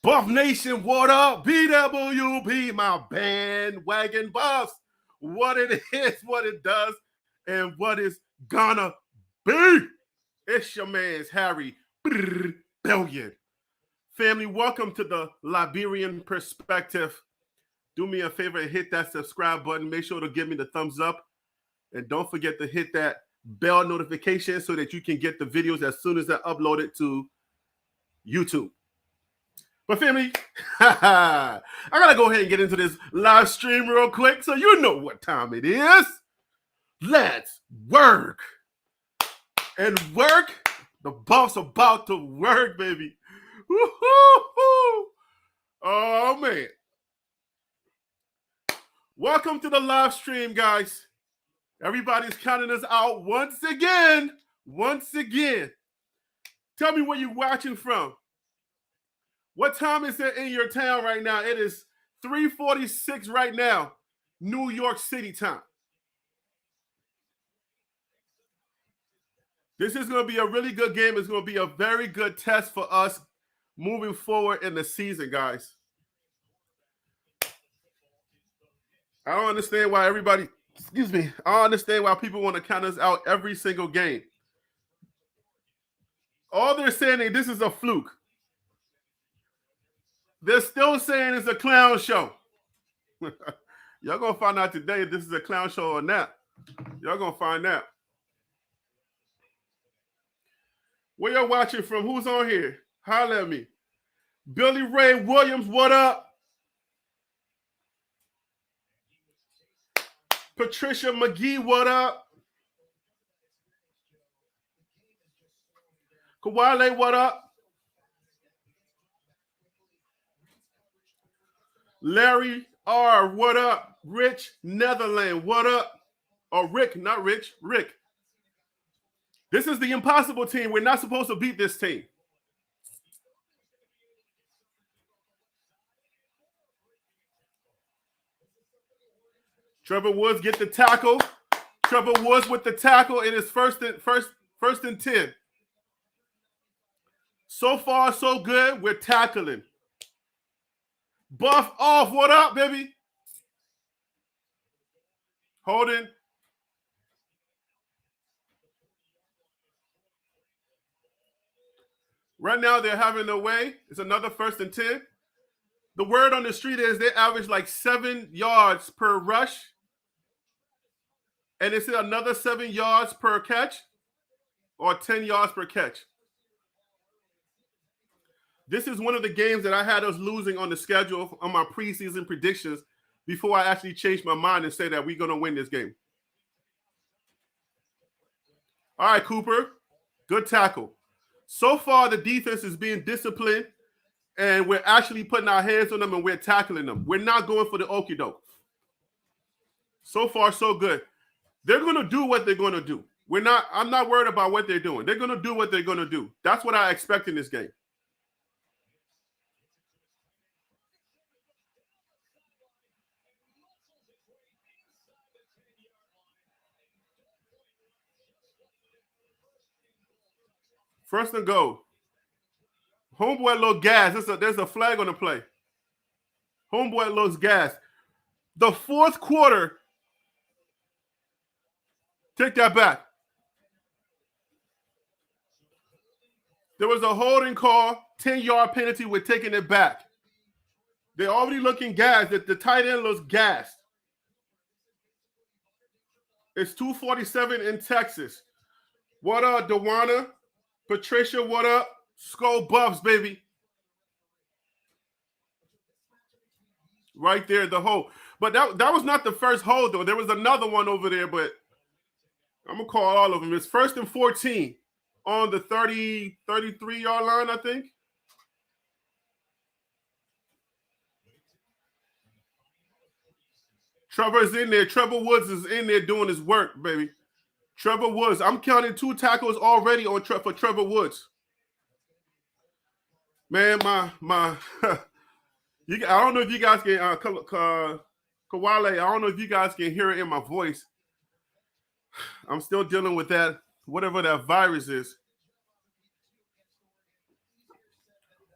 Buff Nation, what up? BWB, my bandwagon buffs. What it is, what it does, and what it's gonna be. It's your man's Harry Billion. Family, welcome to the Liberian Perspective. Do me a favor and hit that subscribe button. Make sure to give me the thumbs up. And don't forget to hit that bell notification so that you can get the videos as soon as I upload it to YouTube. But family, I gotta go ahead and get into this live stream real quick so you know what time it is. Let's work. And work, the Buffs about to work, baby. Woo-hoo-hoo. Oh, man. Welcome to the live stream, guys. Everybody's counting us out once again. Once again. Tell me where you're watching from. What time is it in your town right now? It is 3:46 right now, New York City time. This is going to be a really good game. It's going to be a very good test for us moving forward in the season, guys. I don't understand why everybody, I don't understand why people want to count us out every single game. All they're saying is this is a fluke. They're still saying it's a clown show. Y'all going to find out today if this is a clown show or not. Y'all going to find out. Where y'all watching from? Who's on here? Holler at me. Billy Ray Williams, what up? Patricia McGee, what up? Kawale, what up? Larry R, what up? Rich Netherland, what up? Or Rick, not Rich, Rick. This is the impossible team. We're not supposed to beat this team. Trevor Woods get the tackle. Trevor Woods with the tackle. It is first and 10. So far, so good. We're tackling. Buff off. What up, baby? Holding. Right now, they're having their way. It's another first and 10. The word on the street is they average like 7 yards per rush. And it's another 7 yards per catch or 10 yards per catch. This is one of the games that I had us losing on the schedule on my preseason predictions before I actually changed my mind and say that we're going to win this game. All right, Cooper. Good tackle. So far, the defense is being disciplined, and we're actually putting our hands on them and we're tackling them. We're not going for the okie doke. So far, so good. They're going to do what they're going to do. I'm not worried about what they're doing. They're going to do what they're going to do. That's what I expect in this game. First and goal. Homeboy low gas. There's a flag on the play. Homeboy looks gas. The fourth quarter. Take that back. There was a holding call, 10-yard penalty. We're taking it back. They're already looking gassed. The tight end looks gassed. It's 2:47 in Texas. What up, Dewana? Patricia, what up? Skull Buffs, baby. Right there, the hold. But that was not the first hold, though. There was another one over there, but I'm going to call all of them. It's 1st and 14 on the 33-yard line, I think. Trevor's in there. Trevor Woods is in there doing his work, baby. Trevor Woods. I'm counting 2 tackles already for Trevor Woods. Man, I don't know if you guys can, Kawale, I don't know if you guys can hear it in my voice. I'm still dealing with that, whatever that virus is.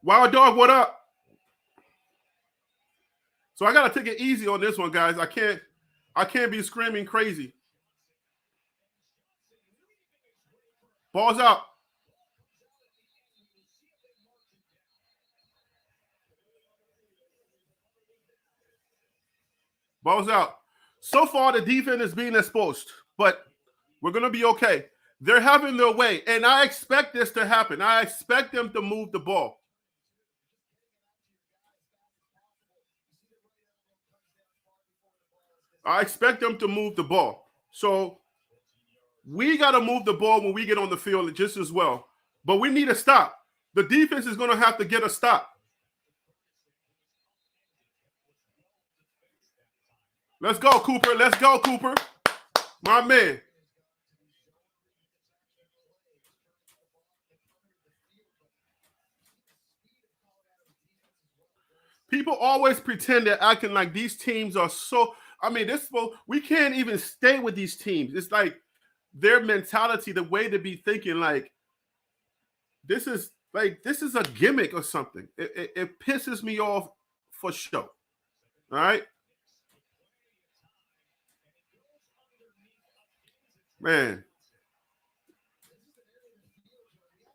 Wild Dog, what up? So I gotta take it easy on this one, guys. I can't be screaming crazy. Balls out. Balls out. So far, the defense is being exposed, but we're gonna be okay. They're having their way, and I expect this to happen. I expect them to move the ball. I expect them to move the ball. So we got to move the ball when we get on the field just as well. But we need a stop. The defense is going to have to get a stop. Let's go, Cooper. Let's go, Cooper. My man. People always pretend they're acting like these teams are so. I mean, we can't even stay with these teams. It's like their mentality, the way to be thinking, like this is a gimmick or something. It pisses me off for sure. All right, man.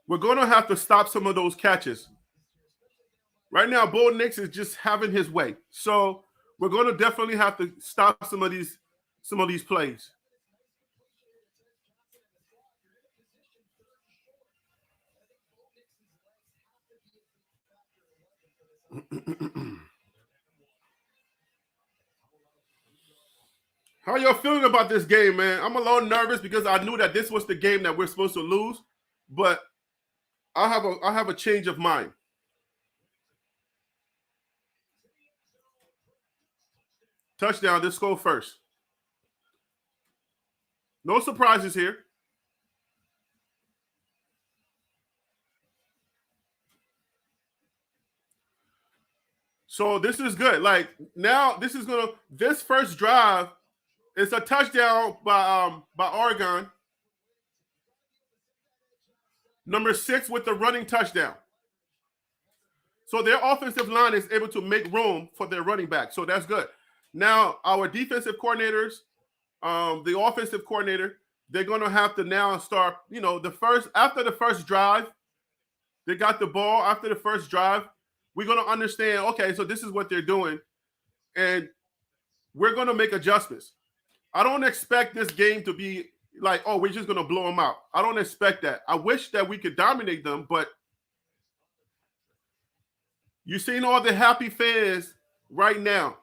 We're going to have to stop some of those catches. Right now, Bo Nix is just having his way. So we're going to definitely have to stop some of these plays. How y'all feeling about this game, man? I'm a little nervous because I knew that this was the game that we're supposed to lose, but I have a change of mind. Touchdown, let's go first. No surprises here. So this is good. Like now, this first drive is a touchdown by Oregon. Number 6 with the running touchdown. So their offensive line is able to make room for their running back. So that's good. Now our defensive coordinators, the offensive coordinator, they're going to have to now start. After the first drive, they got the ball. After the first drive, we're going to understand. Okay, so this is what they're doing, and we're going to make adjustments. I don't expect this game to be like, oh, we're just going to blow them out. I don't expect that. I wish that we could dominate them, but you're seeing all the happy fans right now.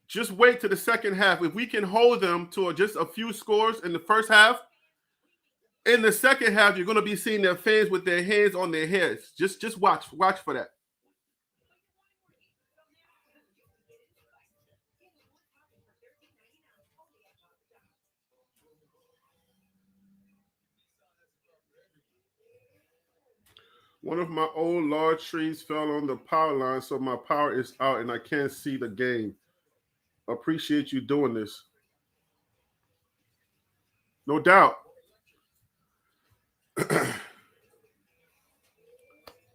Just wait to the second half. If we can hold them to just a few scores in the first half, in the second half, you're going to be seeing their fans with their hands on their heads. Just watch for that. One of my old large trees fell on the power line, so my power is out and I can't see the game. Appreciate you doing this. No doubt.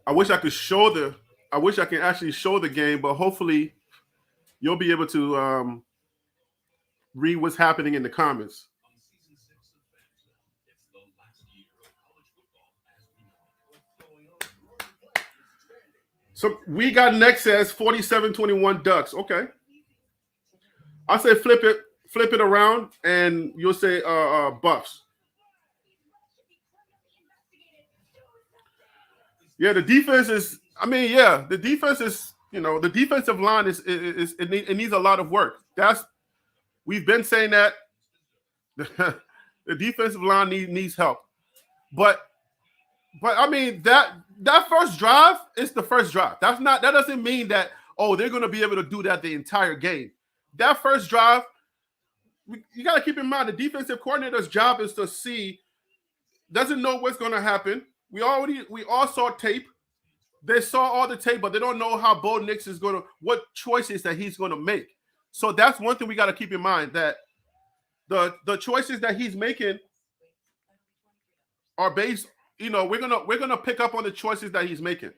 I wish I can actually show the game, but hopefully you'll be able to read what's happening in the comments. So we got next as 47-21 Ducks. Okay. I say flip it around, and you'll say Buffs. Yeah, the defense is. I mean, yeah, the defense is. The defensive line it needs a lot of work. We've been saying that the defensive line needs help, but I mean that first drive is the first drive. That doesn't mean that they're going to be able to do that the entire game. That first drive, you got to keep in mind the defensive coordinator's job is to doesn't know what's going to happen. We all saw tape. They saw all the tape, but they don't know how Bo Nix is what choices that he's going to make. So that's one thing we got to keep in mind, that the choices that he's making are based. We're gonna pick up on the choices that he's making.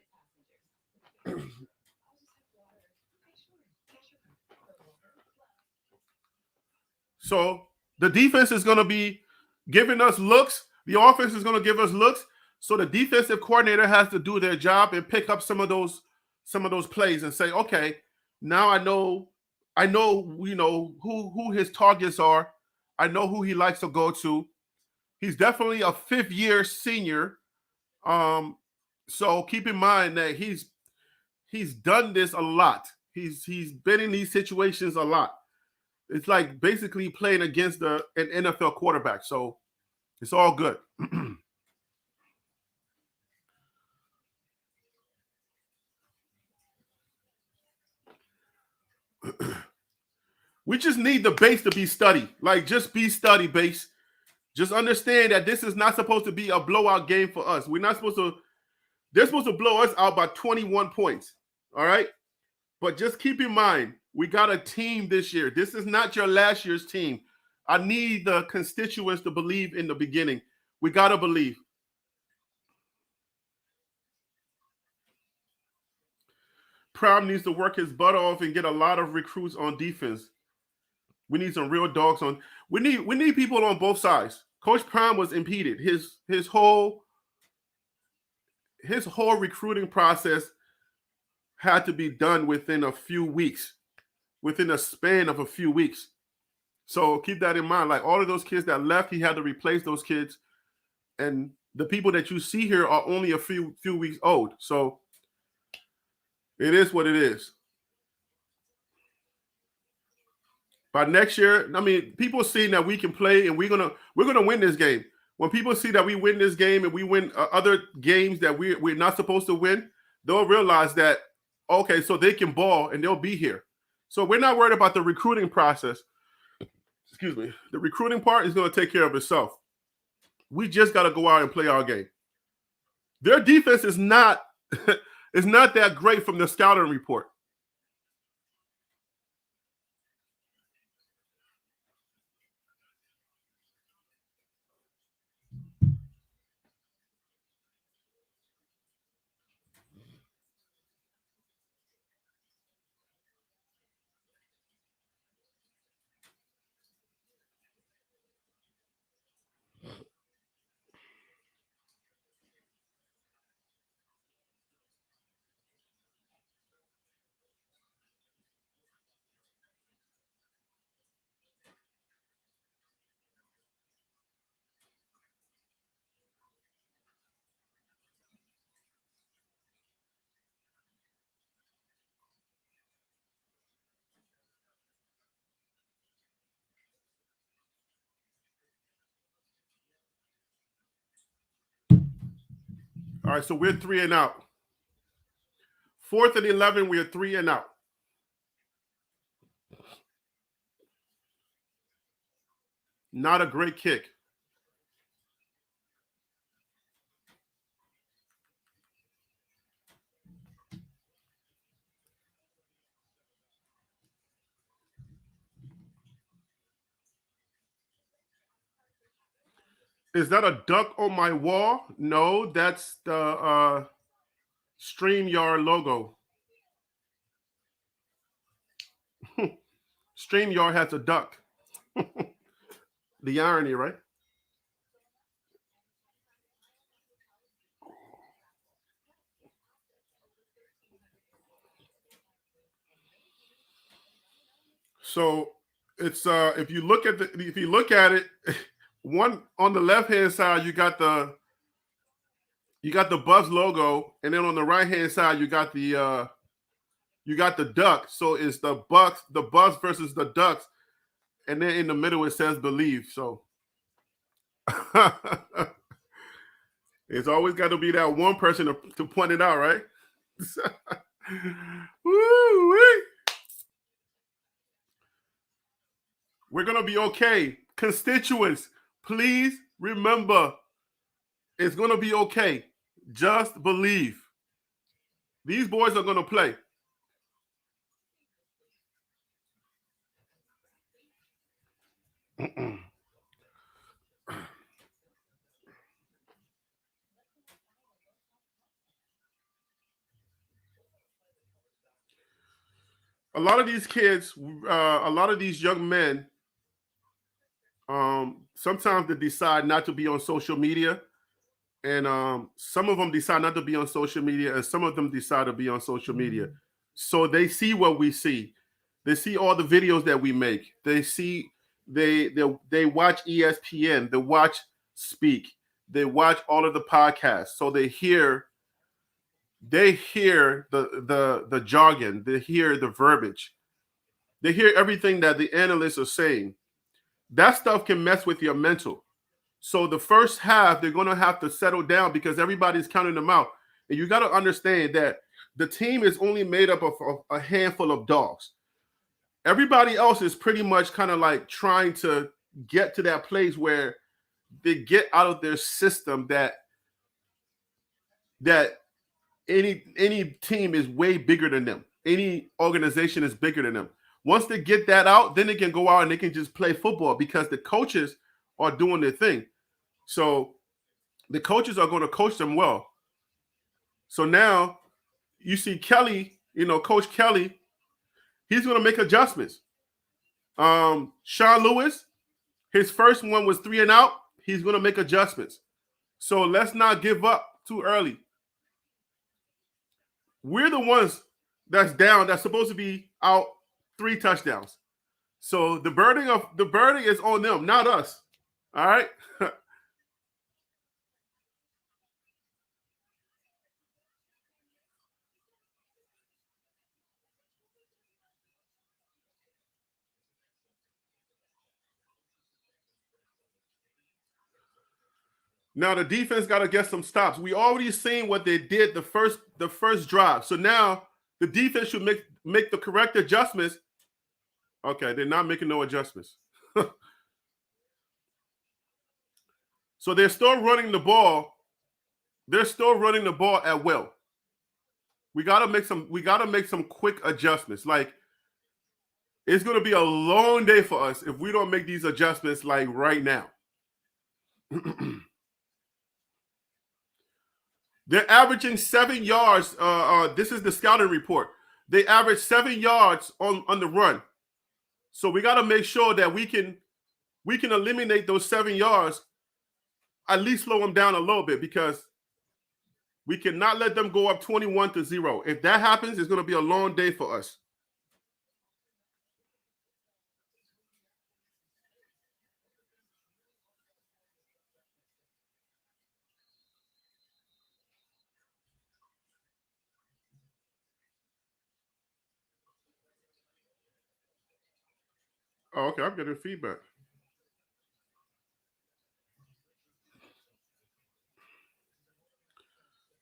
So the defense is going to be giving us looks. The offense is going to give us looks. So the defensive coordinator has to do their job and pick up some of those plays and say, okay, now I know who his targets are. I know who he likes to go to. He's definitely a 5th-year senior. So keep in mind that he's done this a lot. He's been in these situations a lot. It's like basically playing against an NFL quarterback. So it's all good. We just need the base to be study. Like, just be study base. Just understand that this is not supposed to be a blowout game for us. We're not supposed to. They're supposed to blow us out by 21 points. All right. But just keep in mind, we got a team this year. This is not your last year's team. I need the constituents to believe in the beginning. We got to believe. Prime needs to work his butt off and get a lot of recruits on defense. We need some real dogs on. We need people on both sides. Coach Prime was impeded. His whole recruiting process had to be done within a few weeks, within a span of a few weeks. So keep that in mind. Like, all of those kids that left, he had to replace those kids. And the people that you see here are only a few weeks old. So it is what it is. By next year, I mean, people seeing that we can play and we're gonna win this game. When people see that we win this game and we win other games that we're not supposed to win, they'll realize that, okay, so they can ball and they'll be here. So we're not worried about the recruiting process. Excuse me. The recruiting part is going to take care of itself. We just got to go out and play our game. Their defense is not is not that great from the scouting report. All right, so we're 3 and out. 4th and 11, we're 3 and out. Not a great kick. Is that a duck on my wall? No, that's the StreamYard logo. StreamYard has a duck. The irony, right? So it's if you look at it, one on the left hand side you got the Buzz logo, and then on the right hand side you got the duck. So it's the Buzz versus the Ducks, and then in the middle it says believe. So it's always got to be that one person to point it out, right? Woo-wee. We're gonna be okay. Constituents, please remember, it's gonna be okay. Just believe. These boys are gonna play. A lot of these kids, a lot of these young men Sometimes they decide not to be on social media, and some of them decide not to be on social media, and some of them decide to be on social media. So they see what we see. They see all the videos that we make. They see they watch ESPN. They watch Speak. They watch all of the podcasts. So they hear the jargon. They hear the verbiage. They hear everything that the analysts are saying. That stuff can mess with your mental. So the first half, they're going to have to settle down because everybody's counting them out. And you got to understand that the team is only made up of a handful of dogs. Everybody else is pretty much kind of like trying to get to that place where they get out of their system that any team is way bigger than them. Any organization is bigger than them. Once they get that out, then they can go out and they can just play football because the coaches are doing their thing. So the coaches are going to coach them well. So now you see Kelly, Coach Kelly, he's going to make adjustments. Sean Lewis, his first one was 3 and out. He's going to make adjustments. So let's not give up too early. We're the ones that's down, that's supposed to be out 3 touchdowns. So the burden is on them, not us. All right. Now the defense got to get some stops. We already seen what they did the first drive. So now the defense should make the correct adjustments. Okay, they're not making no adjustments. So they're still running the ball. They're still running the ball at will. We gotta make some quick adjustments. Like, it's gonna be a long day for us if we don't make these adjustments like right now. They're averaging 7 yards. This is the scouting report. They average 7 yards on the run. So we got to make sure that we can eliminate those 7 yards, at least slow them down a little bit, because we cannot let them go up 21-0. If that happens, it's going to be a long day for us. Oh, okay, I'm getting feedback.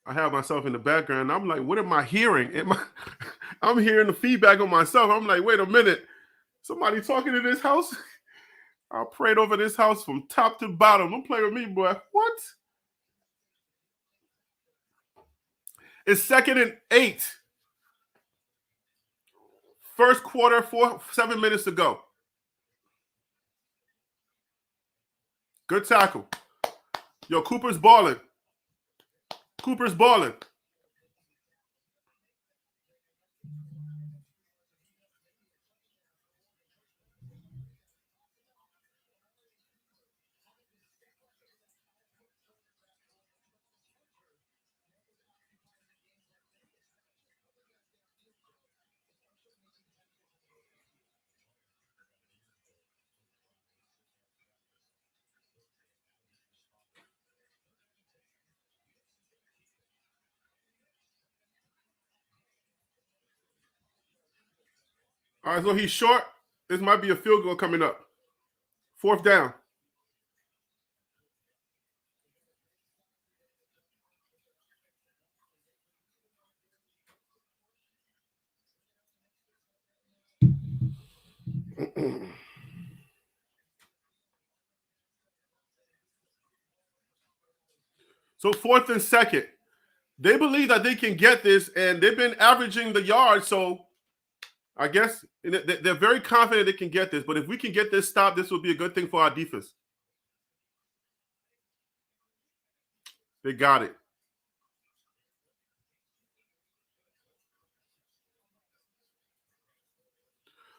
I have myself in the background. I'm like, what am I hearing? I'm hearing the feedback on myself. I'm like, wait a minute. Somebody talking in this house? I prayed over this house from top to bottom. Don't play with me, boy. What? It's 2nd and 8. First quarter, 7 minutes to go. Good tackle. Yo, Cooper's balling. Cooper's balling. All right, so he's short. This might be a field goal coming up. 4th down. So 4th and 2nd. They believe that they can get this, and they've been averaging the yards. So I guess they're very confident they can get this. But if we can get this stop, this will be a good thing for our defense. They got it.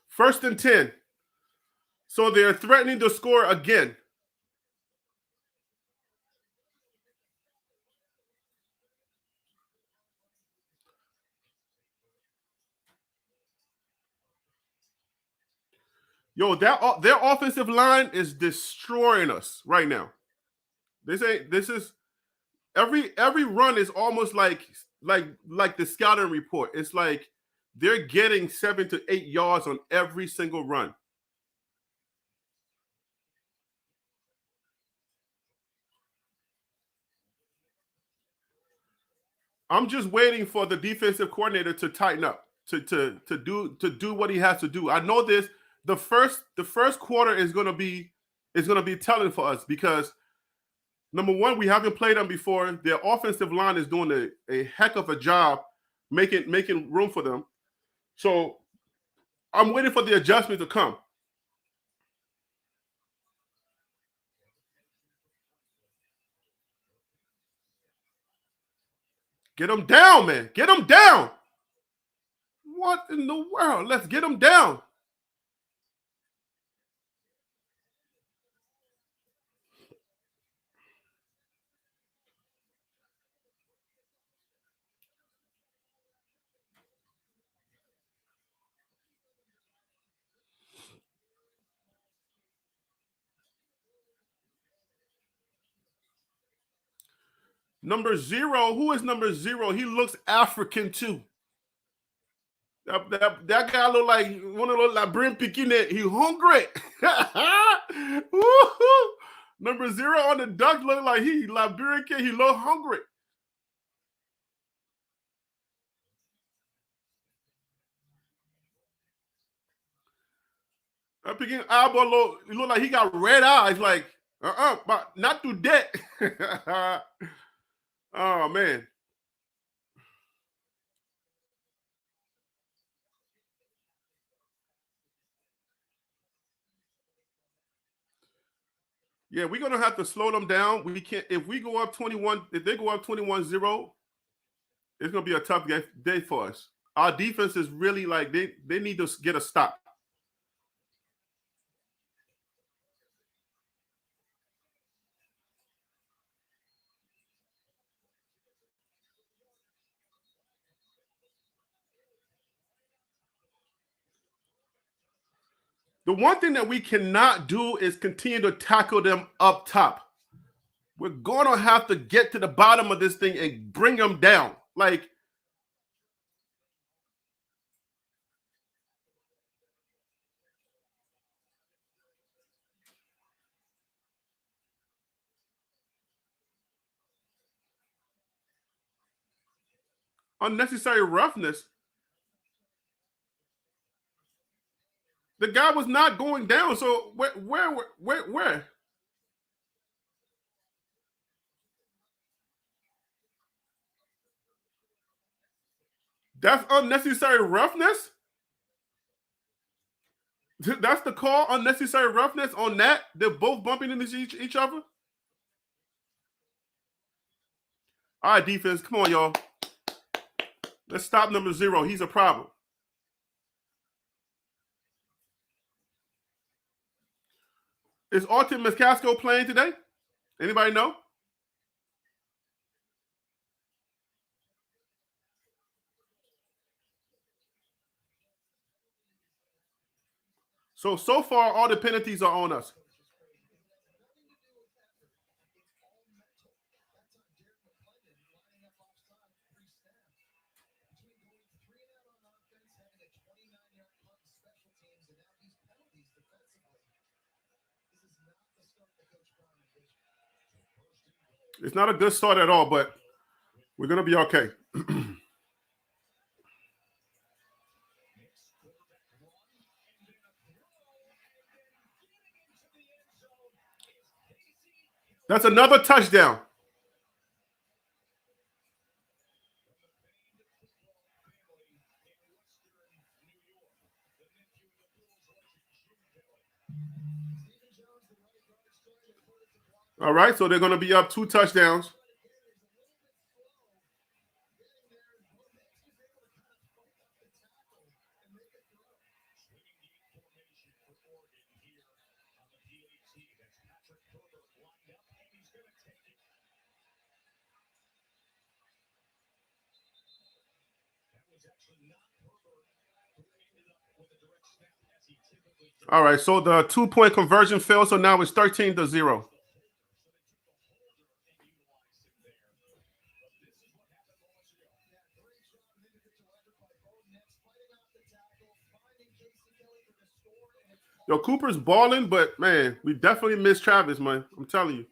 First and 10. So they're threatening to score again. Yo, their offensive line is destroying us right now. This is every run is almost like the scouting report. It's like they're getting 7 to 8 yards on every single run. I'm just waiting for the defensive coordinator to tighten up, to do what he has to do. I know this. The first quarter is gonna be telling for us because number one, we haven't played them before. Their offensive line is doing a heck of a job making room for them. So I'm waiting for the adjustment to come. Get them down, man. Get them down. What in the world? Let's get them down. Number 0. Who is number 0? He looks African too. That guy look like one of those Liberian Pekinet. He hungry. Number 0 on the duck look like he Liberian kid. He look hungry. That Pekin eyeball look like he got red eyes. Like but not today. Oh man. Yeah, we're gonna have to slow them down. We can't if we go up 21, if they go up 21-0, it's gonna be a tough day for us. Our defense is really like they need to get a stop. The one thing that we cannot do is continue to tackle them up top. We're gonna have to get to the bottom of this thing and bring them down. Like unnecessary roughness. The guy was not going down. So where? That's unnecessary roughness. That's the call. Unnecessary roughness on that. They're both bumping into each other. All right, defense. Come on, y'all. Let's stop number 0. He's a problem. Is Artem Miscasco playing today? Anybody know? So far, all the penalties are on us. It's not a good start at all, but we're gonna be okay. That's another touchdown. All right, so they're going to be up 2 touchdowns. All right, so the 2-point conversion failed, so now it's 13-0. Yo, Cooper's balling, but man, we definitely miss Travis, man. I'm telling you.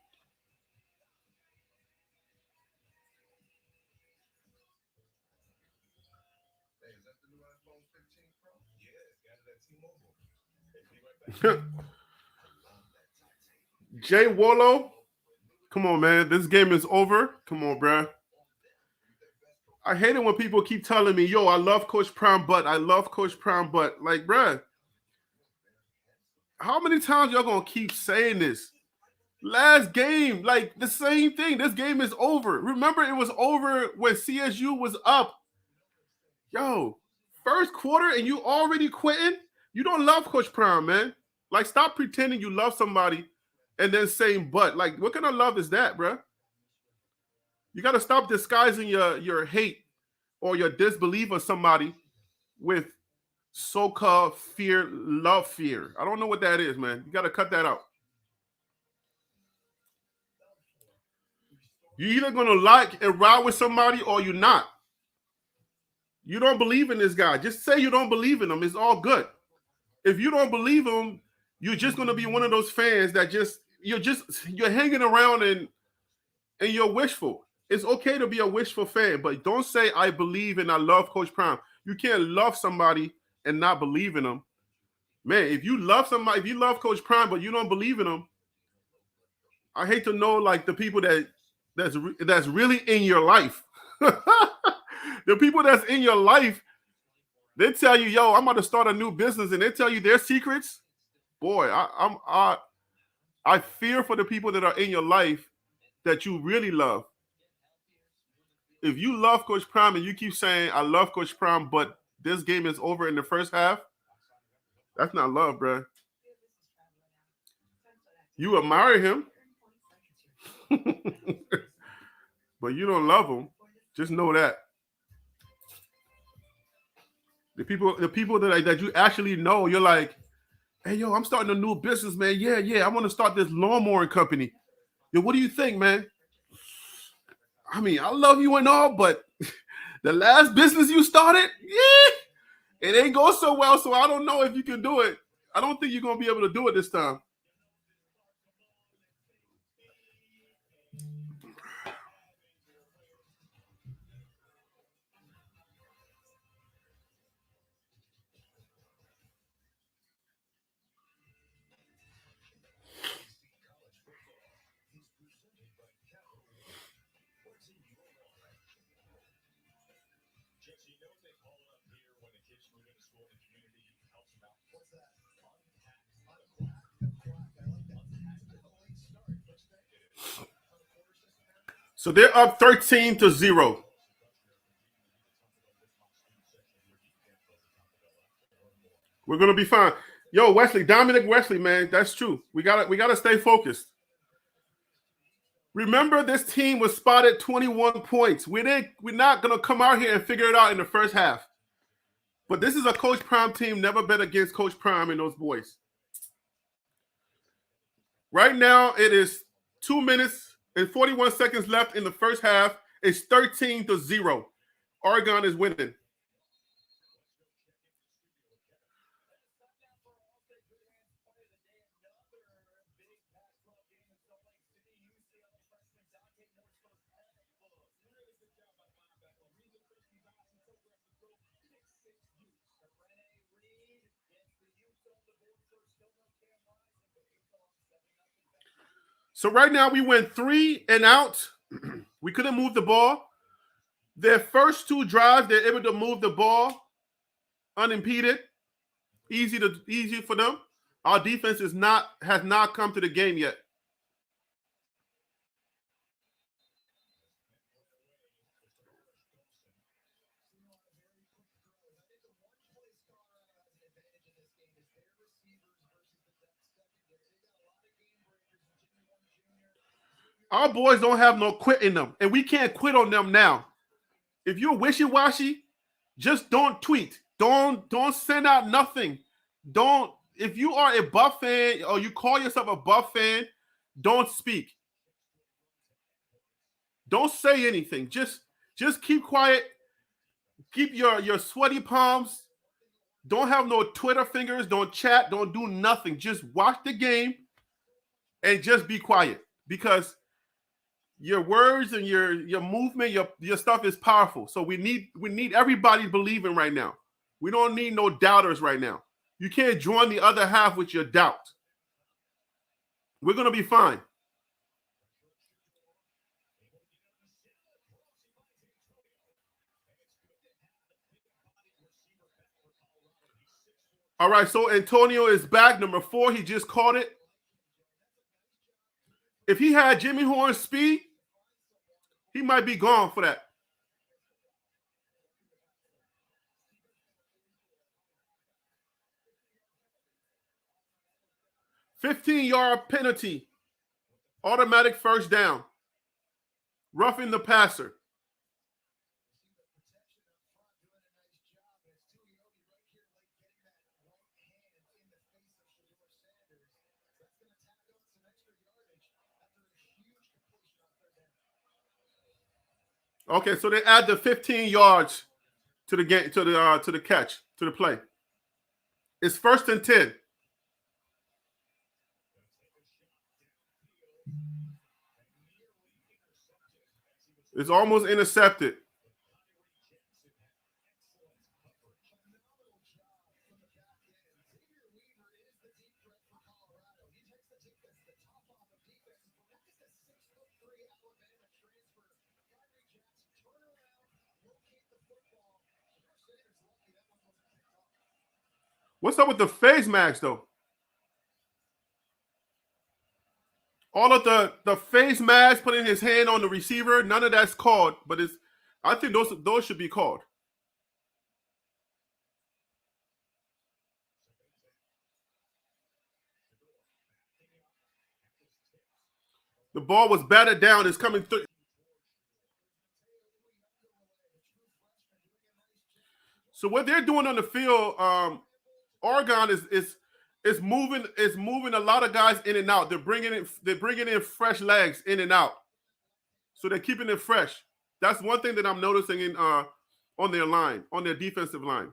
Jay Wollo, come on, man. This game is over. Come on, bruh. I hate it when people keep telling me, yo, I love Coach Prime, but I love Coach Prime, but like, bruh, how many times y'all gonna keep saying this? Last game, like the same thing. This game is over. Remember, it was over when CSU was up. Yo, first quarter and you already quitting? You don't love Coach Prime, man. Like, stop pretending you love somebody and then saying but. Like, what kind of love is that, bruh? You got to stop disguising your hate or your disbelief of somebody with so-called fear, love fear. I don't know what that is, man. You got to cut that out. You're either going to like and ride with somebody or you're not. You don't believe in this guy. Just say you don't believe in him. It's all good. If you don't believe him, you're just going to be one of those fans that you're hanging around and you're wishful. It's okay to be a wishful fan, but don't say I believe and I love Coach Prime. You can't love somebody and not believe in them. Man, if you love somebody, if you love Coach Prime but you don't believe in them, I hate to know like the people that's really in your life. The people that's in your life, they tell you, yo, I'm about to start a new business, and they tell you their secrets. Boy, I fear for the people that are in your life that you really love. If you love Coach Prime and you keep saying, I love Coach Prime, but this game is over in the first half, that's not love, bro. You admire him, but you don't love him. Just know that. The people that you actually know, you're like, hey, yo, I'm starting a new business, man. Yeah, I want to start this lawnmower company. Yo, what do you think, man? I mean, I love you and all, but the last business you started, yeah, it ain't go so well, so I don't know if you can do it. I don't think you're going to be able to do it this time. So they're up 13-0. We're gonna be fine. Yo, Wesley, Dominic Wesley, man, that's true. We gotta stay focused. Remember, this team was spotted 21 points. We're not gonna come out here and figure it out in the first half. But this is a Coach Prime team. Never bet against Coach Prime and those boys. Right now, it is 2 minutes and 41 seconds left in the first half. It's 13-0. Oregon is winning. So right now we went 3 and out. We couldn't move the ball. Their first 2 drives, they're able to move the ball unimpeded. Easy for them. Our defense has not come to the game yet. Our boys don't have no quit in them, and we can't quit on them now. If you're wishy-washy, just don't tweet. Don't send out nothing. Don't. If you are a Buff fan or you call yourself a Buff fan, don't speak. Don't say anything. Just keep quiet. Keep your sweaty palms. Don't have no Twitter fingers. Don't chat. Don't do nothing. Just watch the game and just be quiet, because your words and your movement, your stuff is powerful. So we need everybody believing right now. We don't need no doubters right now. You can't join the other half with your doubt. We're gonna be fine. All right, so Antonio is back. Number 4, he just caught it. If he had Jimmy Horn's speed, he might be gone for that. $15-yard penalty. Automatic first down. Roughing the passer. Okay, so they add the 15 yards to the game, to the catch, to the play. It's 1st and 10. It's almost intercepted. What's up with the face mask though? All of the face mask, putting his hand on the receiver, none of that's called, but I think those should be called. The ball was batted down. It's coming through. So what they're doing on the field, Oregon is moving a lot of guys in and out. They're bringing in fresh legs in and out, so they're keeping it fresh. That's one thing that I'm noticing in on their line, on their defensive line.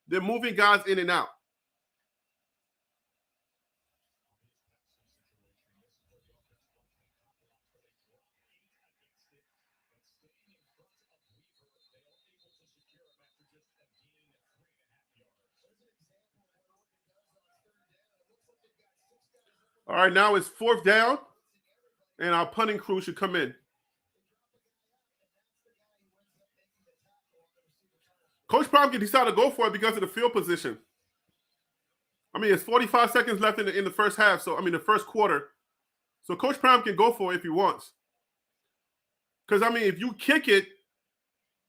They're moving guys in and out. All right, now it's 4th down, and our punting crew should come in. Coach Promkin decided to go for it because of the field position. I mean, it's 45 seconds left in the first half, so I mean the first quarter. So Coach Prime can go for it if he wants. Because I mean, if you kick it,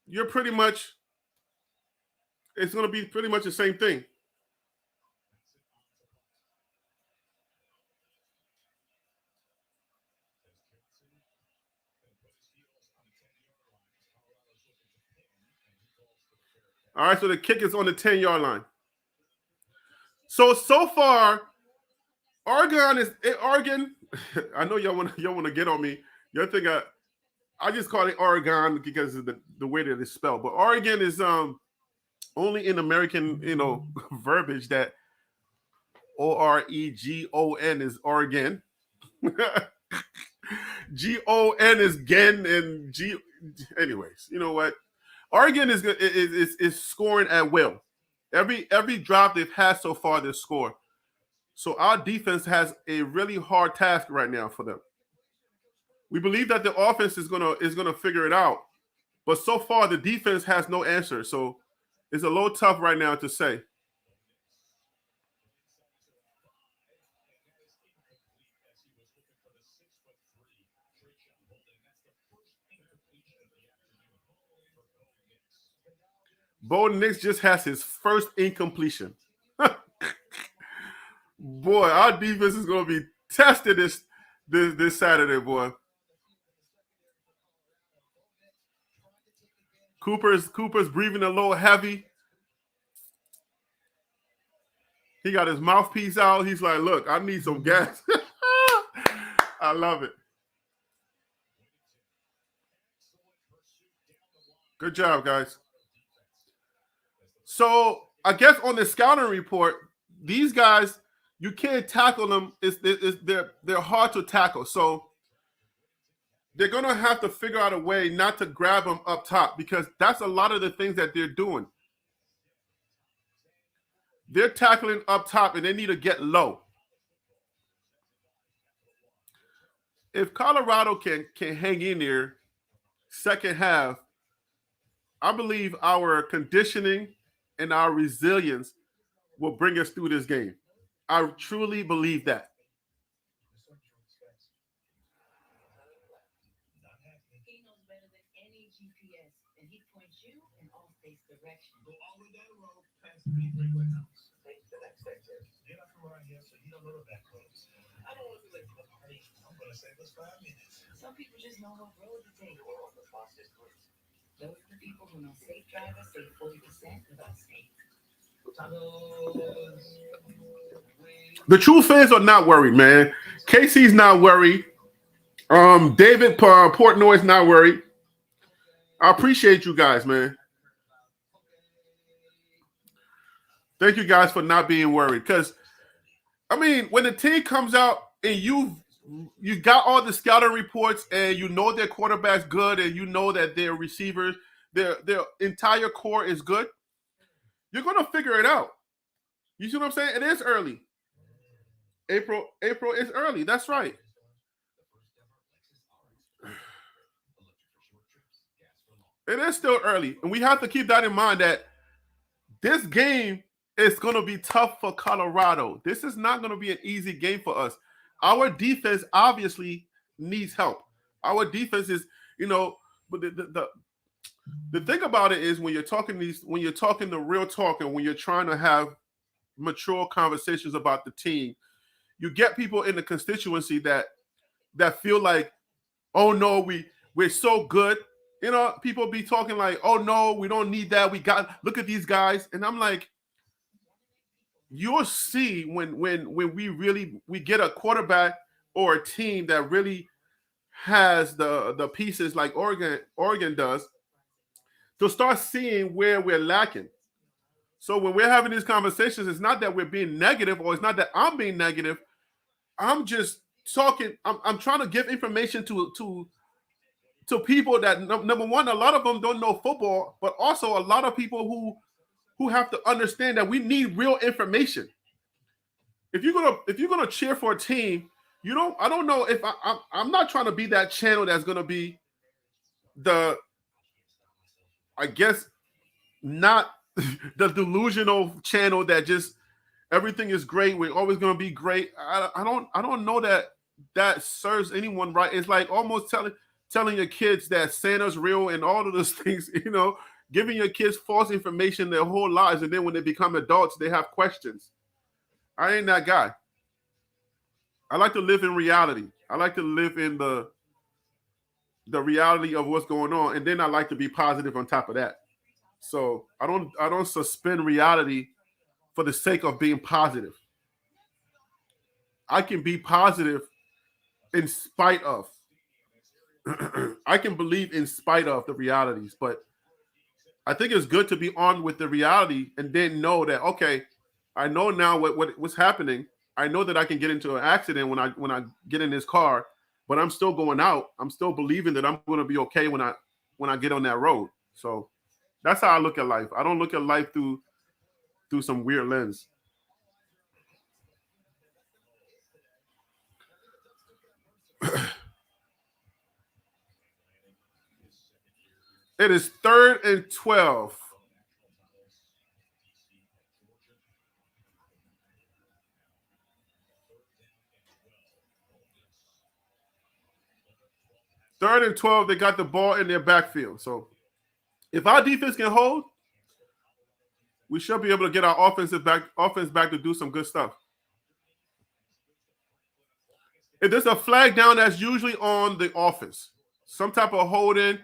you're pretty much, it's going to be pretty much the same thing. All right, so the kick is on the 10-yard line. So far, Oregon. I know y'all want to get on me. Y'all think I just call it Oregon because of the way that it's spelled. But Oregon is only in American, verbiage that Oregon is Oregon. GON is Gen, and G. Anyways, you know what? Oregon is scoring at will. Every drop they've had so far, they score. So our defense has a really hard task right now for them. We believe that the offense is gonna figure it out, but so far the defense has no answer. So it's a little tough right now to say. Bo Nix just has his first incompletion. Boy, our defense is going to be tested this Saturday, boy. Cooper's breathing a little heavy. He got his mouthpiece out. He's like, look, I need some gas. I love it. Good job, guys. So I guess on the scouting report, these guys, you can't tackle them. They're hard to tackle. So they're going to have to figure out a way not to grab them up top, because that's a lot of the things that they're doing. They're tackling up top and they need to get low. If Colorado can hang in there second half, I believe our conditioning and our resilience will bring us through this game. I truly believe that. He knows better than any GPS, and he points you in all states' direction. Go all the way down the road, past the big freeway house. Take the next exit. You're not from around here, so you don't know the back roads. I don't want to be late for the party. I'm going to save us 5 minutes. Some people just know what road to take. Or on the fastest route. Those are the people who know safe drivers save 40% without safe. The true fans are not worried, man. Casey's not worried. David Portnoy's not worried. I appreciate you guys, man. Thank you guys for not being worried. Because, I mean, when the team comes out and you got all the scouting reports and you know their quarterback's good and you know that their receivers, their entire core is good, you're going to figure it out. You see what I'm saying? It is early. April is early. That's right. It is still early. And we have to keep that in mind that this game is going to be tough for Colorado. This is not going to be an easy game for us. Our defense obviously needs help. Our defense is, but the thing about it is when you're talking the real talk and when you're trying to have mature conversations about the team, you get people in the constituency that feel like, oh no, we're so good. People be talking like, oh no, we don't need that. Look at these guys. And I'm like, you'll see when we get a quarterback or a team that really has the pieces like Oregon does, to start seeing where we're lacking. So when we're having these conversations, it's not that we're being negative, or it's not that I'm being negative. I'm just talking. I'm trying to give information to people that, number one, a lot of them don't know football, but also a lot of people who have to understand that we need real information. If you're gonna cheer for a team, I don't know if I'm not trying to be that channel that's gonna be I guess not the delusional channel that just everything is great. We're always going to be great. I don't know that serves anyone right. It's like almost telling your kids that Santa's real and all of those things, giving your kids false information their whole lives. And then when they become adults, they have questions. I ain't that guy. I like to live in reality. I like to live in the reality of what's going on, and then I like to be positive on top of that. So I don't suspend reality for the sake of being positive. I can be positive in spite of. I can believe in spite of the realities, but I think it's good to be armed with the reality and then know that, okay, I know now what's happening. I know that I can get into an accident when I get in this car, but I'm still going out. I'm still believing that I'm going to be okay when I get on that road. So that's how I look at life. I don't look at life through some weird lens. It is 3rd and 12. Third and 12, they got the ball in their backfield. So if our defense can hold, we should be able to get our offense back to do some good stuff. If there's a flag down, that's usually on the offense. Some type of holding.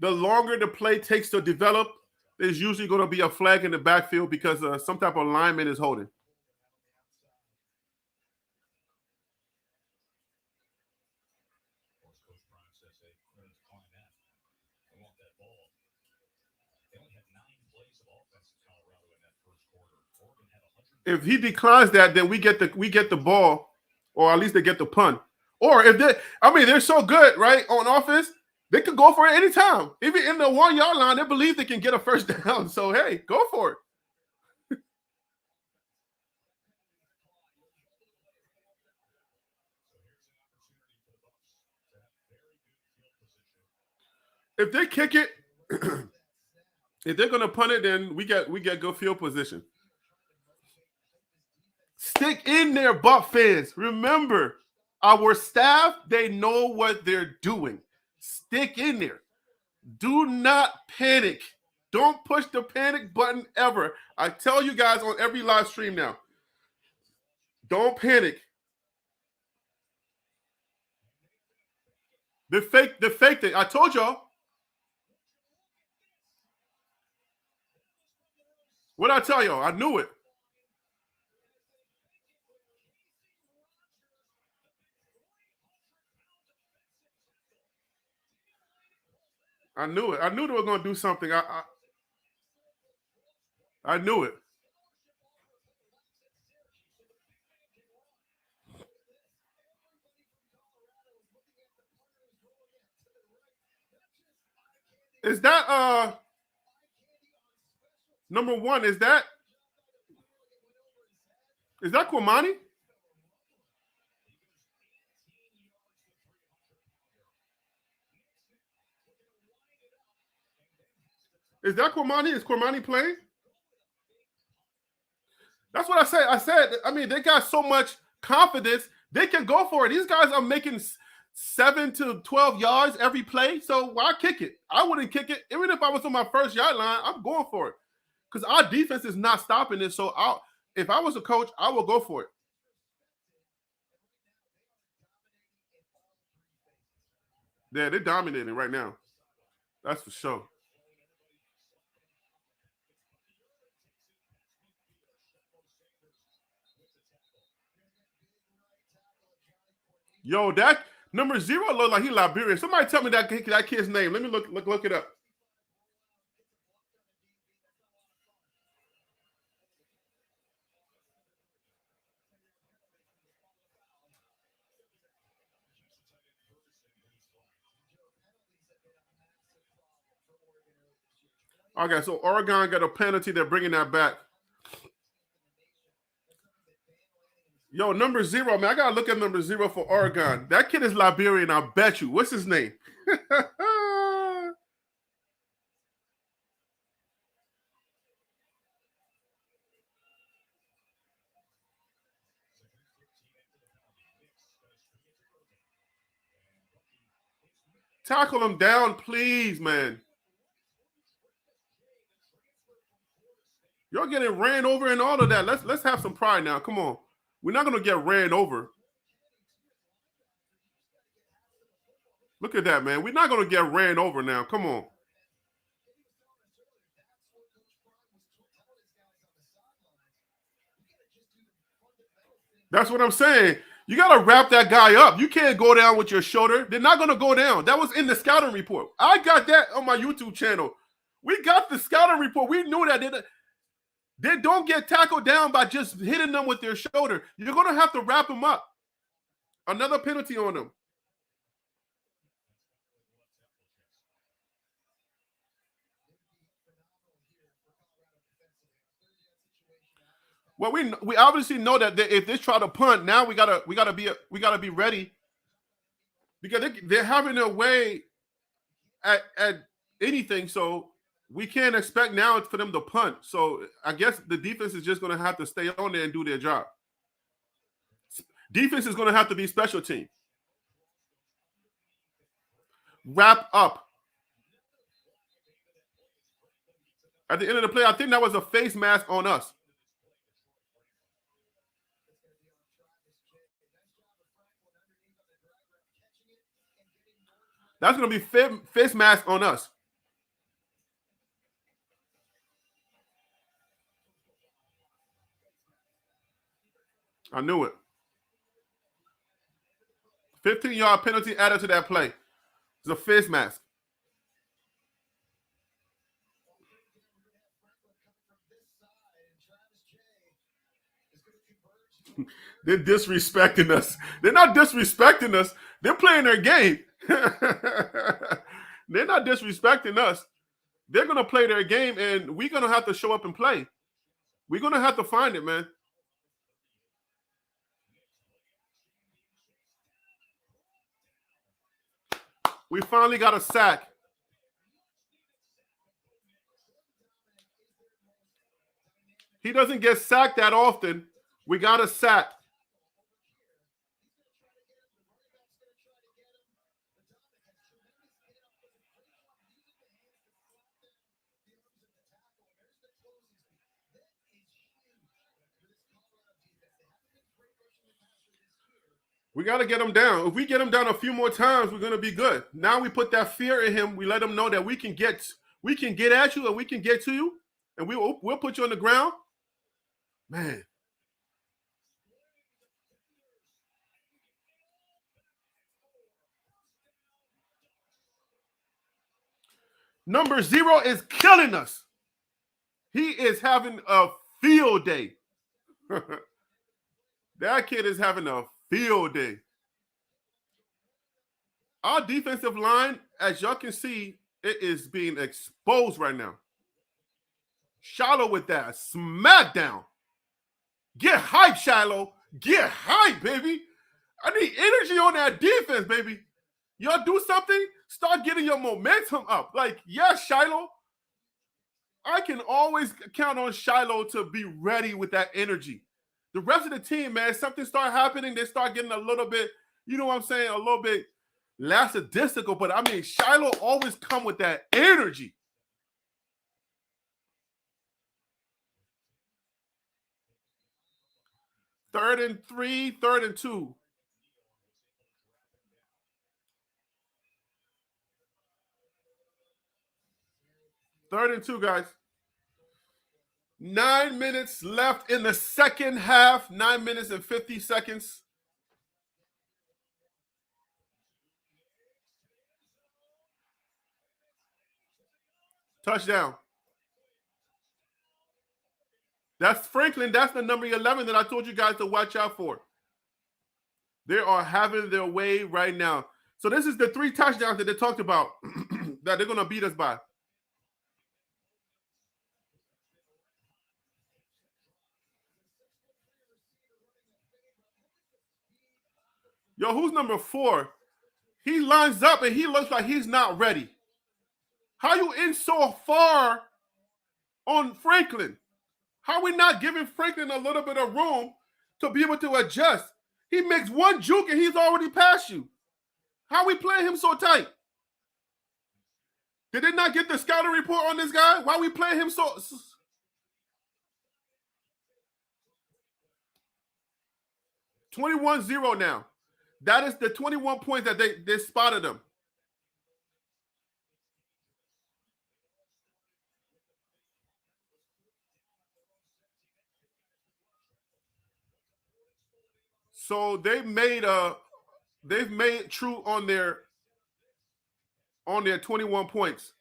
the longer the play takes to develop, there's usually going to be a flag in the backfield because some type of lineman is holding. If he declines that, then we get the ball, or at least they get the punt. Or if they're so good, right, on offense, they could go for it anytime. Even in the 1 yard line, they believe they can get a first down. So hey, go for it. If they kick it, if they're gonna punt it, then we get good field position. Stick in there, Buck fans. Remember, our staff, they know what they're doing. Stick in there. Do not panic. Don't push the panic button ever. I tell you guys on every live stream now. Don't panic. The fake thing. I told y'all. What did I tell y'all? I knew it. I knew it. I knew they were going to do something. I knew it. Is that number one? Is that Kwamani? Is that Kwamani? Is Kwamani playing? That's what I said. I mean, they got so much confidence. They can go for it. These guys are making 7 to 12 yards every play. So why kick it? I wouldn't kick it. Even if I was on my first yard line, I'm going for it. Because our defense is not stopping it. So if I was a coach, I will go for it. Yeah, they're dominating right now. That's for sure. Yo, that number 0 look like he's Liberian. Somebody tell me that kid's name. Let me look it up. Okay, so Oregon got a penalty. They're bringing that back. Yo, number 0, man. I gotta look at number 0 for Oregon. That kid is Liberian. I bet you. What's his name? Tackle him down, please, man. You're getting ran over and all of that. Let's have some pride now. Come on. We're not gonna get ran over. Look at that, man. We're not gonna get ran over now. Come on. That's what I'm saying. You got to wrap that guy up. You can't go down with your shoulder. They're not going to go down. That was in the scouting report. I got that on my YouTube channel. We got the scouting report. We knew that. They don't get tackled down by just hitting them with their shoulder. You're going to have to wrap them up. Another penalty on them. Well, we obviously know that if they try to punt, now we gotta be ready, because they're having their way at anything. So we can't expect now for them to punt. So I guess the defense is just going to have to stay on there and do their job. Defense is going to have to be special team. Wrap up. At the end of the play, I think that was a face mask on us. That's going to be face mask on us. I knew it. 15-yard penalty added to that play. It's a face mask. They're disrespecting us. They're not disrespecting us. They're playing their game. They're not disrespecting us. They're going to play their game, and we're going to have to show up and play. We're going to have to find it, man. We finally got a sack. He doesn't get sacked that often. We got a sack. We got to get him down. If we get him down a few more times, we're going to be good. Now we put that fear in him. We let him know that we can get at you and we can get to you, and we'll put you on the ground. Man. Number 0 is killing us. He is having a field day. That kid is having a field day. Our defensive line, as y'all can see, it is being exposed right now. Shiloh with that smackdown. Get hype, Shiloh. Get hype, baby. I need energy on that defense, baby. Y'all do something, start getting your momentum up. Like, yes, Shiloh. I can always count on Shiloh to be ready with that energy. The rest of the team, man, something start happening, they start getting a little bit, you know what I'm saying, a little bit lackadaisical. But I mean, Shiloh always come with that energy. Third and 3, 3rd and 2. Third and 2, guys. 9 minutes left in the second half. 9 minutes and 50 seconds. Touchdown. That's Franklin. That's the number 11 that I told you guys to watch out for. They are having their way right now. So this is the 3 touchdowns that they talked about that they're going to beat us by. Yo, who's number 4? He lines up and he looks like he's not ready. How you in so far on Franklin? How are we not giving Franklin a little bit of room to be able to adjust? He makes one juke and he's already past you. How are we playing him so tight? Did they not get the scouting report on this guy? Why are we playing him so... 21-0 now. That is the 21 points that they spotted him. So they've made true on their 21 points.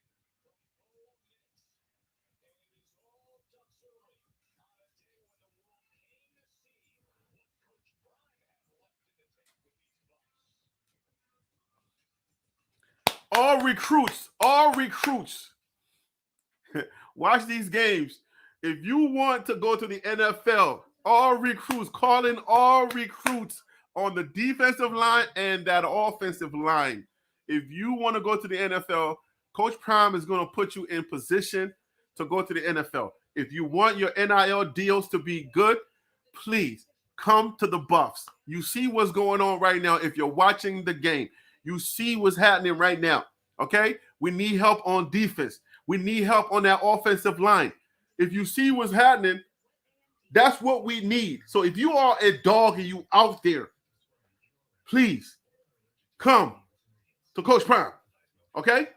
All recruits. Watch these games. If you want to go to the NFL, all recruits, call in all recruits on the defensive line and that offensive line. If you want to go to the NFL, Coach Prime is going to put you in position to go to the NFL. If you want your NIL deals to be good, please come to the Buffs. You see what's going on right now. If you're watching the game, you see what's happening right now. Okay? We need help on defense. We need help on that offensive line. If you see what's happening, that's what we need. So if you are a dog and you out there, please come to Coach Prime. Okay?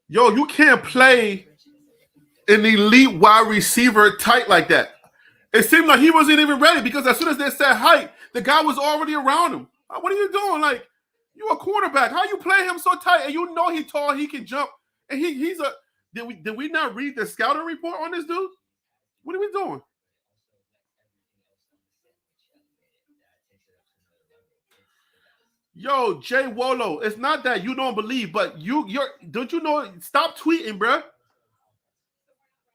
Yo, you can't play an elite wide receiver tight like that. It seemed like he wasn't even ready because as soon as they said height, the guy was already around him. What are you doing? Like, you a quarterback. How you play him so tight and you know he's tall, he can jump, and he's a. Did we not read the scouting report on this dude? What are we doing? Yo, Jay Wolo, it's not that you don't believe, but you're don't you know? Stop tweeting, bro.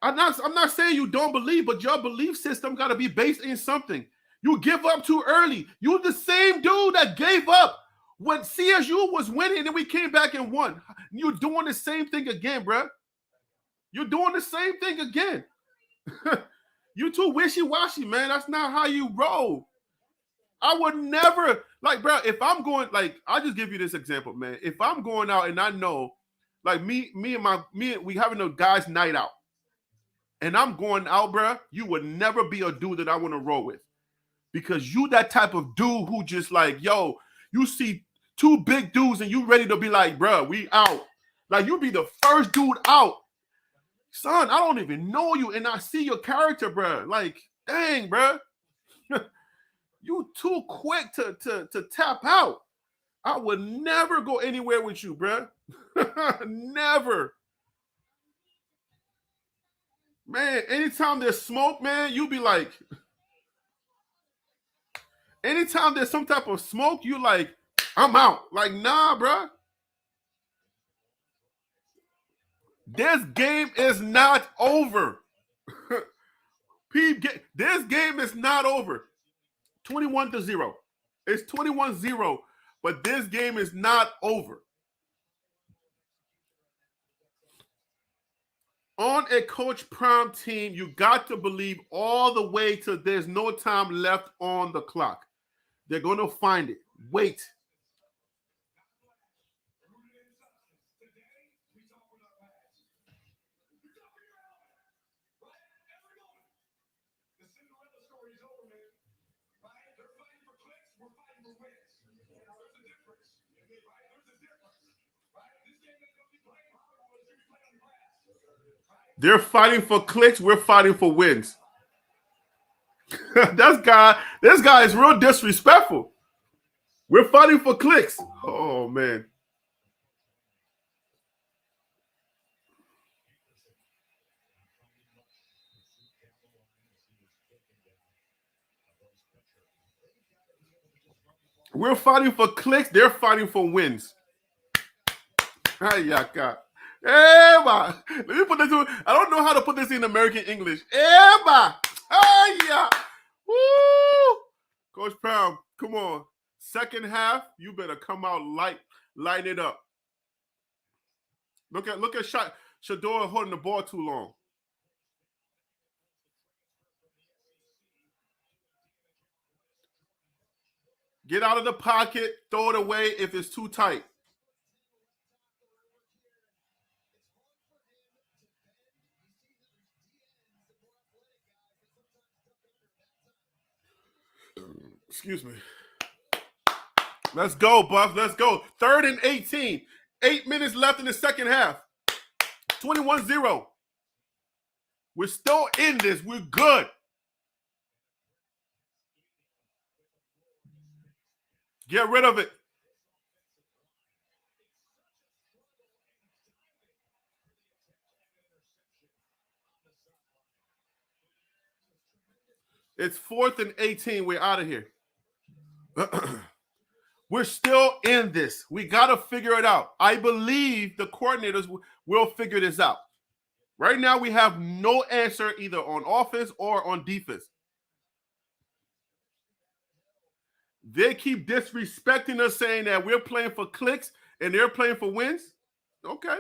I'm not saying you don't believe, but your belief system got to be based in something. You give up too early. You the same dude that gave up when CSU was winning, and then we came back and won. You're doing the same thing again, bro. You're doing the same thing again. You too wishy-washy, man. That's not how you roll. I would never, like, bro, if I'm going, like, I'll just give you this example, man. If I'm going out and I know, like, we having a guys' night out, and I'm going out, bro, you would never be a dude that I want to roll with. Because you that type of dude who just like, yo, you see two big dudes and you ready to be like, bro, we out. Like, you be the first dude out. Son, I don't even know you, and I see your character, bro. Like, dang, bro. You too quick to tap out. I would never go anywhere with you, bro. Never. Man, anytime there's smoke, man, you be like, anytime there's some type of smoke, you like, I'm out. Like, nah, bro. This game is not over. This game is not over. 21-0. It's 21-0, but this game is not over. On a Coach Prime team, you got to believe all the way to there's no time left on the clock. They're going to find it. Wait. They're fighting for clicks. We're fighting for wins. This guy is real disrespectful. We're fighting for clicks. Oh, man. We're fighting for clicks. They're fighting for wins. Ayaka. Eba. Let me put this. I don't know how to put this in American English. Eba. Aya. Woo. Coach Pound, come on. Second half, you better come out light it up. Look at Shador holding the ball too long. Get out of the pocket, throw it away if it's too tight. Excuse me. Let's go, Buff. Let's go. 3rd and 18. 8 minutes left in the second half. 21-0. We're still in this. We're good. Get rid of it. It's 4th and 18. We're out of here. We're still in this. We got to figure it out. I believe the coordinators will figure this out. Right now, we have no answer either on offense or on defense. They keep disrespecting us, saying that we're playing for clicks and they're playing for wins. Okay.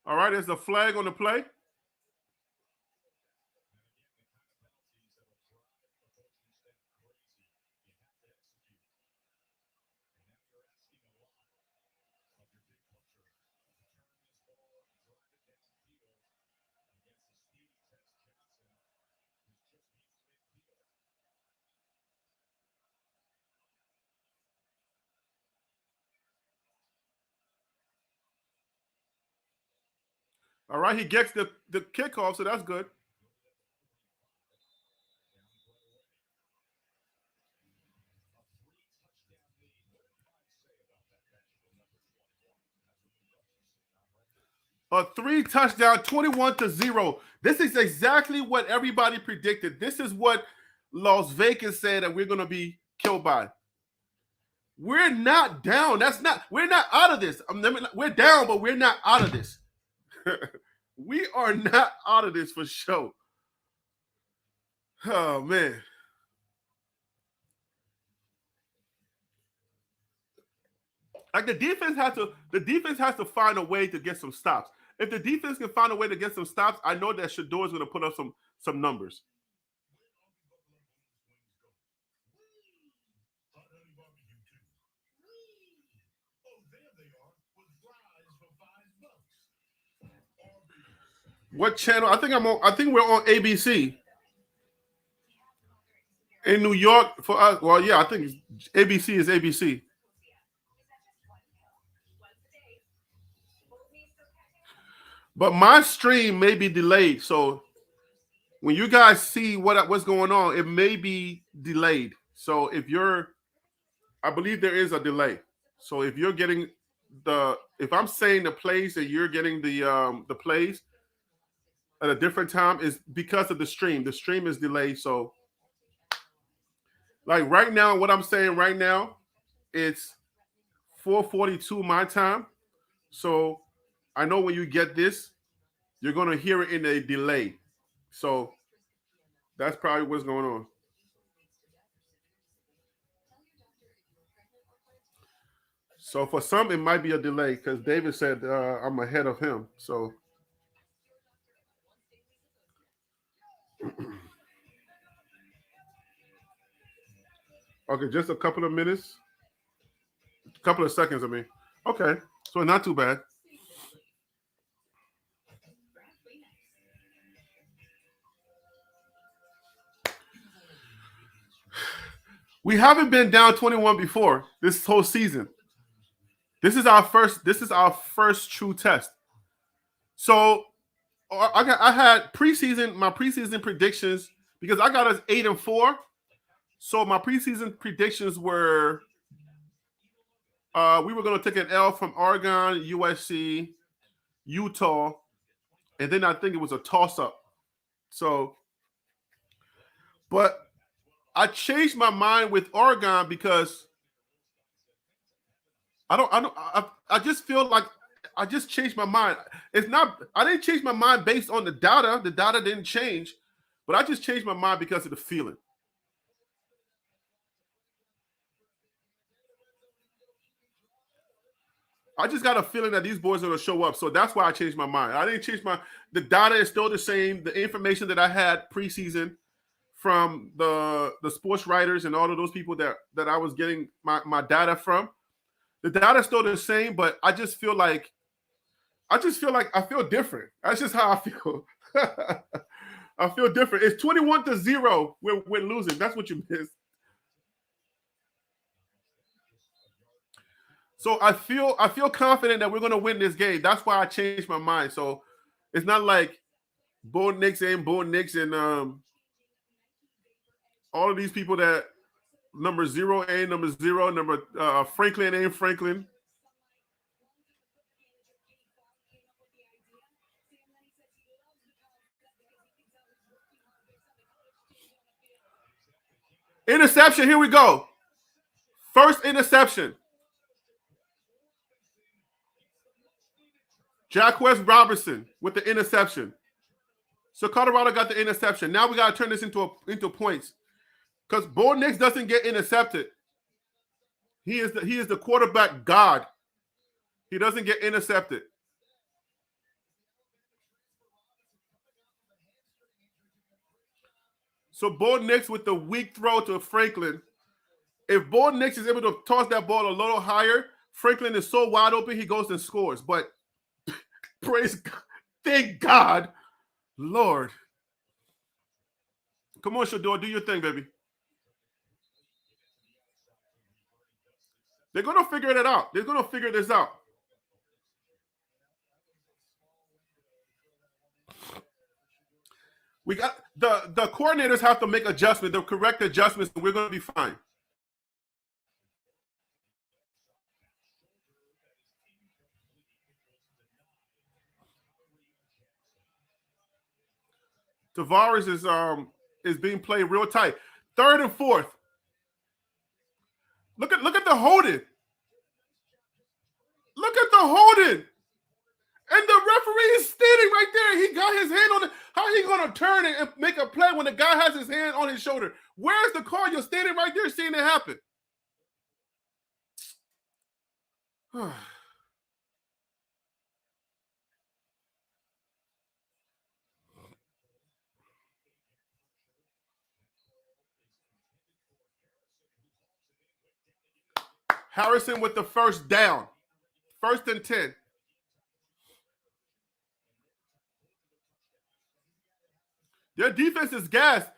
All right, there's a flag on the play. All right, he gets the kickoff, so that's good. A 3-touchdown, 21-0. This is exactly what everybody predicted. This is what Las Vegas said that we're going to be killed by. We're not down. We're not out of this. We're down, but we're not out of this. We are not out of this for sure. Oh, man. Like the defense has to find a way to get some stops. If the defense can find a way to get some stops, I know that Shador is going to put up some numbers. What channel? I think we're on ABC. In New York for us. Well, yeah, I think ABC is ABC. But my stream may be delayed, so when you guys see what's going on, it may be delayed. So I believe there is a delay. So if you're getting if I'm saying the plays and you're getting the plays at a different time, is because of the stream. The stream is delayed. So like right now, what I'm saying right now, it's 4:42 my time. So I know when you get this, you're going to hear it in a delay. So that's probably what's going on. So for some, it might be a delay because David said I'm ahead of him. So okay, just a couple of minutes, a couple of seconds. I mean, okay, so not too bad. We haven't been down 21 before this whole season. This is our first true test. So I had my preseason predictions because I got us 8-4. So my preseason predictions were we were going to take an L from Oregon, USC, Utah, and then I think it was a toss-up. So, but I changed my mind with Oregon because I just feel like I just changed my mind. I didn't change my mind based on the data. The data didn't change, but I just changed my mind because of the feeling. I just got a feeling that these boys are going to show up. So that's why I changed my mind. I didn't change the data is still the same. The information that I had preseason from the sports writers and all of those people that I was getting my data from, the data is still the same, but I feel I feel different. That's just how I feel. I feel different. It's 21-0. We're losing. That's what you missed. So I feel confident that we're going to win this game. That's why I changed my mind. So it's not like Bo Nix and all of these people that number 0 and number 0, number Franklin and Franklin. Interception. Here we go. First interception. Jacquez Robertson with the interception. So Colorado got the interception. Now we got to turn this into points because Bo Nix doesn't get intercepted. He is the quarterback god. He doesn't get intercepted. So Bo Nix with the weak throw to Franklin. If Bo Nix is able to toss that ball a little higher, Franklin is so wide open, he goes and scores. But praise God. Thank God. Lord. Come on, Shador, do your thing, baby. They're going to figure it out. They're going to figure this out. We got the coordinators have to make adjustments, the correct adjustments, and we're going to be fine. Tavares is being played real tight. 3rd and 4th. Look at the holding. Look at the holding. And the referee is standing right there. He got his hand on it. How he gonna turn it and make a play when the guy has his hand on his shoulder? Where's the call? You're standing right there seeing it happen. Harrison with the first down. 1st and 10. Their defense is gassed.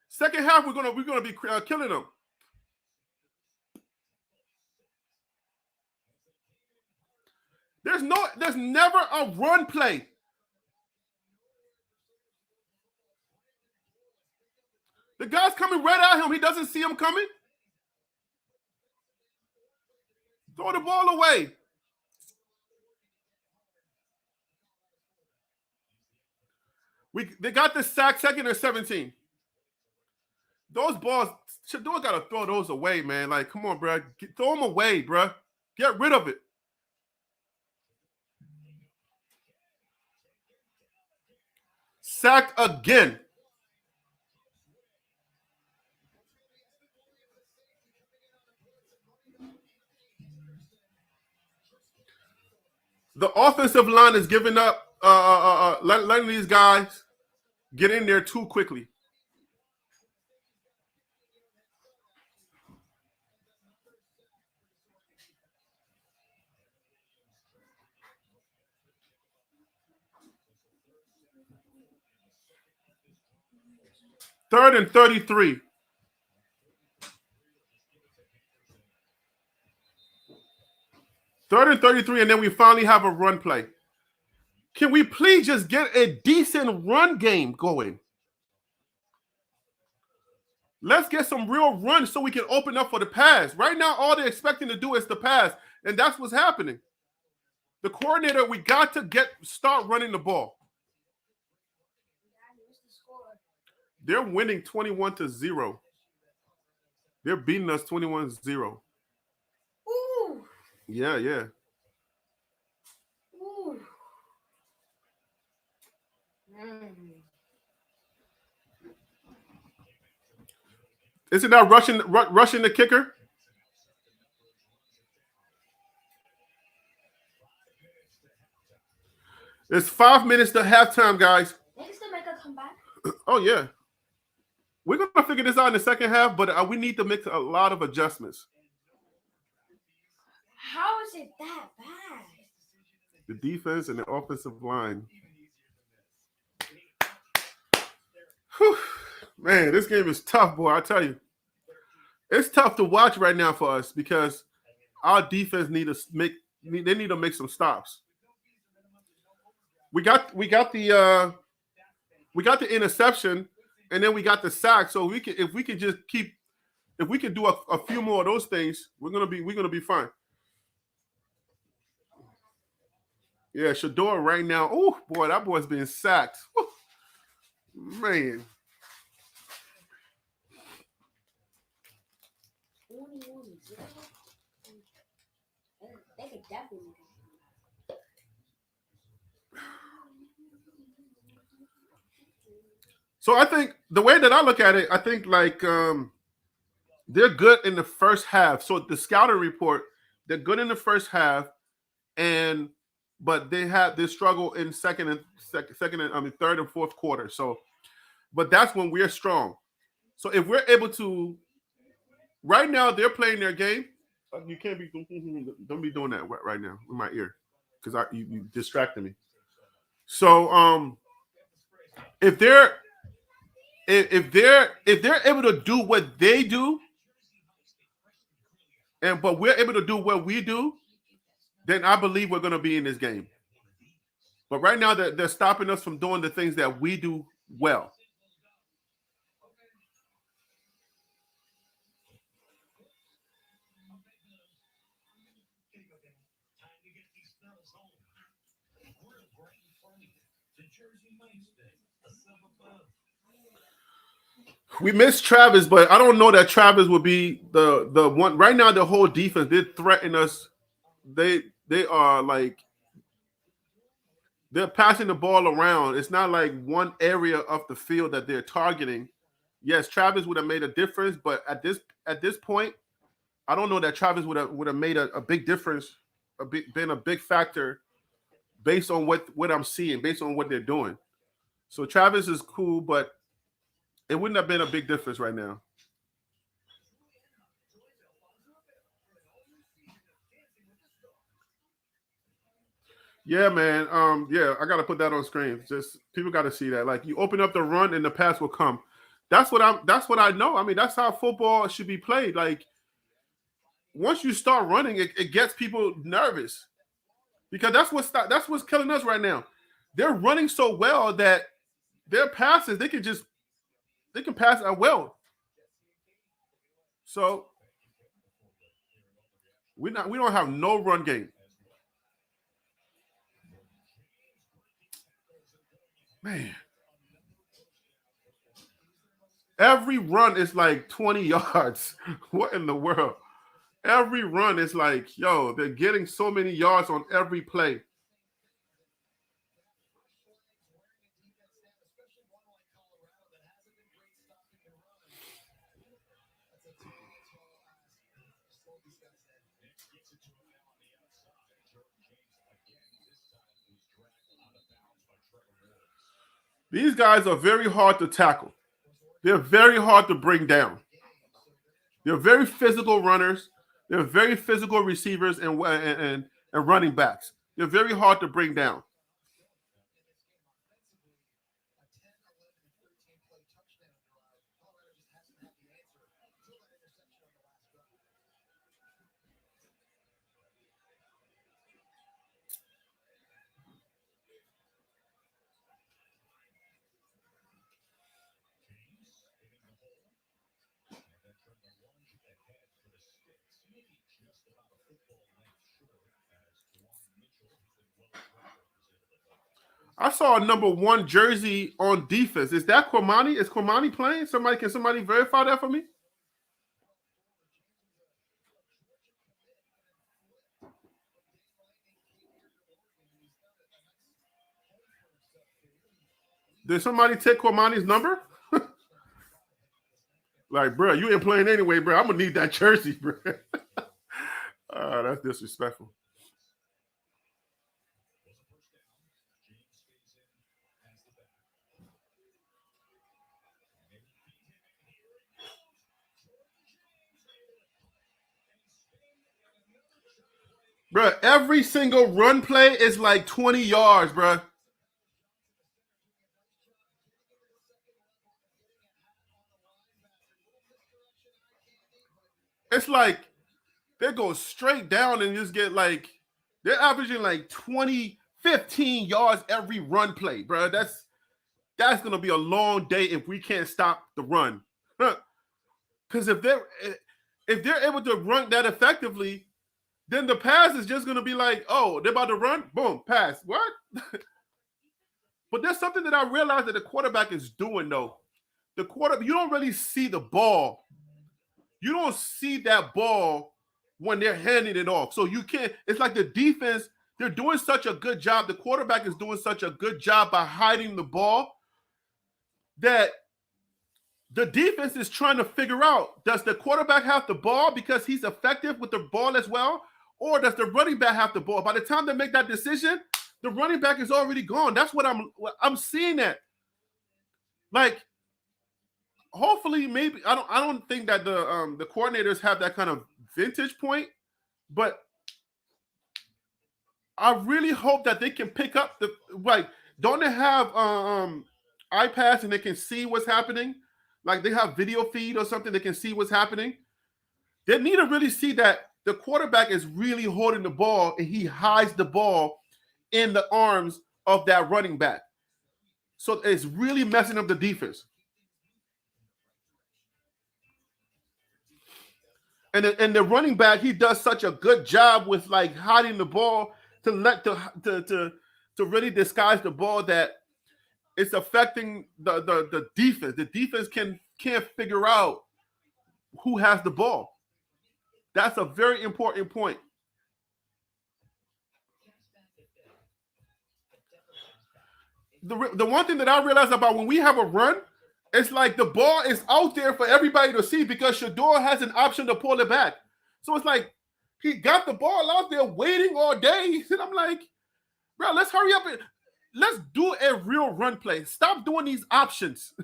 Second half, we're gonna be killing them. There's never a run play. The guy's coming right at him. He doesn't see him coming. Throw the ball away. They got the sack, 2nd and 17. Those balls, Shador got to throw those away, man. Like, come on, bro. Throw them away, bro. Get rid of it. Sacked again. The offensive line is giving up, letting these guys get in there too quickly. Third and 33. Third and 33, and then we finally have a run play. Can we please just get a decent run game going? Let's get some real runs so we can open up for the pass. Right now, all they're expecting to do is the pass, and that's what's happening. The coordinator, we got to start running the ball. They're winning 21-0. They're beating us 21-0. Ooh. Yeah. Ooh. Isn't that rushing the kicker? It's 5 minutes to halftime, guys. Thanks to make a comeback. Oh, yeah. We're going to figure this out in the second half, but we need to make a lot of adjustments. How is it that bad? The defense and the offensive line. Whew. Man, this game is tough, boy. I tell you. It's tough to watch right now for us because our defense need to make some stops. We got the interception, and then we got the sack. So if we can do a few more of those things, we're gonna be fine. Yeah, Shador right now. Oh boy, that boy's being sacked. Whew. Man. They could definitely. So I think the way that I look at it, I think like they're good in the first half. So the scouting report, they're good in the first half, but they struggle in third and fourth quarter. So, but that's when we're strong. So if we're able to, right now they're playing their game. You can't be don't be doing that right now in my ear because you distracted me. So if they're able to do what they do, but we're able to do what we do, then I believe we're going to be in this game. But right now they're stopping us from doing the things that we do well. We miss Travis, but I don't know that Travis would be the one right now. The whole defense did threaten us. They are like they're passing the ball around. It's not like one area of the field that they're targeting. Yes, Travis would have made a difference, but at this point, I don't know that Travis would have made a big difference, been a big factor based on what I'm seeing, based on what they're doing. So Travis is cool, but it wouldn't have been a big difference right now. Yeah, man. Yeah, I gotta put that on screen. Just people gotta see that. Like you open up the run and the pass will come. That's what I know. I mean, that's how football should be played. Like once you start running, it gets people nervous. Because that's what's killing us right now. They're running so well that their passes, they can pass at will. So we don't have no run game. Man. Every run is like 20 yards. What in the world? Every run is like, yo, they're getting so many yards on every play. These guys are very hard to tackle. They're very hard to bring down. They're very physical runners. They're very physical receivers and running backs. They're very hard to bring down. I saw a number 1 jersey on defense. Is that Cormani? Is Cormani playing? Can somebody verify that for me? Did somebody take Cormani's number? Like, bro, you ain't playing anyway, bro. I'm gonna need that jersey, bro. That's disrespectful. Bro, every single run play is like 20 yards, bro. It's like they go straight down and just get like they're averaging like 20, 15 yards every run play, bro. That's gonna be a long day if we can't stop the run. Because if they're able to run that effectively, then the pass is just gonna be like, oh, they're about to run, boom, pass. What? But there's something that I realized that the quarterback is doing though. You don't really see the ball. You don't see that ball when they're handing it off. So you can't, it's like the defense, they're doing such a good job. The quarterback is doing such a good job by hiding the ball that the defense is trying to figure out, does the quarterback have the ball because he's effective with the ball as well? Or does the running back have the ball? By the time they make that decision, the running back is already gone. That's what I'm seeing that. Like, hopefully, maybe I don't think that the coordinators have that kind of vintage point, but I really hope that they can pick up the like. Don't they have iPads and they can see what's happening? Like they have video feed or something, they can see what's happening. They need to really see that the quarterback is really holding the ball and he hides the ball in the arms of that running back. So it's really messing up the defense. And the running back, he does such a good job with like hiding the ball to really disguise the ball that it's affecting the defense. The defense can't figure out who has the ball. That's a very important point. The one thing that I realize about when we have a run, it's like the ball is out there for everybody to see because Shador has an option to pull it back. So it's like he got the ball out there waiting all day. And I'm like, bro, let's hurry up and let's do a real run play. Stop doing these options.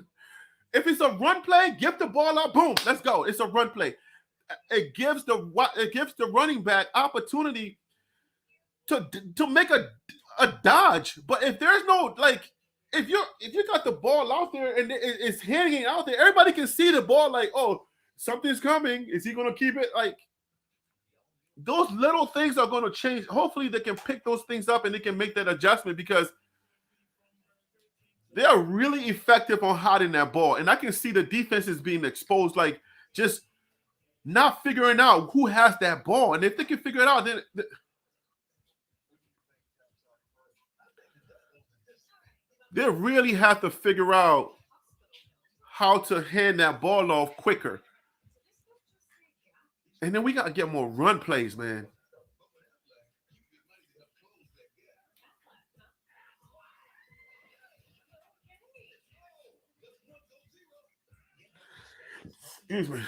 If it's a run play, give the ball out. Boom, let's go. It's a run play. It gives the running back opportunity to make a dodge. But if there's no if you got the ball out there and it's hanging out there, everybody can see the ball. Like, oh, something's coming. Is he going to keep it? Like, those little things are going to change. Hopefully, they can pick those things up and they can make that adjustment because they are really effective on hiding that ball. And I can see the defense is being exposed, like just not figuring out who has that ball. And if they can figure it out, then they really have to figure out how to hand that ball off quicker. And then we got to get more run plays, man. Excuse me.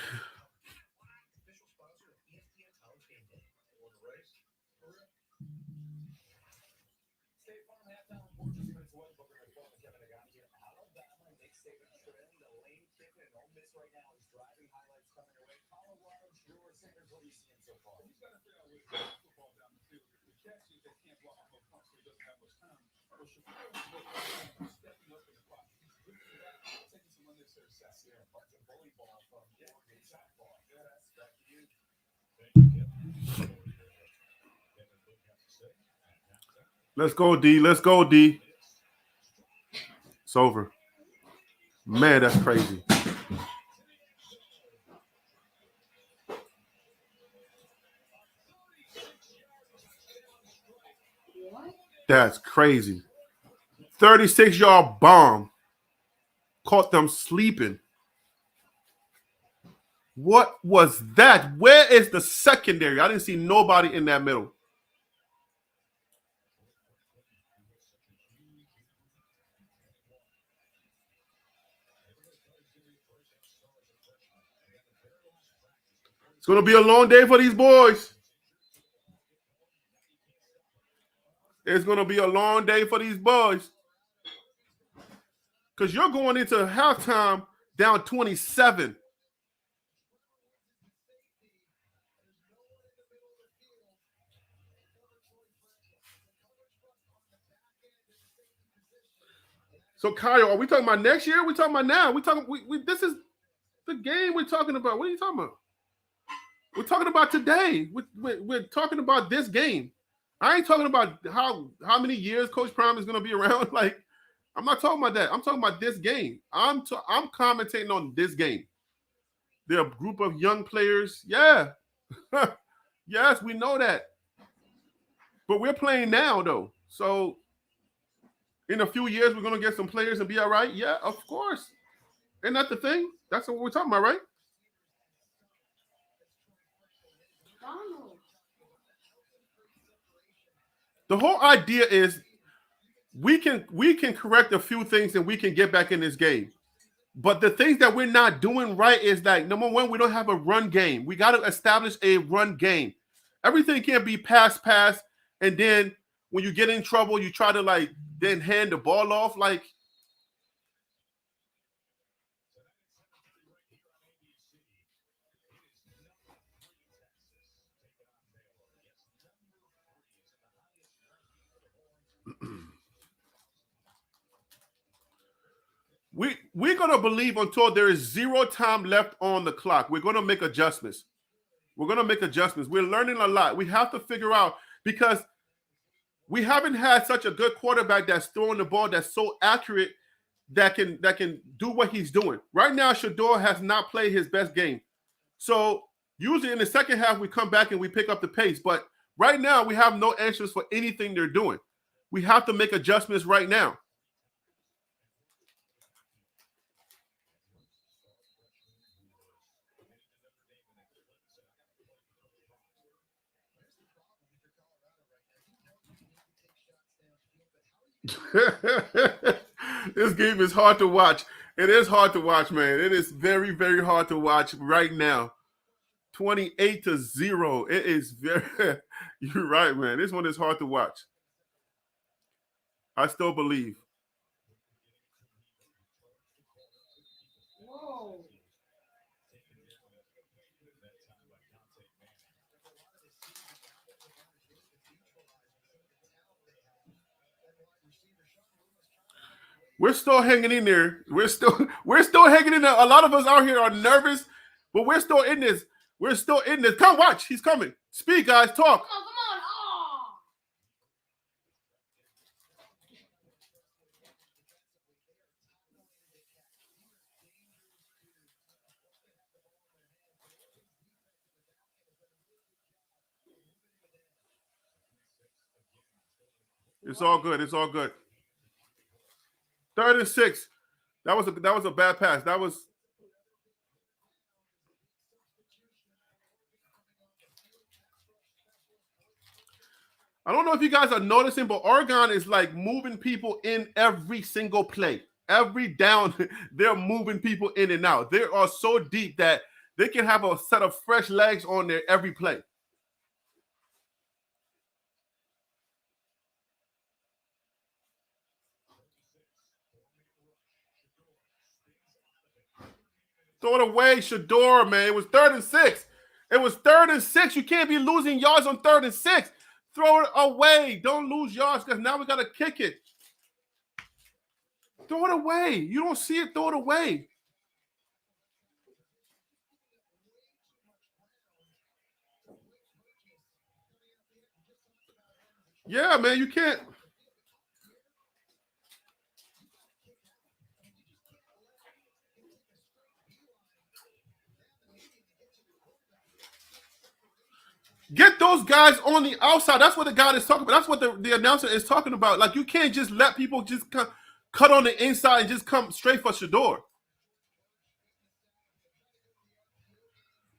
Let's go, D. Let's go, D. It's over. Man, that's crazy. That's crazy. 36-yard bomb. Caught them sleeping. What was that? Where is the secondary? I didn't see nobody in that middle. It's going to be a long day for these boys. It's going to be a long day for these boys. Because you're going into halftime down 27. So, Kyle, are we talking about next year? Are we talking about now? This is the game we're talking about. What are you talking about? We're talking about today. We're talking about this game. I ain't talking about how many years Coach Prime is going to be around. Like, I'm not talking about that. I'm talking about this game. I'm commentating on this game. They're a group of young players. Yeah. Yes, we know that. But we're playing now, though. So in a few years, we're going to get some players and be all right? Yeah, of course. Isn't that the thing? That's what we're talking about, right? The whole idea is we can correct a few things and we can get back in this game. But the things that we're not doing right is like, number one, we don't have a run game. We got to establish a run game. Everything can't be pass, and then when you get in trouble, you try to then hand the ball off. Like, we're going to believe until there is 0 time left on the clock. We're going to make adjustments. We're learning a lot. We have to figure out, because we haven't had such a good quarterback that's throwing the ball that's so accurate that can do what he's doing. Right now, Shador has not played his best game. So usually in the second half, we come back and we pick up the pace. But Right now, we have no answers for anything they're doing. We have to make adjustments right now. This game is hard to watch. It is hard to watch, man. It is very, very hard to watch right now. 28-0. It is very, you're right, man. This one is hard to watch. I still believe. Whoa. We're still hanging in there. We're still hanging in there. A lot of us out here are nervous, but we're still in this. We're still in this. Come watch. He's coming. Speak, guys. Talk. Come on. Oh. It's all good. It's all good. 3rd and 6. That was a bad pass. That was. I don't know if you guys are noticing, but Oregon is like moving people in every single play. Every down, they're moving people in and out. They are so deep that they can have a set of fresh legs on there every play. Throw it away, Shador, man. It was 3rd and 6. It was 3rd and 6. You can't be losing yards on 3rd and 6. Throw it away. Don't lose yards because now we got to kick it. Throw it away. You don't see it, throw it away. Yeah, man, you can't. Get those guys on the outside. That's what the guy is talking about. That's what the announcer is talking about. Like, you can't just let people just cut on the inside and just come straight for Shador.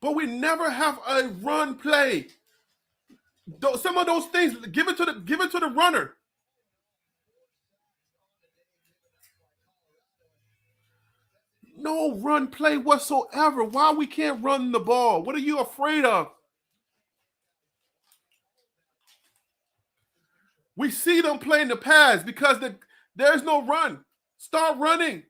But we never have a run play. Some of those things, give it to the runner. No run play whatsoever. Why we can't run the ball? What are you afraid of? We see them playing the pass because there's no run. Start running.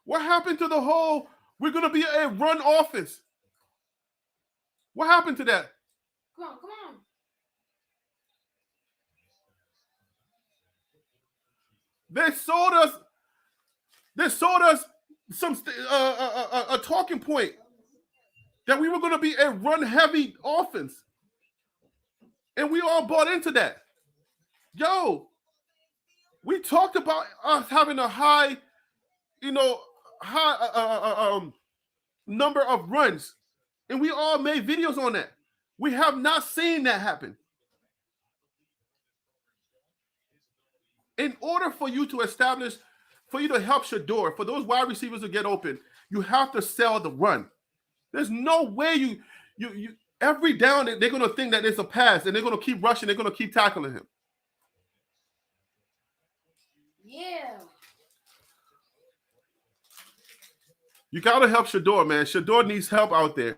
What happened to the whole, we're going to be a run offense? What happened to that? Come on. They sold us some a talking point that we were going to be a run-heavy offense. And we all bought into that. Yo, we talked about us having a high number of runs. And we all made videos on that. We have not seen that happen. In order for you to help Shador, for those wide receivers to get open, you have to sell the run. There's no way you every down they're going to think that it's a pass, and they're going to keep rushing. They're going to keep tackling him. Yeah. You got to help Shador, man. Shador needs help out there.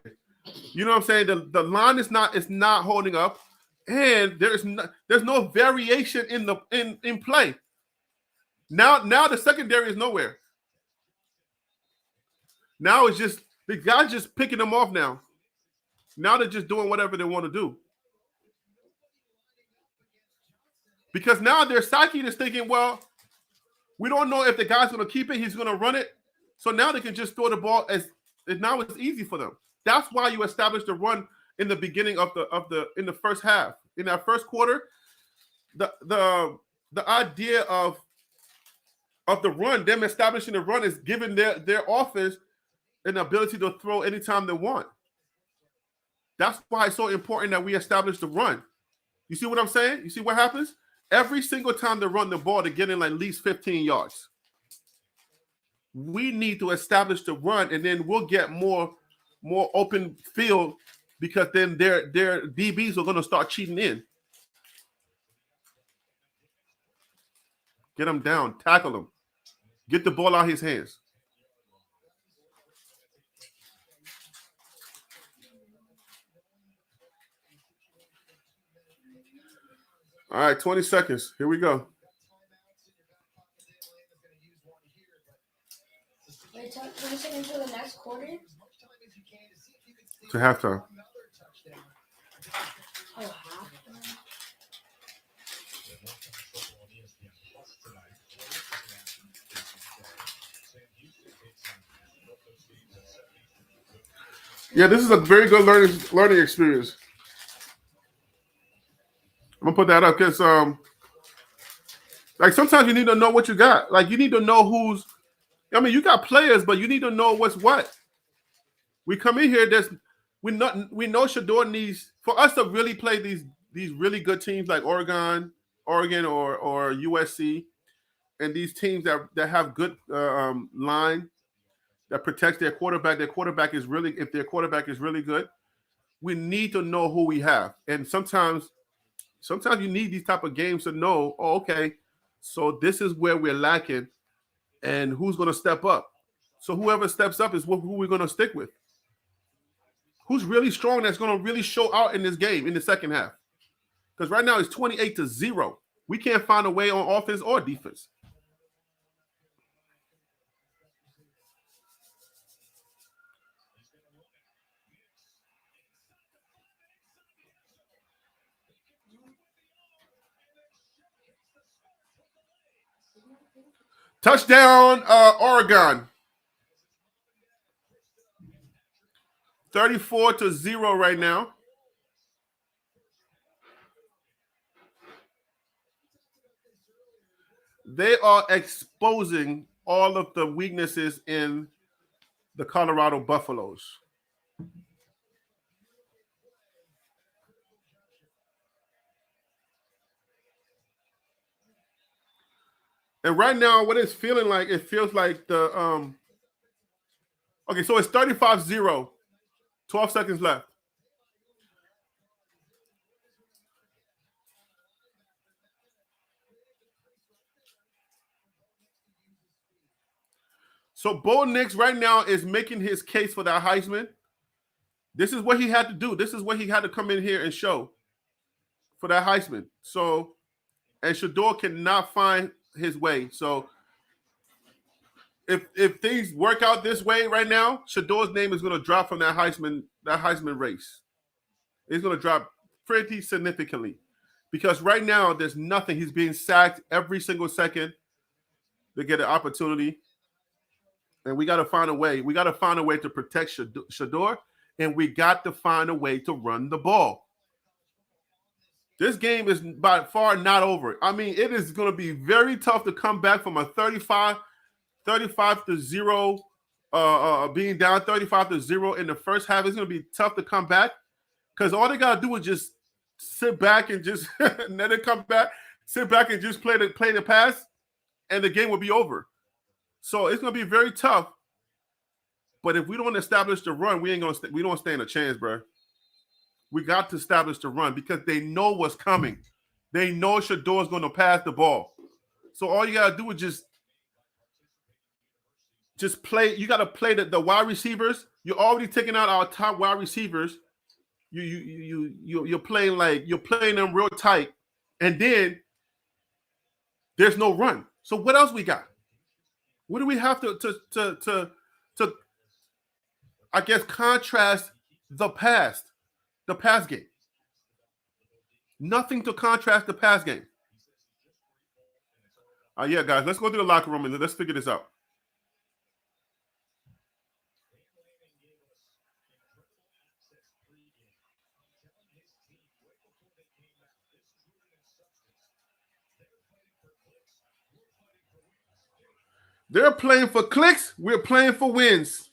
You know what I'm saying? The line is not holding up, and there's no variation in play. Now the secondary is nowhere. Now it's just the guys just picking them off now. Now they're just doing whatever they want to do. Because now their psyche is thinking, well, we don't know if the guy's going to keep it. He's going to run it. So now they can just throw the ball now it's easy for them. That's why you establish the run in the beginning of in the first half. In that first quarter, the idea of the run, them establishing the run, is giving their offense an ability to throw anytime they want. That's why it's so important that we establish the run. You see what I'm saying? You see what happens? Every single time they run the ball, they're getting at least 15 yards. We need to establish the run, and then we'll get more open field because then their DBs are going to start cheating in. Get him down, tackle him, get the ball out of his hands. All right, 20 seconds. Here we go. Wait, 20 seconds for the next quarter? To halftime. Oh, half. Yeah, this is a very good learning experience. I'm gonna put that up because like sometimes you need to know what you got. Like you need to know who's. I mean, you got players, but you need to know what's what. We come in here. We know Shador needs for us to really play these really good teams like Oregon or USC, and these teams that have good line that protects their quarterback. Their quarterback is really if their quarterback is really good. We need to know who we have, and sometimes you need these type of games to know. Oh, okay, so this is where we're lacking, and who's going to step up. So whoever steps up is who we're going to stick with. Who's really strong that's going to really show out in this game in the second half? Because right now it's 28-0. We can't find a way on offense or defense. Touchdown, Oregon. 34-0 right now. They are exposing all of the weaknesses in the Colorado Buffaloes. And right now, what it's feeling like, it feels like the okay, so it's 35-0. 12 seconds left. So Bo Nix right now is making his case for that Heisman. This is what he had to do. This is what he had to come in here and show for that Heisman. So, and Shador cannot find his way. So if things work out this way right now, Shador's name is going to drop from that Heisman race. It's going to drop pretty significantly because right now there's nothing. He's being sacked every single second to get an opportunity. And we got to find a way. We got to find a way to protect Shador, and we got to find a way to run the ball. This game is by far not over. I mean, it is going to be very tough to come back from a 35-0, being down 35-0 in the first half. It's going to be tough to come back because all they got to do is just sit back and just and then they come back, sit back and just play the pass, and the game will be over. So it's going to be very tough. But if we don't establish the run, we don't stand a chance, bro. We got to establish the run because they know what's coming. They know Shador's going to pass the ball. So all you got to do is just play. You got to play the wide receivers. You're already taking out our top wide receivers. You're playing them real tight, and then there's no run. So what else we got? What do we have to I guess contrast the pass game? Nothing to contrast the pass game. Yeah, guys, let's go to the locker room and let's figure this out. They're playing for clicks. We're playing for wins.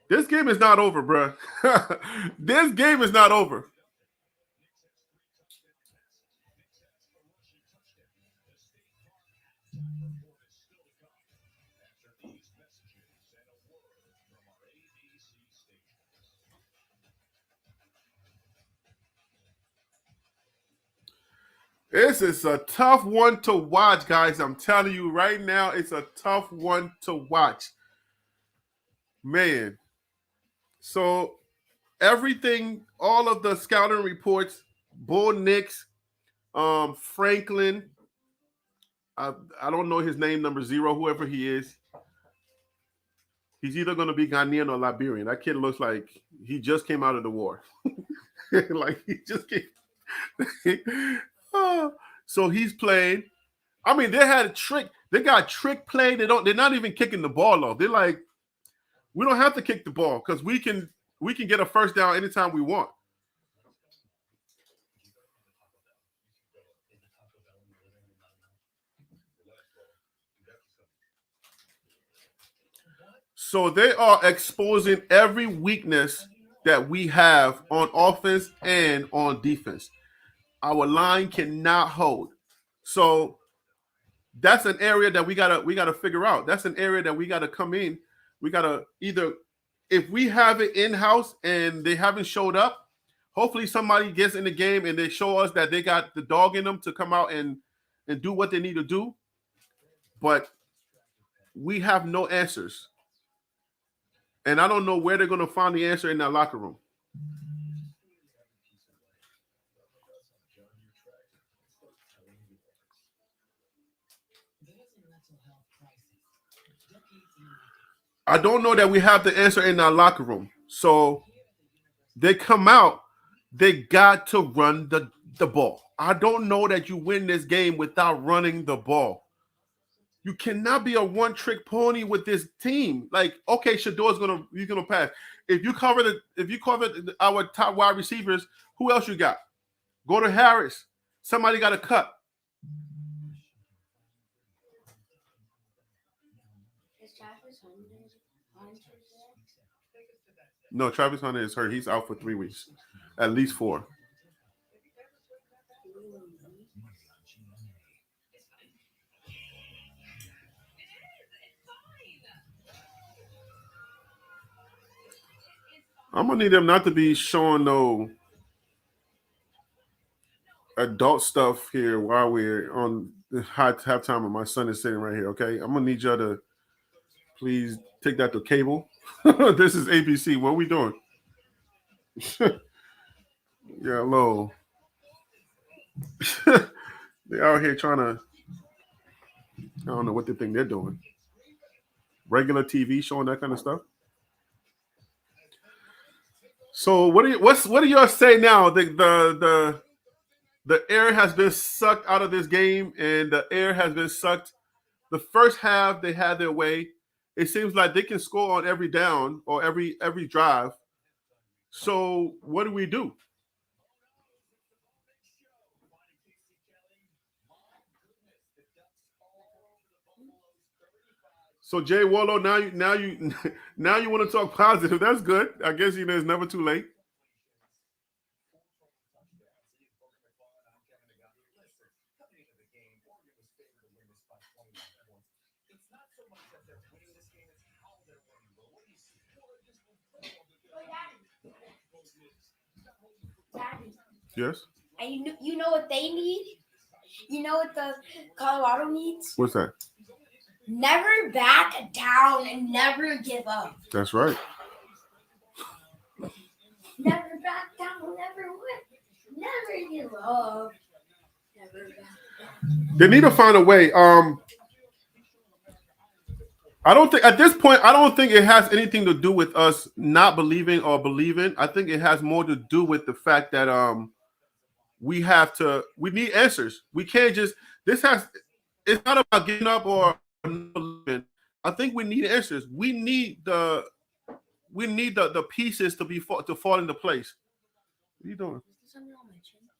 This game is not over, bro. This game is not over. This is a tough one to watch, guys. I'm telling you right now, it's a tough one to watch. Man. So everything, all of the scouting reports, Bull Nix, Franklin, I don't know his name, number 0, whoever he is. He's either going to be Ghanaian or Liberian. That kid looks like he just came out of the war. Like he just came. So he's playing. I mean, they had a trick. They got trick play. They're not even kicking the ball off. They're like, we don't have to kick the ball because we can get a first down anytime we want. So they are exposing every weakness that we have on offense and on defense. Our line cannot hold. So that's an area that we gotta figure out. That's an area that we gotta come in. We gotta either, if we have it in-house and they haven't showed up, hopefully somebody gets in the game and they show us that they got the dog in them to come out and do what they need to do. But we have no answers. And I don't know where they're going to find the answer in that locker room. I don't know that we have the answer in our locker room. So they come out, they got to run the ball. I don't know that you win this game without running the ball. You cannot be a one-trick pony with this team. Like, okay, Shador's gonna pass. If you cover our top wide receivers, who else you got? Go to Harris. Somebody got to cut. Is Travis Hunter there? No, Travis Hunter is hurt. He's out for 3 weeks, at least 4. I'm gonna need them not to be showing no adult stuff here while we're on the halftime and my son is sitting right here. Okay, I'm gonna need y'all to please take that to cable. This is ABC. What are we doing? Yeah, hello. They're out here trying to. I don't know what they think they're doing. Regular TV showing that kind of stuff. So what do y'all say now? The air has been sucked out of this game, and the air has been sucked. The first half they had their way. It seems like they can score on every down or every drive. So what do we do? So Jay Wallow, now you want to talk positive. That's good. I guess it's never too late. Daddy. Yes. And you know what they need? You know what the Colorado needs? What's that? Never back down and never give up. That's right. Never back down, never win. Never give up. Never back down. They need to find a way. I don't think at this point, I don't think it has anything to do with us not believing or believing. I think it has more to do with the fact that we need answers. We can't just it's not about giving up or not believing. I think we need answers. We need the pieces to fall into place. What are you doing?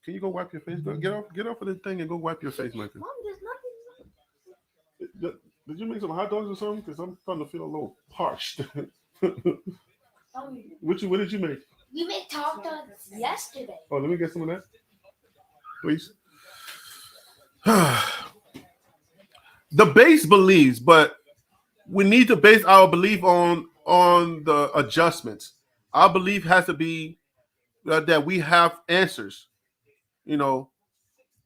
Can you go wipe your face? Get off of the thing and go wipe your face, Micah. Mom, there's nothing. Did you make some hot dogs or something? Because I'm starting to feel a little parched. What did you make? We made tacos yesterday. Oh, let me get some of that, please. The base believes, but we need to base our belief on the adjustments. Our belief has to be that we have answers. You know,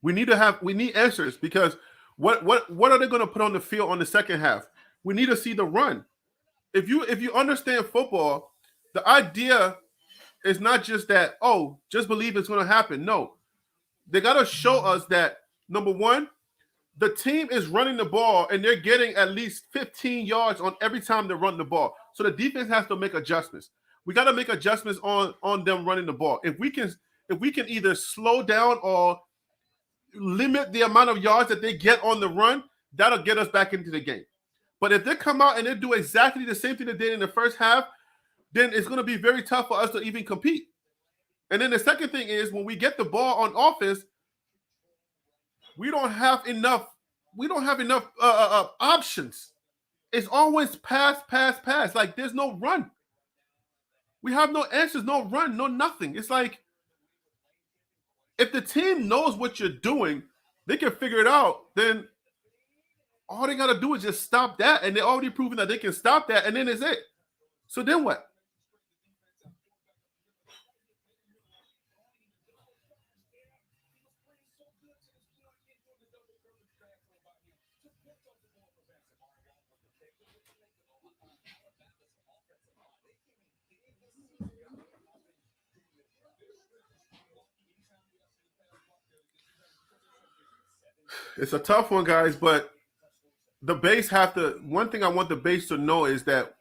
we need answers because what are they going to put on the field on the second half? We need to see the run. If you understand football, the idea is not just that, oh, just believe it's going to happen. No, they got to show us that, number one, the team is running the ball and they're getting at least 15 yards on every time they run the ball. So the defense has to make adjustments. We got to make adjustments on them running the ball. If we can either slow down or limit the amount of yards that they get on the run, that'll get us back into the game. But if they come out and they do exactly the same thing they did in the first half, then it's going to be very tough for us to even compete. And then the second thing is when we get the ball on offense, we don't have enough options. It's always pass. Like there's no run. We have no answers, no run, no nothing. It's like if the team knows what you're doing, they can figure it out. Then all they got to do is just stop that. And they're already proven that they can stop that. And then it's it. So then what? It's a tough one, guys, but the base have to. One thing I want the base to know is that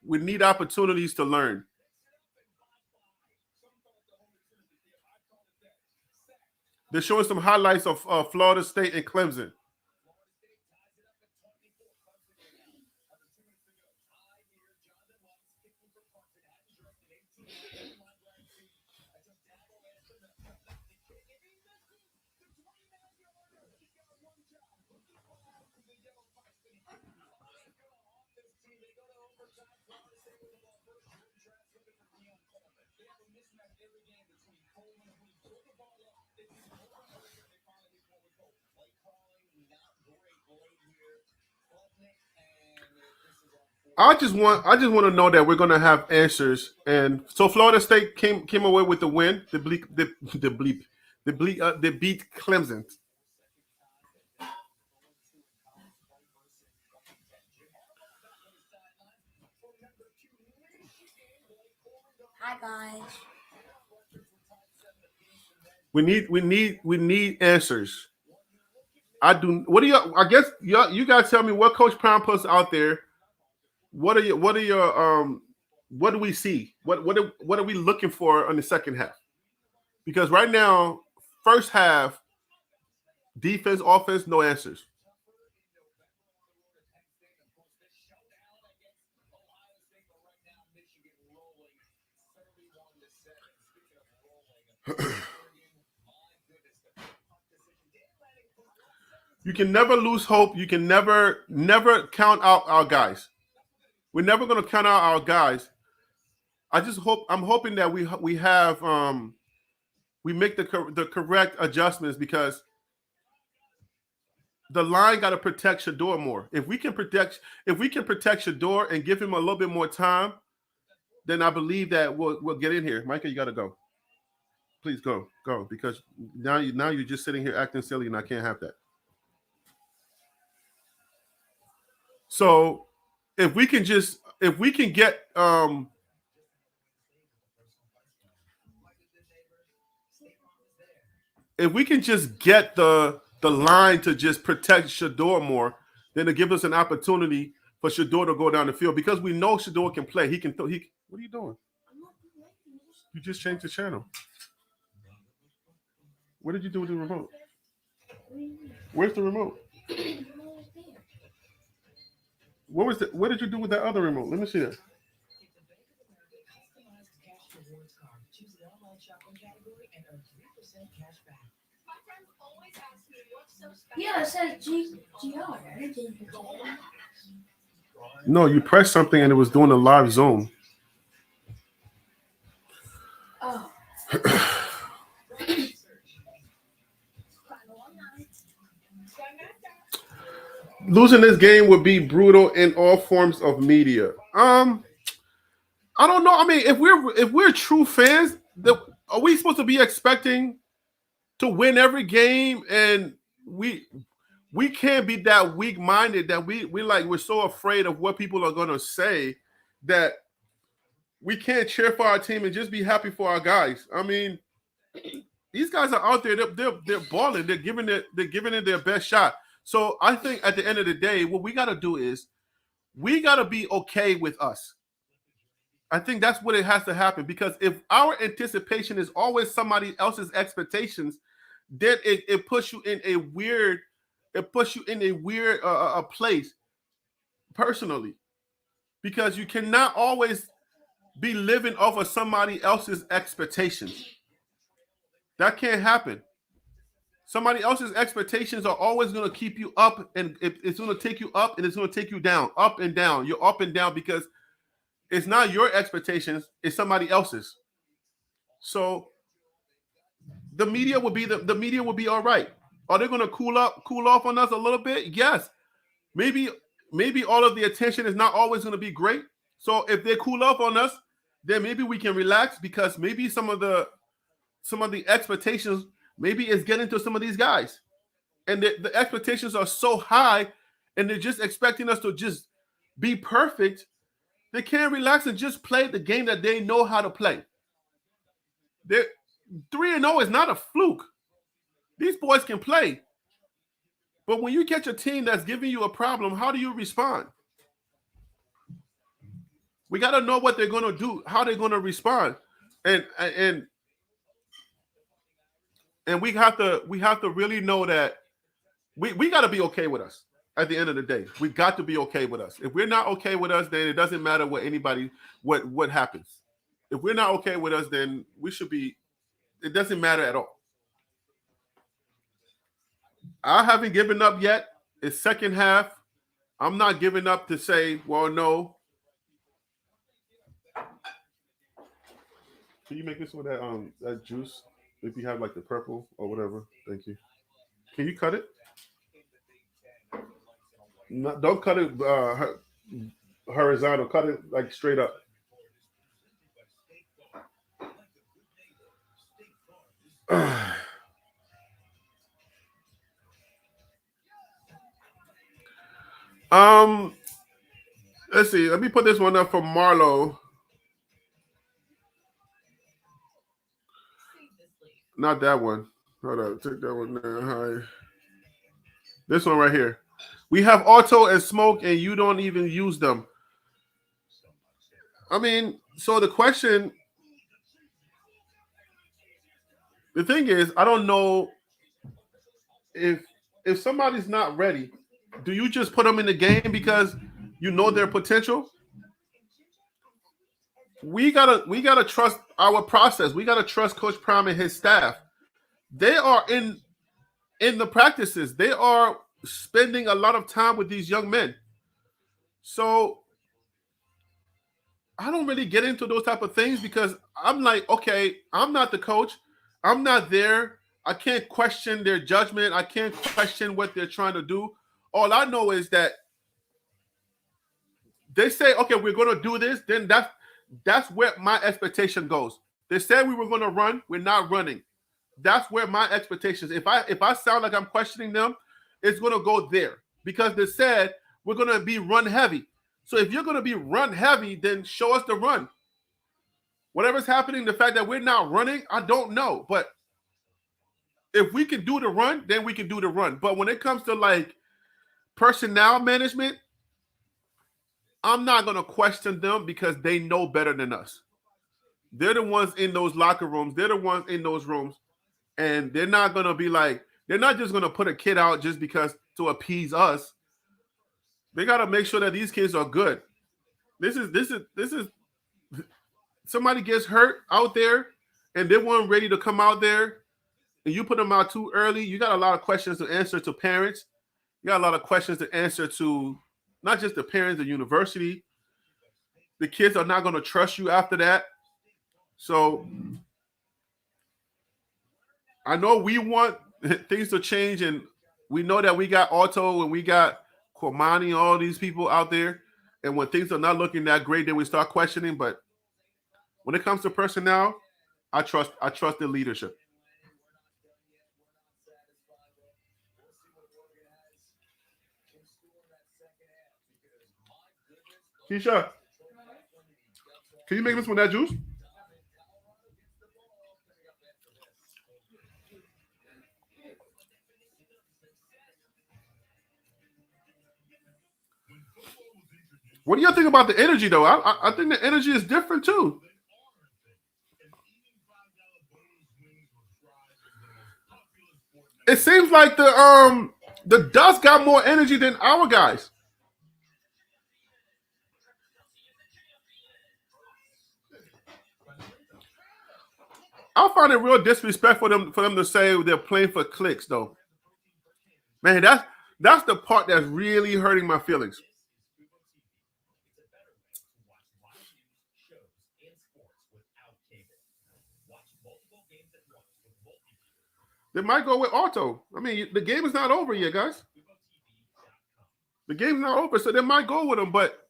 we need opportunities to learn. They're showing some highlights of Florida State and Clemson. I just want to know that we're gonna have answers, and so Florida State came away with the win. They beat Clemson. Hi guys. We need answers. I do. What do you? I guess you guys tell me what Coach Brown puts out there. What are your what do we see? What are we looking for on the second half? Because right now, first half, defense, offense, no answers. You can never lose hope. You can never count out our guys. We're never going to count out our guys. I'm hoping that we have we make the correct adjustments because the line got to protect Shador more. If we can protect Shador and give him a little bit more time, then I believe that we'll get in here. Micah, you got to go. Please go because now you're just sitting here acting silly and I can't have that. So if we can get if we can just get the line to just protect Shador more, then to give us an opportunity for Shador to go down the field because we know Shador can play. He can. What are you doing? You just changed the channel. What did you do with the remote? Where's the remote? What did you do with that other remote? Let me see that. cash back. My friends always ask me what's so special. Yeah, it says GR. I didn't No, you pressed something and it was doing a live Zoom. Oh. Losing this game would be brutal in all forms of media. I don't know. I mean, if we're true fans, are we supposed to be expecting to win every game? And we can't be that weak minded that we're so afraid of what people are gonna say that we can't cheer for our team and just be happy for our guys. I mean, these guys are out there. They're balling. They're giving it their best shot. So I think at the end of the day, what we got to do is we got to be okay with us. I think that's what it has to happen, because if our anticipation is always somebody else's expectations, then it puts you in a weird place personally, because you cannot always be living off of somebody else's expectations. That can't happen. Somebody else's expectations are always going to keep you up, and it's going to take you up, and it's going to take you down, up and down. You're up and down because it's not your expectations, it's somebody else's. So the media will be all right. Are they going to cool off on us a little bit? Yes. Maybe all of the attention is not always going to be great. So if they cool off on us, then maybe we can relax, because maybe some of the expectations maybe is getting to some of these guys, and the expectations are so high, and they're just expecting us to just be perfect. They can't relax and just play the game that they know how to play. They're 3-0 is not a fluke. These boys can play. But when you catch a team that's giving you a problem, how do you respond? We got to know what they're going to do, how they're going to respond. And we have to really know that we got to be okay with us. At the end of the day, we got to be okay with us. If we're not okay with us, then it doesn't matter what happens. If we're not okay with us, then we should be. It doesn't matter at all. I haven't given up yet. It's second half. I'm not giving up to say, well, no. Can you make this with that juice? If you have like the purple or whatever, thank you. Can you cut it? No, don't cut it horizontal. Cut it like straight up. Let's see. Let me put this one up for Marlo. Not that one. Hold on. Take that one down. Hi. This one right here. We have auto and smoke, and you don't even use them. I mean, so the thing is, I don't know if somebody's not ready, do you just put them in the game because you know their potential? We gotta trust our process. We gotta trust Coach Prime and his staff. They are in the practices. They are spending a lot of time with these young men. So I don't really get into those type of things, because I'm like, okay, I'm not the coach. I'm not there. I can't question their judgment. I can't question what they're trying to do. All I know is that they say, okay, we're going to do this. Then that's where my expectation goes. They said we were going to run. We're not running. That's where my expectations. If I sound like I'm questioning them, it's going to go there, because they said we're going to be run heavy. So if you're going to be run heavy, then show us the run. Whatever's happening, the fact that we're not running, I don't know. But if we can do the run, then we can do the run. But when it comes to like personnel management, I'm not going to question them, because they know better than us. They're the ones in those locker rooms. They're the ones in those rooms. And they're not going to be like, they're not just going to put a kid out just because to appease us. They got to make sure that these kids are good. This is somebody gets hurt out there and they weren't ready to come out there. and you put them out too early, you got a lot of questions to answer to parents. You got a lot of questions to answer to not just the parents, the university. The kids are not going to trust you after that. So I know we want things to change, and we know that we got Otto and we got Kwamani, all these people out there. And when things are not looking that great, then we start questioning. But when it comes to personnel, I trust the leadership. Keisha, can you make this one that juice? What do you think about the energy, though? I think the energy is different too. It seems like the Dust got more energy than our guys. I find it real disrespectful for them to say they're playing for clicks, though. Man, that's the part that's really hurting my feelings. They might go with Otto. I mean, the game is not over yet, guys. The game's not over, so they might go with him. But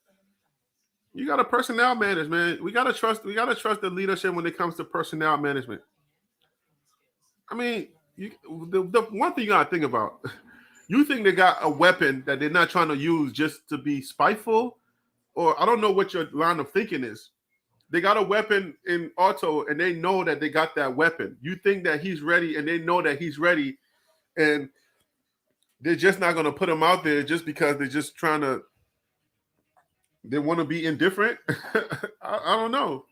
you got to personnel manage, man. We gotta trust the leadership when it comes to personnel management. I mean, the one thing you gotta think about. You think they got a weapon that they're not trying to use just to be spiteful? Or I don't know what your line of thinking is. They got a weapon in Otto, and they know that they got that weapon. You think that he's ready, and they know that he's ready, and they're just not going to put him out there just because they're just trying to. They want to be indifferent. I don't know.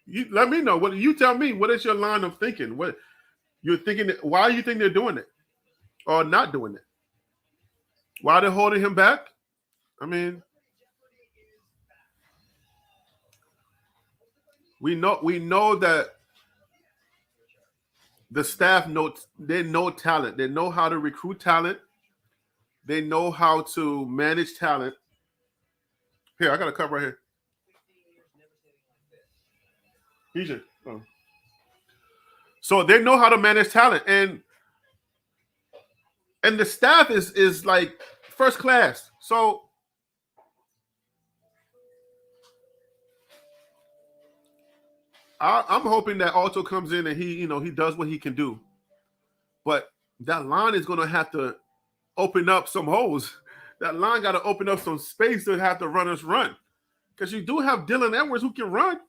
You let me know. What you tell me? What is your line of thinking? What you're thinking? Why you think they're doing it or not doing it? Why they're holding him back? I mean, we know that the staff knows they know talent. They know how to recruit talent. They know how to manage talent. Here, I got a cup right here. Easy. Oh. So they know how to manage talent, and the staff is like first class. So I'm hoping that Otto comes in and he does what he can do. But that line is going to have to open up some holes. That line got to open up some space to have the runners run. Because you do have Dylan Edwards who can run.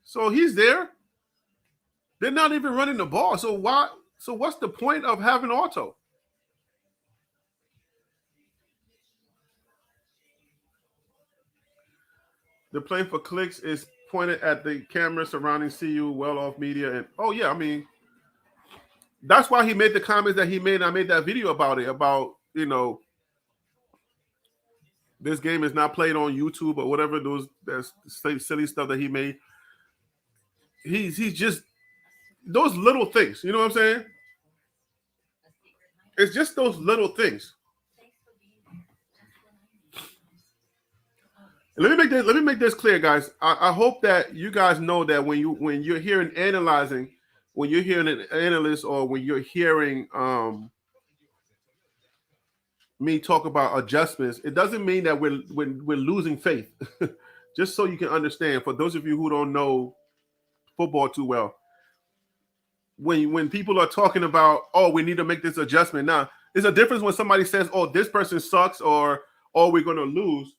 So he's there. They're not even running the ball. So why? So what's the point of having Otto? The playing for clicks is pointed at the camera surrounding CU, well-off media. And, oh, yeah, I mean, that's why he made the comments that he made. I made that video about it, about, this game is not played on YouTube or whatever that's silly stuff that he made. He's just those little things. You know what I'm saying? It's just those little things. Let me make this clear, guys. I hope that you guys know that when you're hearing analyzing, when you're hearing an analyst, or when you're hearing me talk about adjustments, it doesn't mean that we're losing faith. Just so you can understand, for those of you who don't know football too well, when people are talking about, oh, we need to make this adjustment, now there's a difference when somebody says, oh, this person sucks, or oh, we're going to lose.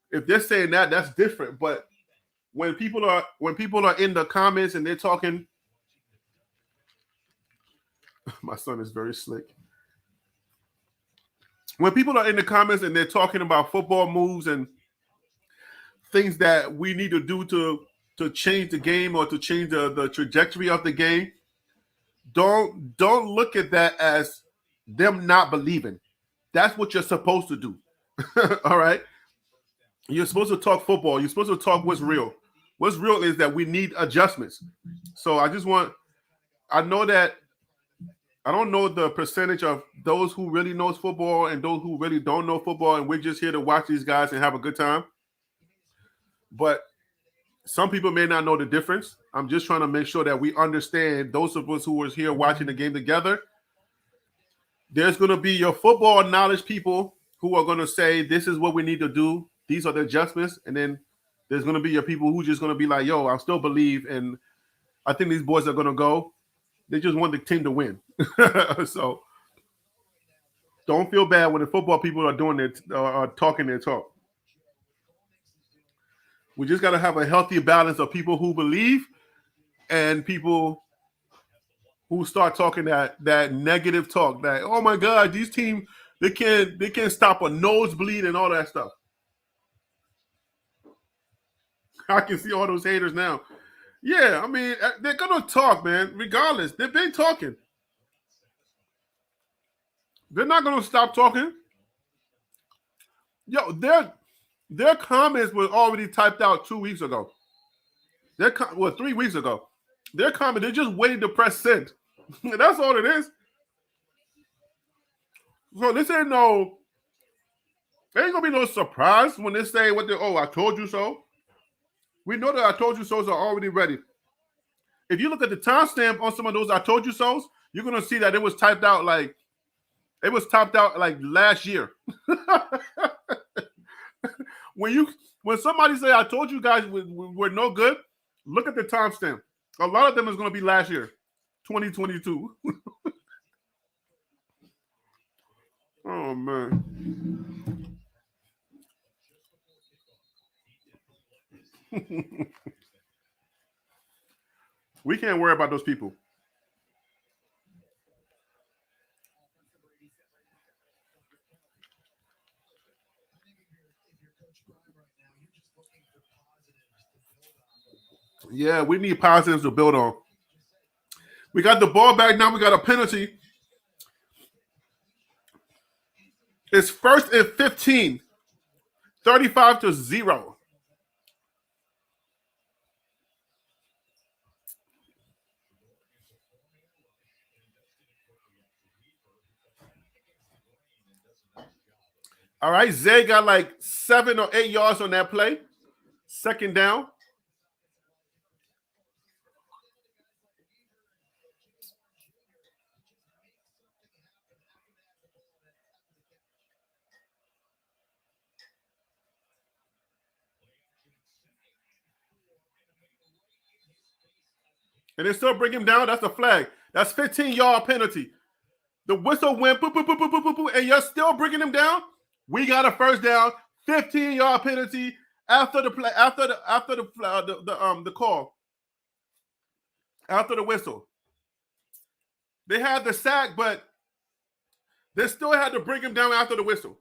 If they're saying that, that's different. But when people are in the comments and they're talking, my son is very slick. When people are in the comments and they're talking about football moves and things that we need to do to change the game or to change the trajectory of the game, don't look at that as them not believing. That's what you're supposed to do. All right? You're supposed to talk football. You're supposed to talk what's real. What's real is that we need adjustments. So I know that I don't know the percentage of those who really knows football and those who really don't know football, and we're just here to watch these guys and have a good time. But some people may not know the difference. I'm just trying to make sure that we understand, those of us who was here watching the game together, there's going to be your football knowledge people who are going to say, this is what we need to do. These are the adjustments. And then there's going to be your people who just going to be like, yo, I still believe, and I think these boys are going to go. They just want the team to win. So don't feel bad when the football people are doing it, are talking their talk. We just got to have a healthy balance of people who believe and people who start talking that negative talk, that, oh my God, these teams, they can't stop a nosebleed and all that stuff. I can see all those haters now. Yeah, I mean, they're gonna talk, man. Regardless, they've been talking. They're not gonna stop talking. Yo, their comments were already typed out 2 weeks ago. 3 weeks ago. Their comment, they're just waiting to press send. That's all it is. So this ain't gonna be no surprise when they say I told you so. We know that I told you so's are already ready. If you look at the timestamp on some of those I told you so's, you're gonna see that it was typed out like last year. When somebody say I told you guys we're no good, look at the timestamp. A lot of them is gonna be last year, 2022. Oh man. We can't worry about those people. Yeah, we need positives to build on. We got the ball back now. We got a penalty. It's 1st and 15. 35-0. All right, Zay got like 7 or 8 yards on that play. 2nd down. And they still bring him down. That's a flag. That's 15-yard penalty. The whistle went, boop, boop, boop, boop, boop, boop, and you're still bringing him down. We got a 1st down, 15-yard penalty after the play, after the call, after the whistle. They had the sack, but they still had to bring him down after the whistle.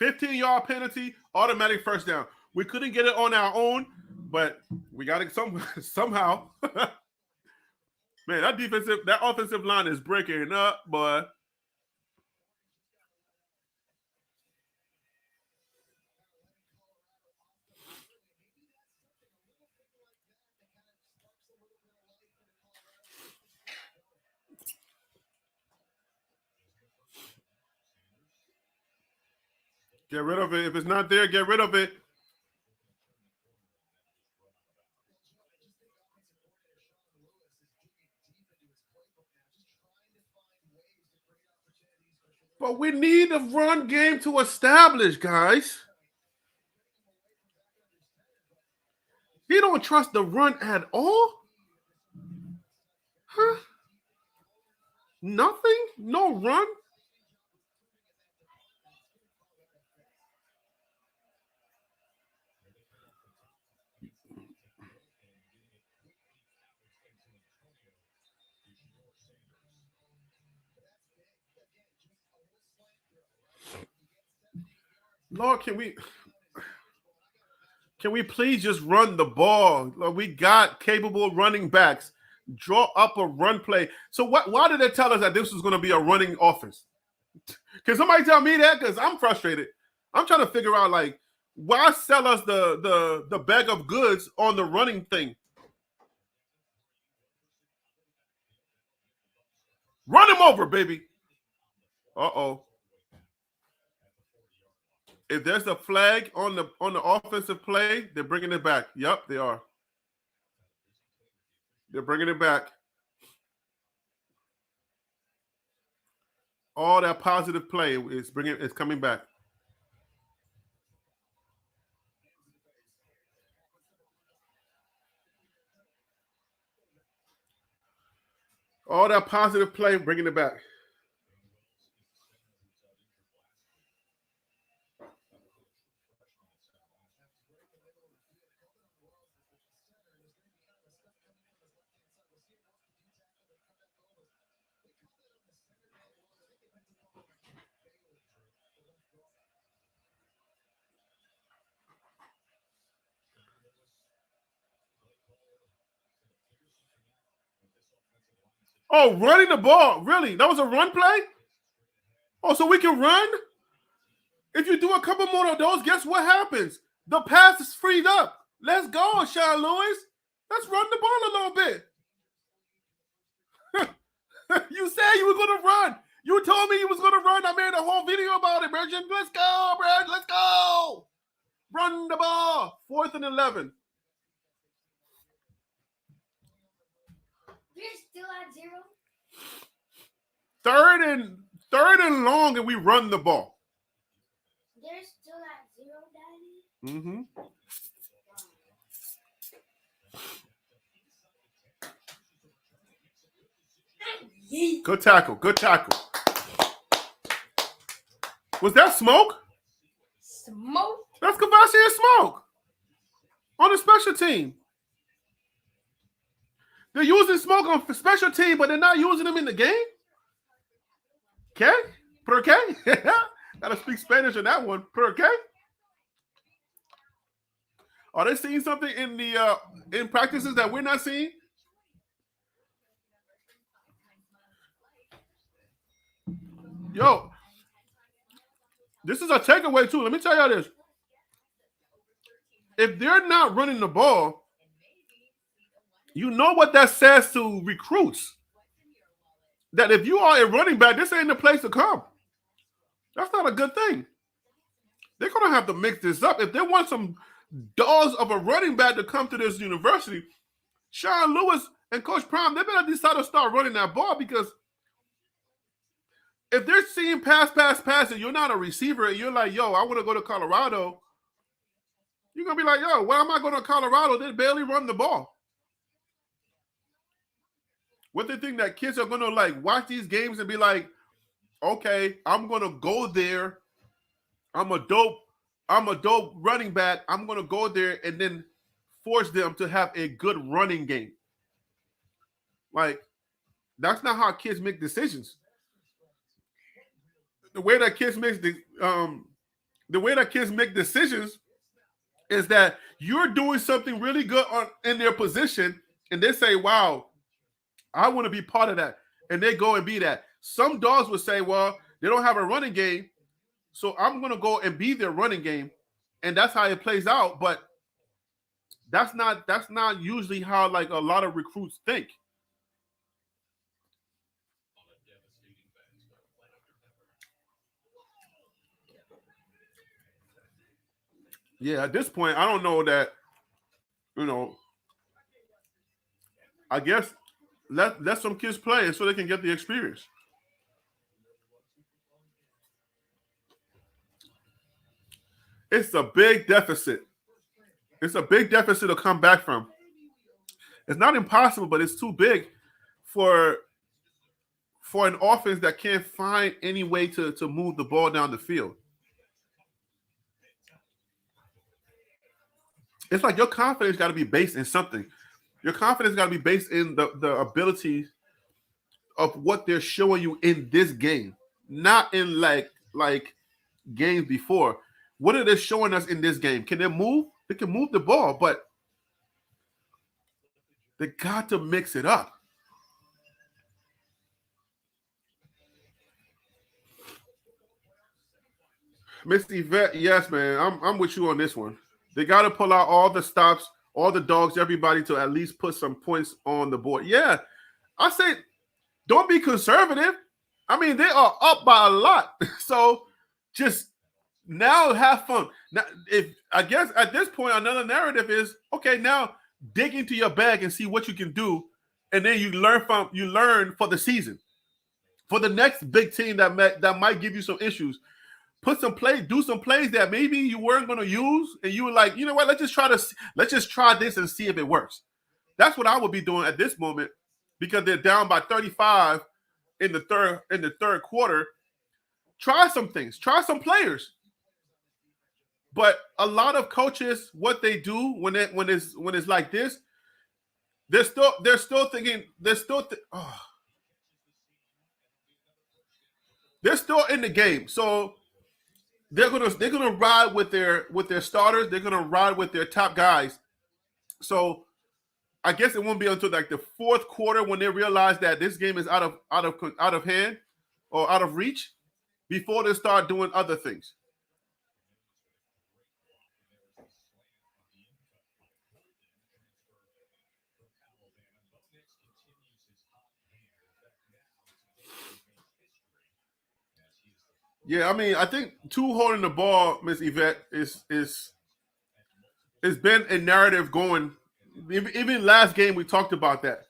$15-yard penalty, automatic 1st down. We couldn't get it on our own, but we got it somehow. Man, that offensive line is breaking up, boy. Get rid of it. If it's not there, get rid of it. But we need a run game to establish, guys. He don't trust the run at all? Huh? Nothing? No run? Lord, can we please just run the ball? Lord, we got capable running backs. Draw up a run play. So why did they tell us that this was going to be a running offense? Can somebody tell me that? Because I'm frustrated. I'm trying to figure out, like, Why sell us the bag of goods on the running thing? Run him over, baby. Uh-oh. If there's a flag on the offensive play, they're bringing it back. Yep, they are. They're bringing it back. All that positive play is coming back. All that positive play, bringing it back. Oh, running the ball. Really? That was a run play? Oh, so we can run? If you do a couple more of those, guess what happens? The pass is freed up. Let's go, Sean Lewis. Let's run the ball a little bit. You said you were going to run. You told me you was going to run. I made a whole video about it, Bridget. Let's go, Brad. Let's go. Run the ball. 4th and 11. We're still at 0. Third and long, and we run the ball. They're still at 0, Daddy. Mm-hmm. Good tackle. Good tackle. Was that smoke? Smoke. That's Kavashi and smoke on the special team. They're using smoke on special team, but they're not using them in the game. Okay? Per qué? Gotta speak Spanish on that one. Per qué? Are they seeing something in the in practices that we're not seeing? Yo, this is a takeaway too. Let me tell y'all this. If they're not running the ball, you know what that says to recruits. That if you are a running back, this ain't the place to come. That's not a good thing. They're going to have to mix this up. If they want some dogs of a running back to come to this university, Sean Lewis and Coach Prime, they better decide to start running that ball, because if they're seeing pass, and you're not a receiver and you're like, yo, I want to go to Colorado, you're going to be like, yo, why am I going to Colorado? They barely run the ball. What they think that kids are going to like watch these games and be like, okay, I'm going to go there. I'm a dope running back. I'm going to go there and then force them to have a good running game. Like, that's not how kids make decisions. The way that kids make decisions is that you're doing something really good in their position, and they say, wow, I want to be part of that. And they go and be that. Some dogs would say, well, they don't have a running game, so I'm going to go and be their running game. And that's how it plays out. But that's not usually how like a lot of recruits think. Yeah, at this point, I don't know that, I guess let some kids play so they can get the experience. It's a big deficit. It's a big deficit to come back from. It's not impossible, but it's too big for an offense that can't find any way to move the ball down the field. It's like your confidence got to be based in something. Your confidence got to be based in the ability of what they're showing you in this game, not in like games before. What are they showing us in this game? Can they move? They can move the ball, but they got to mix it up. Miss Yvette, yes, man. I'm with you on this one. They got to pull out all the stops, all the dogs, everybody to at least put some points on the board. Yeah, I say don't be conservative. I mean, they are up by a lot, so just now have fun. Now, if I guess at this point another narrative is okay. Now dig into your bag and see what you can do, and then you learn for the season, for the next big team that might give you some issues. Do some plays that maybe you weren't going to use, and you were like, you know what? Let's just try this and see if it works. That's what I would be doing at this moment because they're down by 35 in the third quarter. Try some things, try some players. But a lot of coaches, what they do when it's like this, they're still thinking they're still in the game. So they're gonna ride with their starters. They're gonna ride with their top guys. So I guess it won't be until like the fourth quarter when they realize that this game is out of hand or out of reach before they start doing other things. Yeah, I mean, I think two holding the ball, Miss Yvette, is it's been a narrative going. Even last game we talked about that.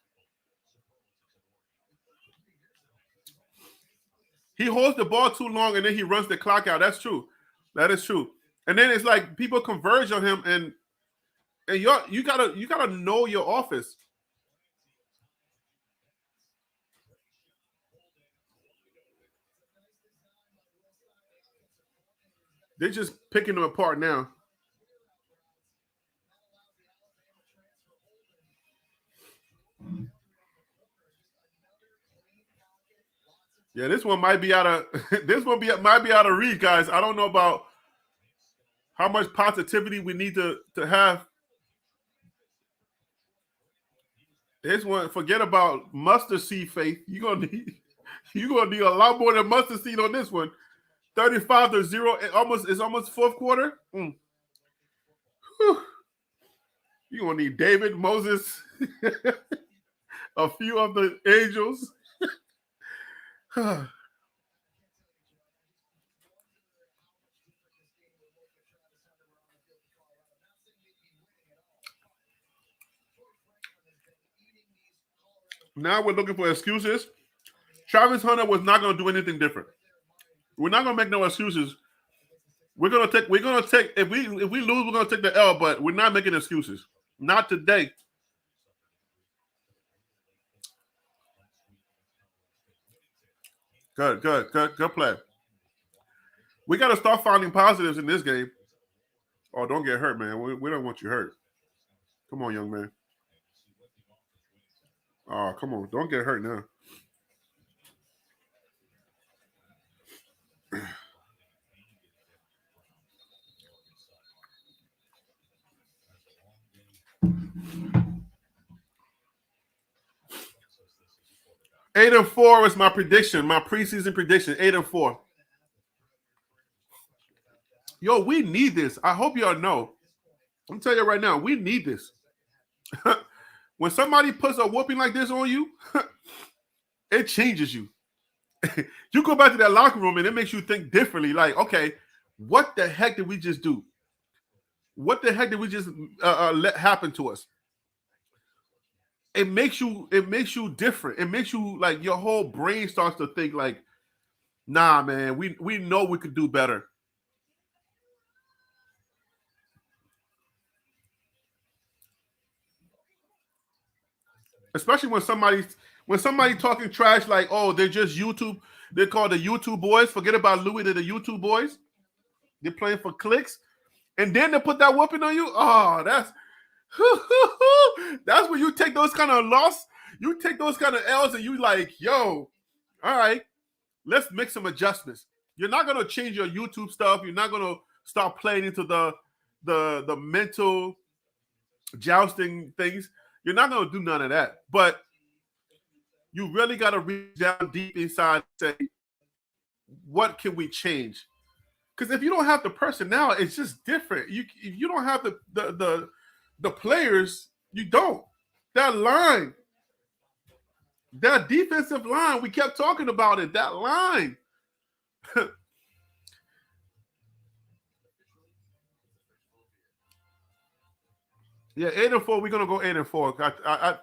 He holds the ball too long and then he runs the clock out. That's true. That is true. And then it's like people converge on him and you gotta know your office. They're just picking them apart now. Yeah, this one might be out of might be out of reach, guys. I don't know about how much positivity we need to have. This one, forget about mustard seed faith. You're gonna need a lot more than mustard seed on this one. 35-0. It's almost fourth quarter. You're gonna need David, Moses, a few of the angels. Now we're looking for excuses. Travis Hunter was not going to do anything different. We're not going to make no excuses. We're gonna take. If we lose, we're gonna take the L. But we're not making excuses. Not today. Good play. We got to start finding positives in this game. Oh, don't get hurt, man. We don't want you hurt. Come on, young man. Oh, come on. Don't get hurt now. 8-4 is my prediction. My preseason prediction. 8-4. Yo, we need this. I hope y'all know. I'm telling you right now, we need this. When somebody puts a whooping like this on you, it changes you. You go back to that locker room and it makes you think differently. Like, okay, what the heck did we just do? What the heck did we just let happen to us? It makes you different. It makes you like your whole brain starts to think like, nah, man, we know we could do better. Especially when somebody talking trash like, oh, they're just YouTube. They're called the YouTube boys. Forget about Louis. They're the YouTube boys. They're playing for clicks, and then they put that whooping on you. Oh, that's when you take those kind of loss. You take those kind of L's, and you like, yo, all right, let's make some adjustments. You're not gonna change your YouTube stuff. You're not gonna start playing into the mental jousting things. You're not gonna do none of that. But you really got to reach down deep inside and say, what can we change? Because if you don't have the personnel, it's just different. If you don't have the players, you don't. That line, that defensive line, we kept talking about it. That line. Yeah, 8-4. We're gonna go 8-4.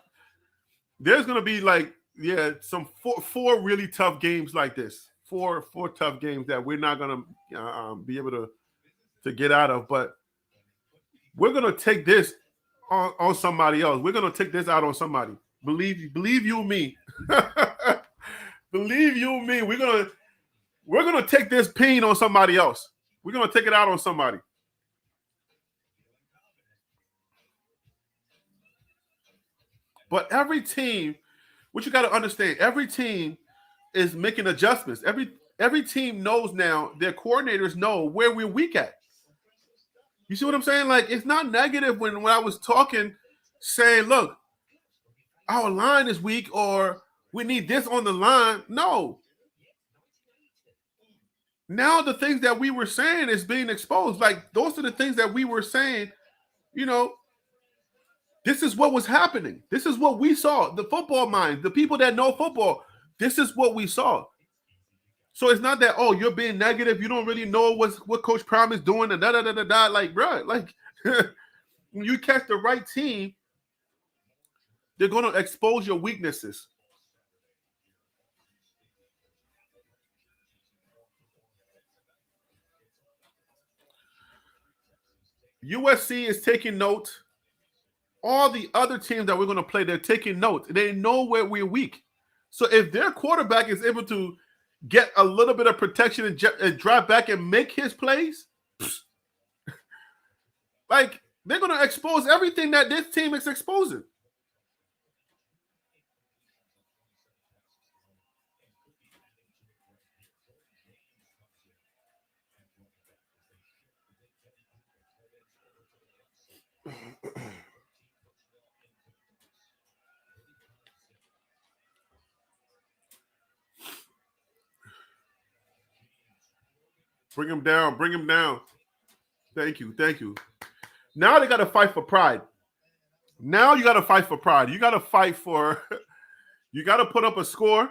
There's gonna be like some four really tough games like this. Four tough games that we're not gonna be able to get out of. But we're gonna take this on somebody else. We're gonna take this out on somebody. Believe you me. Believe you me. We're gonna take this pain on somebody else. We're gonna take it out on somebody. But every team, what you got to understand, every team is making adjustments. Every team knows now, their coordinators know where we're weak at. You see what I'm saying? Like, it's not negative when I was talking, saying, look, our line is weak or we need this on the line. No. Now the things that we were saying is being exposed. Like, those are the things that we were saying, this is what was happening. This is what we saw. The football minds, the people that know football, this is what we saw. So it's not that, oh, you're being negative. You don't really know what Coach Prime is doing and da-da-da-da-da. Like, bro, like, when you catch the right team, they're going to expose your weaknesses. USC is taking note. All the other teams that we're going to play, they're taking notes. They know where we're weak. So if their quarterback is able to get a little bit of protection and drive back and make his plays, like, they're going to expose everything that this team is exposing. Bring him down. Bring him down. Thank you. Thank you. Now they got to fight for pride. Now you got to fight for pride. You got to fight for – you got to put up a score.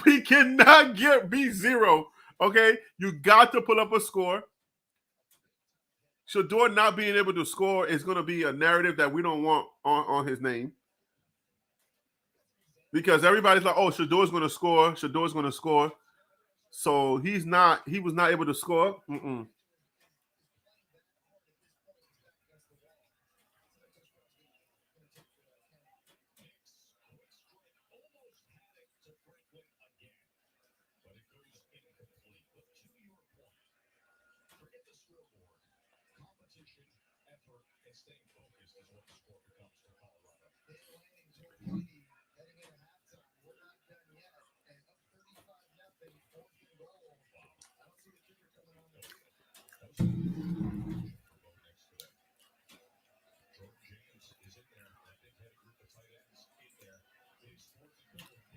We cannot be 0, okay? You got to put up a score. Shador not being able to score is going to be a narrative that we don't want on his name. Because everybody's like, oh, Shador's going to score. Shador's going to score. So he was not able to score.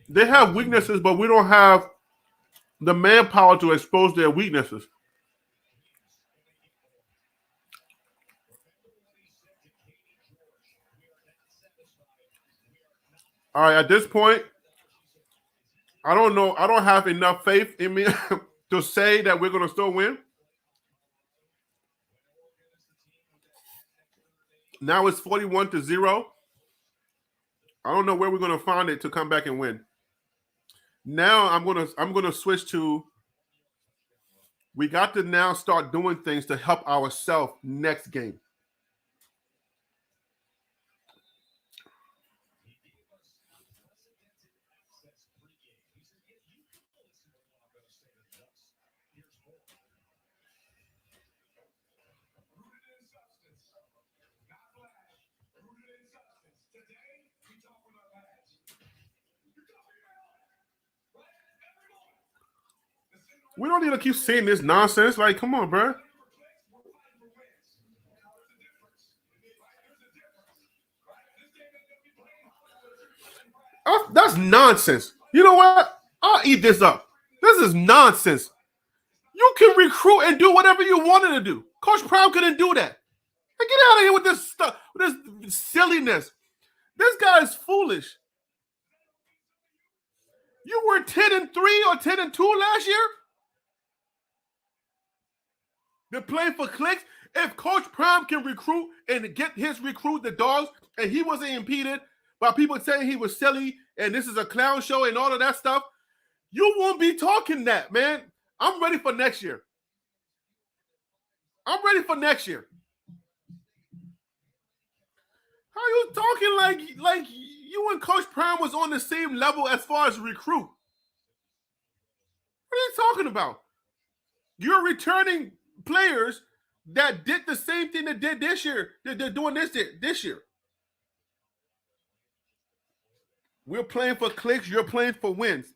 They have weaknesses, but we don't have the manpower to expose their weaknesses. All right, at this point, I don't know. I don't have enough faith in me to say that we're going to still win. Now it's 41-0. I don't know where we're going to find it to come back and win. Now I'm gonna switch to. We got to now start doing things to help ourselves next game. We don't need to keep saying this nonsense. Like, come on, bro. That's nonsense. You know what? I'll eat this up. This is nonsense. You You can recruit and do whatever you wanted to do. Coach Prime couldn't do that. Like, get out of here with this stuff, with this silliness. This guy is foolish. You were 10-3 or 10-2 last year. They're playing for clicks. If Coach Prime can recruit and get his recruit, the dogs, and he wasn't impeded by people saying he was silly and this is a clown show and all of that stuff, you won't be talking that, man. I'm ready for next year. I'm ready for next year. How are you talking like you and Coach Prime was on the same level as far as recruit? What are you talking about? You're returning players that did the same thing they did this year. They're doing this year. We're playing for clicks. You're playing for wins.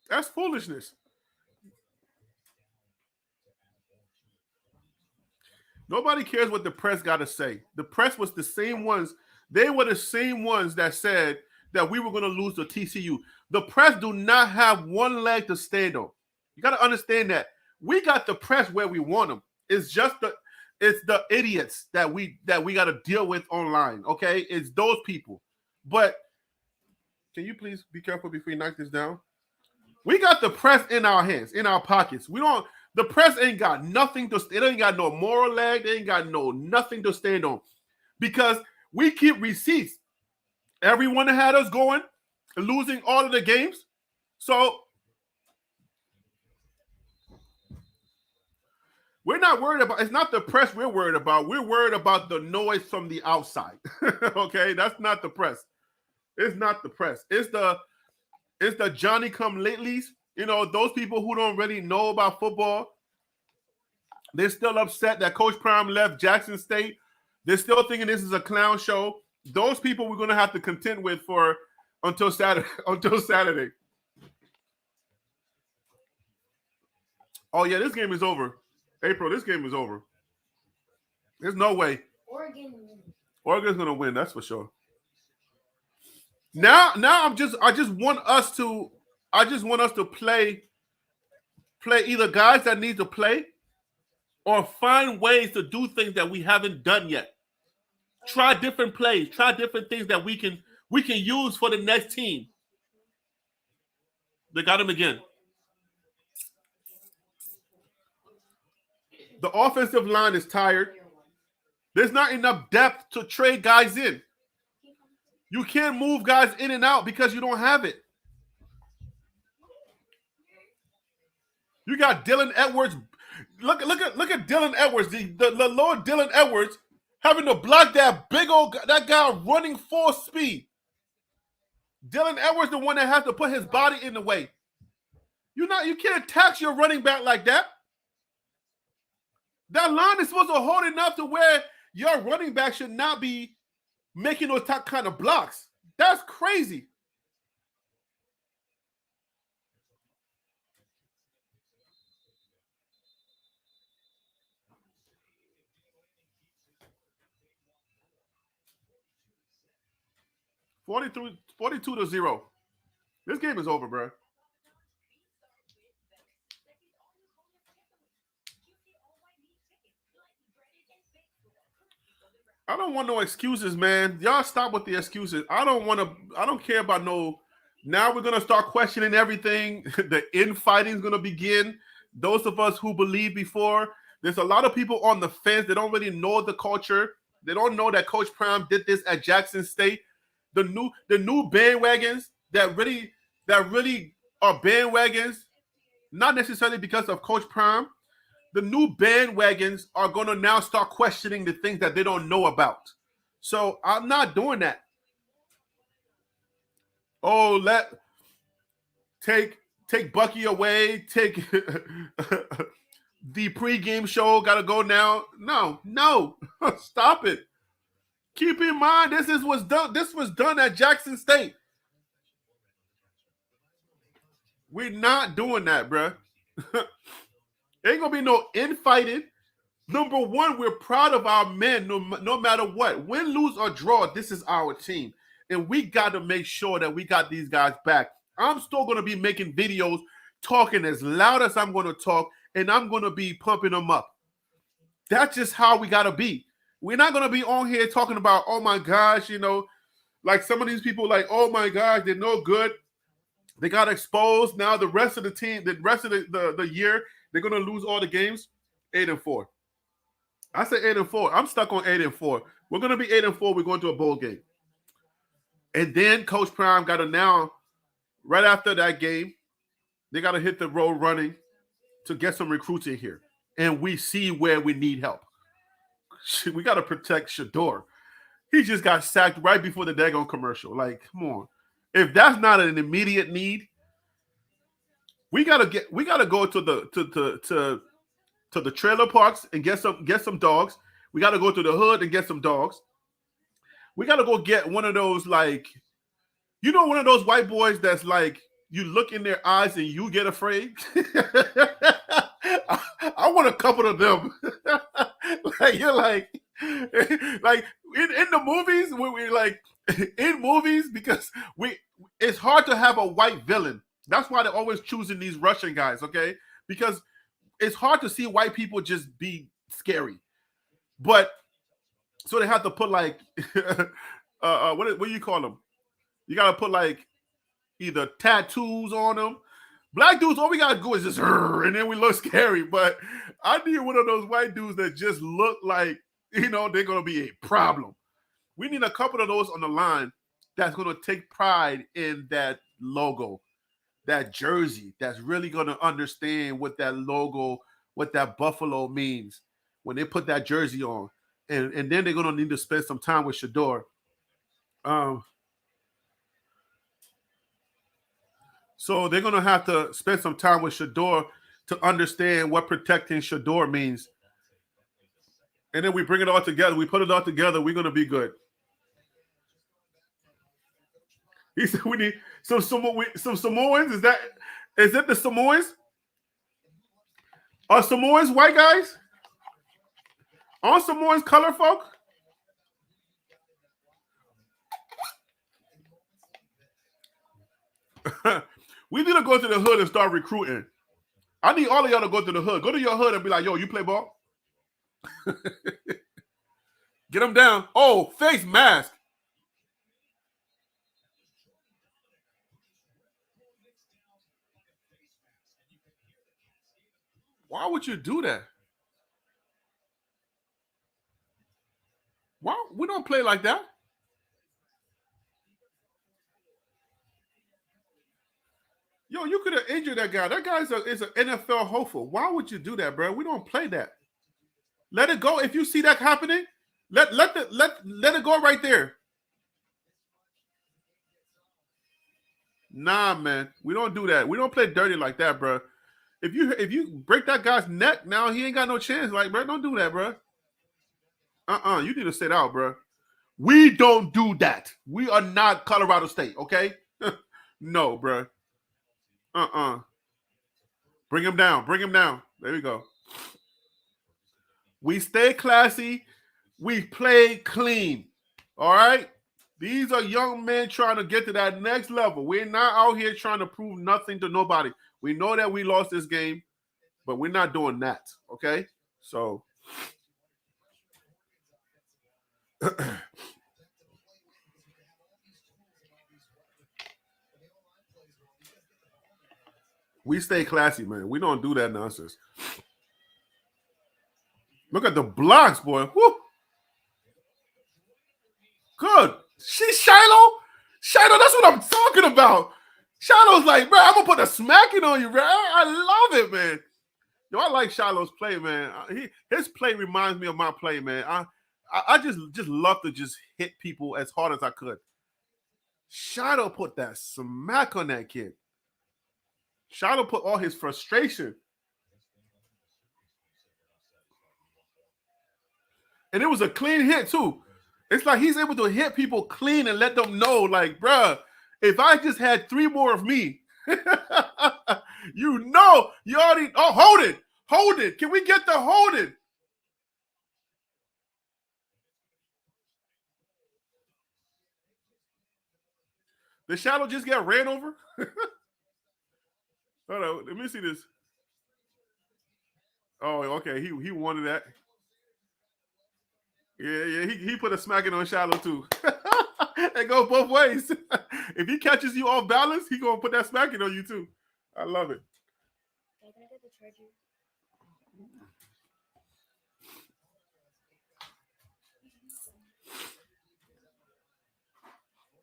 That's foolishness. Nobody cares what the press got to say. The press was the same ones. They were the same ones that said that we were going to lose to TCU. The press do not have one leg to stand on. You got to understand that. We got the press where we want them. It's the idiots that we got to deal with online, okay? It's those people. But can you please be careful before you knock this down? We got the press in our hands, in our pockets. The press ain't got nothing to, it ain't got no moral leg. They ain't got nothing to stand on because we keep receipts. Everyone had us going, losing all of the games. So we're not worried about, it's not the press we're worried about. We're worried about the noise from the outside. Okay, that's not the press. It's not the press. It's the Johnny come latelys. You know, those people who don't really know about football, they're still upset that Coach Prime left Jackson State. They're still thinking this is a clown show. Those people we're going to have to contend with until Saturday. Oh, yeah, this game is over. April, this game is over. There's no way. Oregon's going to win, that's for sure. Now I just want us to play either guys that need to play or find ways to do things that we haven't done yet. Try different plays, try different things that we can use for the next team. They got him again. The offensive line is tired. There's not enough depth to trade guys in. You can't move guys in and out because you don't have it. You got Dylan Edwards. Look at Dylan Edwards, the Lord Dylan Edwards having to block that that guy running full speed. Dylan Edwards, the one that has to put his body in the way. You can't tax your running back like that. That line is supposed to hold enough to where your running back should not be making those type kind of blocks. That's crazy. $42-0. This game is over, bro. I don't want no excuses, man. Y'all stop with the excuses. I don't care about no. Now we're going to start questioning everything. The infighting is going to begin. Those of us who believed before, there's a lot of people on the fence. They don't really know the culture. They don't know that Coach Prime did this at Jackson State. The new bandwagons that really are bandwagons, not necessarily because of Coach Prime. The new bandwagons are going to now start questioning the things that they don't know about. So I'm not doing that. Oh, take Bucky away. Take the pregame show. Got to go now. No, stop it. Keep in mind, this was done at Jackson State. We're not doing that, bruh. Ain't gonna be no infighting. Number one, we're proud of our men no matter what. Win, lose, or draw, this is our team. And we got to make sure that we got these guys back. I'm still going to be making videos talking as loud as I'm going to talk, and I'm going to be pumping them up. That's just how we got to be. We're not going to be on here talking about, oh my gosh, like some of these people, like, oh my gosh, they're no good. They got exposed. Now the rest of the team, the rest of the year, they're going to lose all the games. 8-4. I said 8-4. I'm stuck on 8-4. We're going to be 8-4. We're going to a bowl game. And then Coach Prime got to now, right after that game, they got to hit the road running to get some recruits in here. And we see where we need help. We got to protect Shador. He just got sacked right before the daggone commercial. Like, come on. If that's not an immediate need, we gotta go to the trailer parks and get some dogs. We gotta go to the hood and get some dogs. We gotta go get one of those, like, one of those white boys that's like, you look in their eyes and you get afraid. I want a couple of them. Like, you're like in the movies, we like in movies, because it's hard to have a white villain. That's why they're always choosing these Russian guys, okay? Because it's hard to see white people just be scary. But so they have to put like what do you call them? You gotta put like either tattoos on them. Black dudes, all we gotta do is just and then we look scary. But I need one of those white dudes that just look like, they're gonna be a problem. We need a couple of those on the line that's gonna take pride in that logo, that jersey, that's really gonna understand what that logo, what that buffalo means when they put that jersey on. And then they're gonna need to spend some time with Shador. So they're gonna have to spend some time with Shador to understand what protecting Shador means. And then we bring it all together. We put it all together. We're gonna be good. He said we need some Samoans. Is it the Samoans? Are Samoans white guys? Are Samoans color folk? We need to go to the hood and start recruiting. I need all of y'all to go to the hood. Go to your hood and be like, yo, you play ball? Get them down. Oh, face mask. Why would you do that? Why? We don't play like that. Yo, you could have injured that guy. That guy is an NFL hopeful. Why would you do that, bro? We don't play that. Let it go. If you see that happening, let it go right there. Nah, man, we don't do that. We don't play dirty like that, bro. If you break that guy's neck, now he ain't got no chance. Like, bro, don't do that, bro. You need to sit out, bro. We don't do that. We are not Colorado State, okay? No, bro. Bring him down. Bring him down. There we go. We stay classy. We play clean. All right? These are young men trying to get to that next level. We're not out here trying to prove nothing to nobody. We know that we lost this game, but we're not doing that. Okay? So we stay classy, man. We don't do that nonsense. Look at the blocks, boy. Woo. Good. She's Shiloh. Shiloh, that's what I'm talking about. Shiloh's like, bro, I'm going to put a smacking on you, bro. I love it, man. Yo, I like Shiloh's play, man. His play reminds me of my play, man. I just love to just hit people as hard as I could. Shiloh put that smack on that kid. Shiloh put all his frustration. And it was a clean hit, too. It's like he's able to hit people clean and let them know, like, bruh, if I just had 3 more of me, you already, hold it. Can we get the hold it? The Shadow just get ran over? Hold on, let me see this. Oh, okay. He wanted that. Yeah. He put a smacking on Shallow too. It goes both ways. If he catches you off balance, he gonna put that smacking on you too. I love it. Can I get the charger?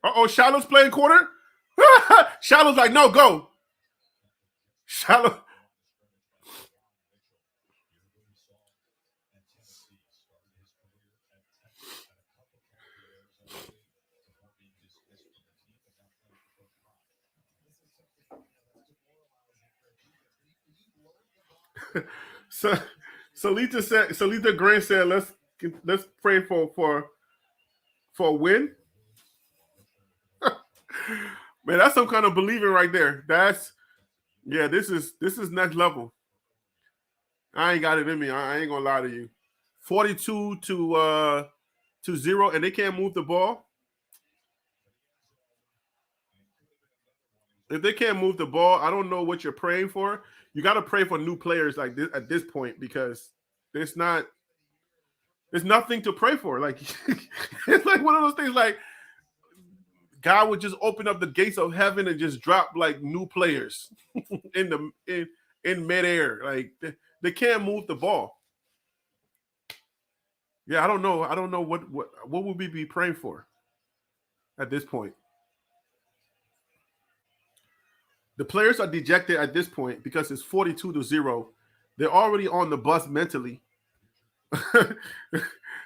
Oh, Shallow's playing corner. Shallow's like, no, go. Shallow. So Salita Grant said, let's pray for a win. Man, that's some kind of believing right there. This is next level. I ain't got it in me. I ain't gonna lie to you. 42 to 0, and they can't move the ball. If they can't move the ball, I don't know what you're praying for. You got to pray for new players like this at this point because there's nothing to pray for. Like it's like one of those things. Like God would just open up the gates of heaven and just drop like new players in midair. Like they can't move the ball. Yeah, I don't know. I don't know what would we be praying for at this point. The players are dejected at this point because it's 42 to 0. They're already on the bus mentally.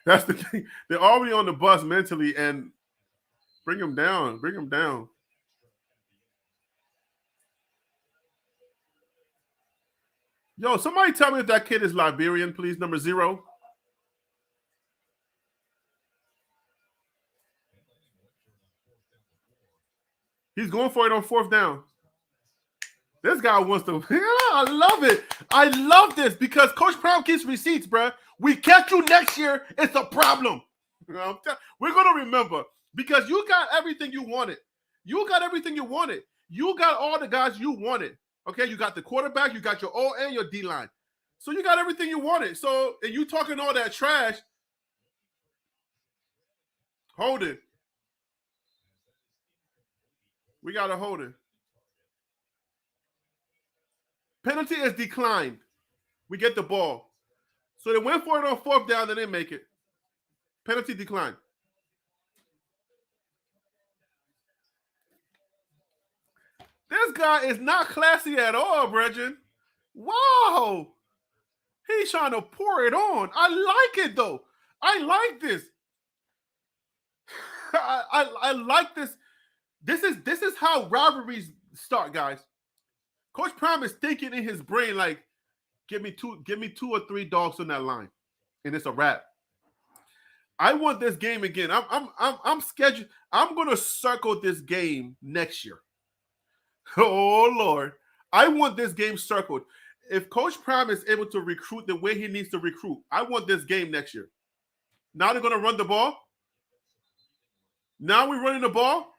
That's the thing. They're already on the bus mentally, and bring them down. Bring them down. Yo, somebody tell me if that kid is Liberian, please. Number 0. He's going for it on 4th down. This guy wants to. Yeah, I love it. I love this because Coach Brown keeps receipts, bro. We catch you next year. It's a problem. We're going to remember because you got everything you wanted. You got everything you wanted. You got all the guys you wanted. Okay, you got the quarterback. You got your O and your D line. So you got everything you wanted. So, and you talking all that trash. Hold it. We got to hold it. Penalty is declined. We get the ball. So they went for it on 4th down, they didn't make it. Penalty declined. This guy is not classy at all, Brethren. Wow. He's trying to pour it on. I like it, though. I like this. I like this. This is how rivalries start, guys. Coach Prime is thinking in his brain like, give me two or 3 dogs on that line, and it's a wrap. I want this game again. I'm scheduled. I'm gonna circle this game next year. Oh Lord, I want this game circled. If Coach Prime is able to recruit the way he needs to recruit, I want this game next year. Now they're gonna run the ball. Now we're running the ball.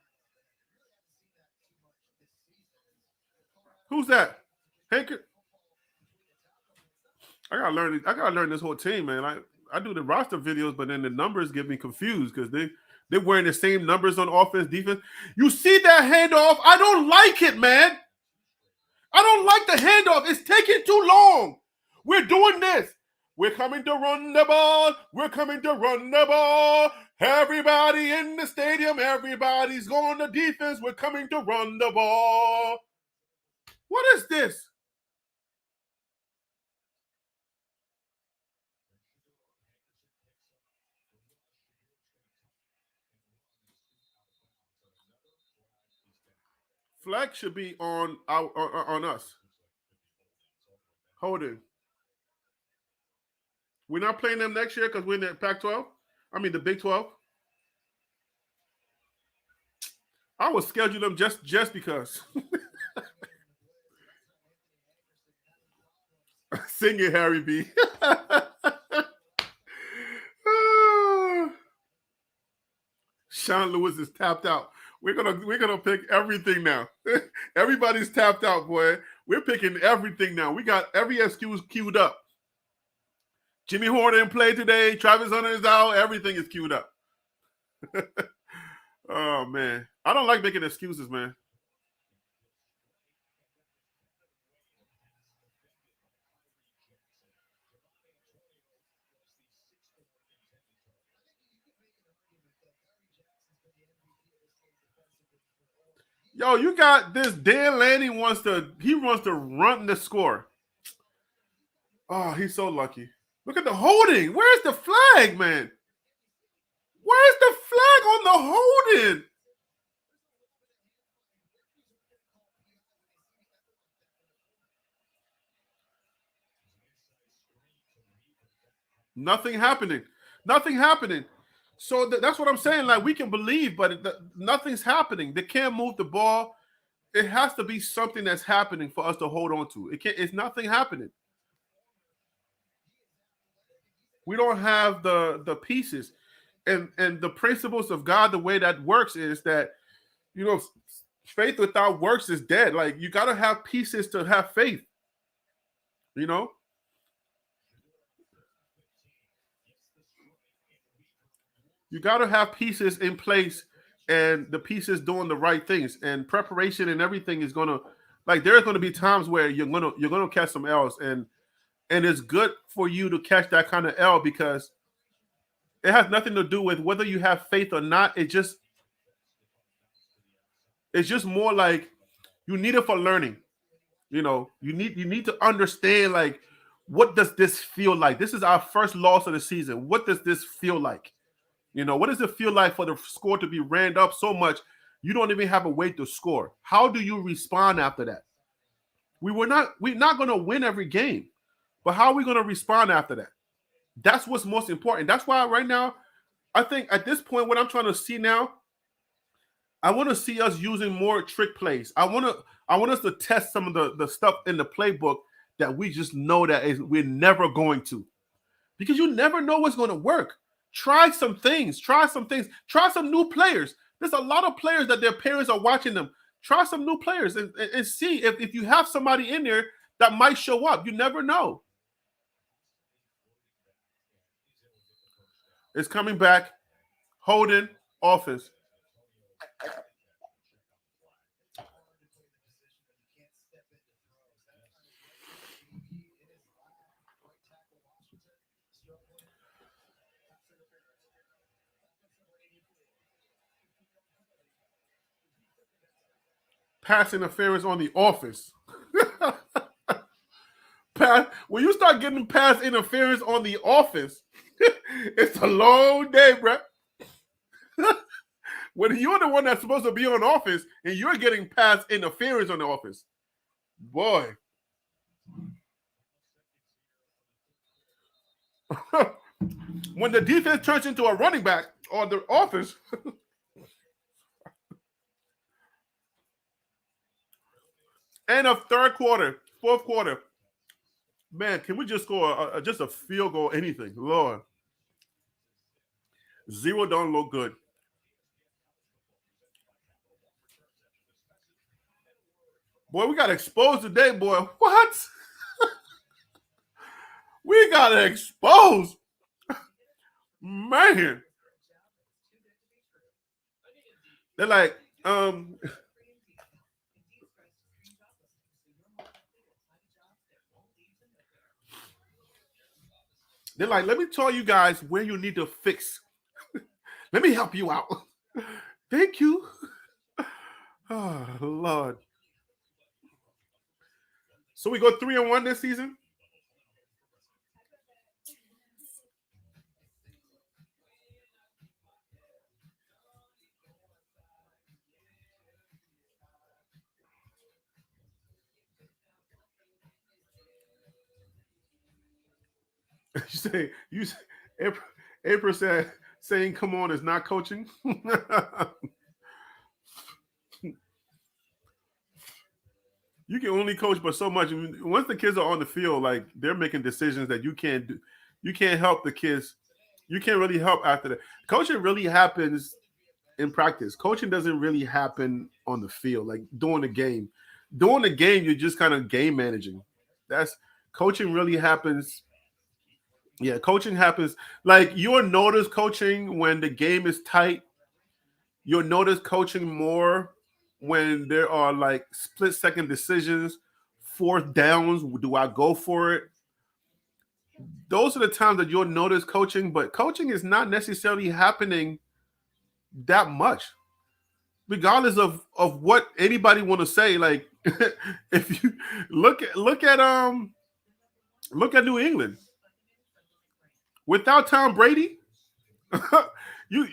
Who's that? Hank. I gotta learn this whole team, man. I do the roster videos, but then the numbers get me confused because they're wearing the same numbers on offense, defense. You see that handoff? I don't like it, man. I don't like the handoff. It's taking too long. We're doing this. We're coming to run the ball. We're coming to run the ball. Everybody in the stadium, everybody's going to defense. We're coming to run the ball. What is this? Flag should be on us. Hold it. We're not playing them next year because we're in the Pac-12. I mean the Big 12. I will schedule them just because. Sing it, Harry B. Sean Lewis is tapped out. We're gonna pick everything now. Everybody's tapped out, boy. We're picking everything now. We got every excuse queued up. Jimmy Horner didn't play today. Travis Hunter is out. Everything is queued up. Oh, man. I don't like making excuses, man. Yo, you got this. Dan Lanning wants to run the score. Oh, he's so lucky. Look at the holding. Where's the flag, man? Where's the flag on the holding? Nothing happening. Nothing happening. So that's what I'm saying. Like, we can believe, but nothing's happening. They can't move the ball. It has to be something that's happening for us to hold on to. It's nothing happening. We don't have the pieces. And the principles of God, the way that works is that, faith without works is dead. Like, you got to have pieces to have faith. You got to have pieces in place, and the pieces doing the right things, and preparation and everything is gonna, like, there's gonna be times where you're gonna catch some L's, and it's good for you to catch that kind of L, because it has nothing to do with whether you have faith or not. It's just more like you need it for learning. You need to understand, like, what does this feel like? This is our first loss of the season. What does this feel like? What does it feel like for the score to be ran up so much you don't even have a way to score? How do you respond after that? We're not going to win every game, but how are we going to respond after that? That's what's most important. That's why right now, I think at this point, what I'm trying to see now, I want to see us using more trick plays. I want us to test some of the stuff in the playbook that we just know that we're never going to, because you never know what's going to work. Try some things. Try some new players. There's a lot of players that their parents are watching them. Try some new players and see if you have somebody in there that might show up. You never know. It's coming back. Holding offense. Pass interference on the offense. When you start getting pass interference on the offense, it's a long day, bro. When you're the one that's supposed to be on offense and you're getting pass interference on the offense, boy. When the defense turns into a running back on the offense, end of third quarter, fourth quarter, man, can we just score just a field goal, anything? Lord. Zero don't look good. Boy, we got exposed today, boy. What? We got exposed. Man. They're like, let me tell you guys where you need to fix. Let me help you out. Thank you. Oh, Lord. So we go 3-1 this season? you say April said saying come on is not coaching. You can only coach but so much. Once the kids are on the field, like, they're making decisions that you can't do. You can't help the kids. You can't really help after that. Coaching really happens in practice. Coaching doesn't really happen on the field, like during the game. during the game, you're just kind of game managing. That's coaching really happens. Yeah, coaching happens. Like you'll notice coaching when the game is tight. You'll notice coaching more when there are like split second decisions, fourth downs. Do I go for it? Those are the times that you'll notice coaching, but coaching is not necessarily happening that much, regardless of what anybody want to say. Like if you look at New England without Tom Brady, you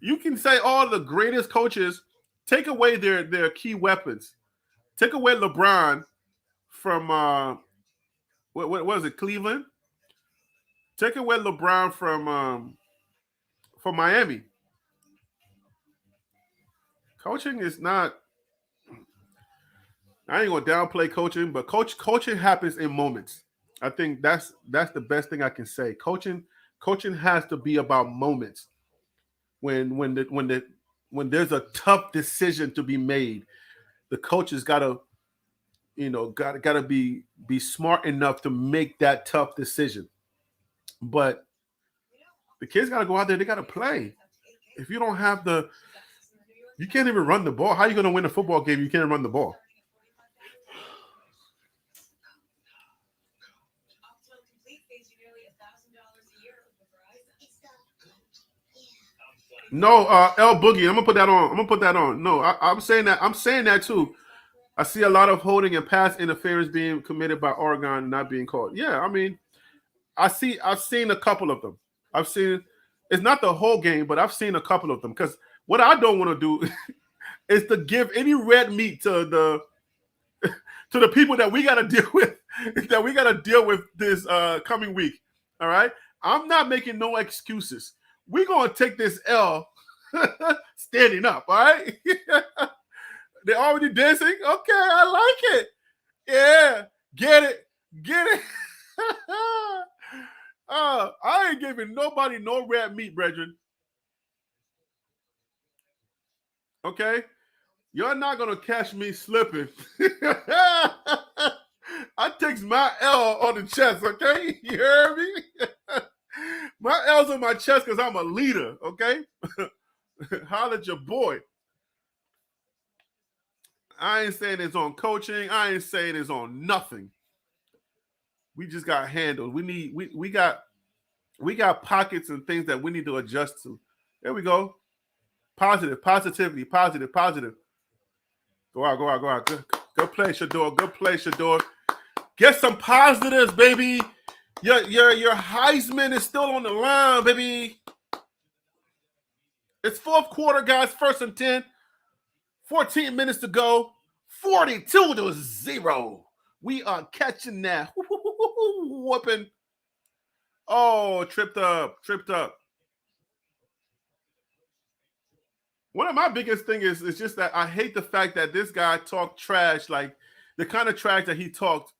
you can say all the greatest coaches take away their key weapons, take away LeBron from what was it, Cleveland? Take away LeBron from Miami. Coaching is not. I ain't gonna downplay coaching, but coaching happens in moments. I think that's the best thing I can say. Coaching has to be about moments when there's a tough decision to be made. The coach has gotta gotta be smart enough to make that tough decision. But the kids gotta go out there. They gotta play. If you don't have you can't even run the ball. How are you gonna win a football game? You can't run the ball. No, L Boogie. I'm gonna put that on. I'm gonna put that on. No, I'm saying that. I'm saying that too. I see a lot of holding and pass interference being committed by Oregon, not being called. Yeah, I mean, I've seen a couple of them. I've seen. It's not the whole game, but I've seen a couple of them. Because what I don't want to do is to give any red meat to the people that we got to deal with. That we got to deal with this coming week. All right, I'm not making no excuses. We're going to take this L standing up, all right? They're already dancing? Okay, I like it. Yeah, get it. Get it. I ain't giving nobody no red meat, brethren. Okay? You're not going to catch me slipping. I takes my L on the chest, okay? You heard me? My L's on my chest because I'm a leader, okay? Holla at your boy. I ain't saying it's on coaching. I ain't saying it's on nothing. We just got handled. We got pockets and things that we need to adjust to. There we go. Positivity. Go out. Good play, Shador. Good play, Shador. Get some positives, baby. Your Heisman is still on the line, baby. It's fourth quarter, guys. 1st and 10. 14 minutes to go. 42-0. We are catching that. Whooping. Oh, tripped up. One of my biggest things is just that I hate the fact that this guy talked trash, like the kind of trash that he talked,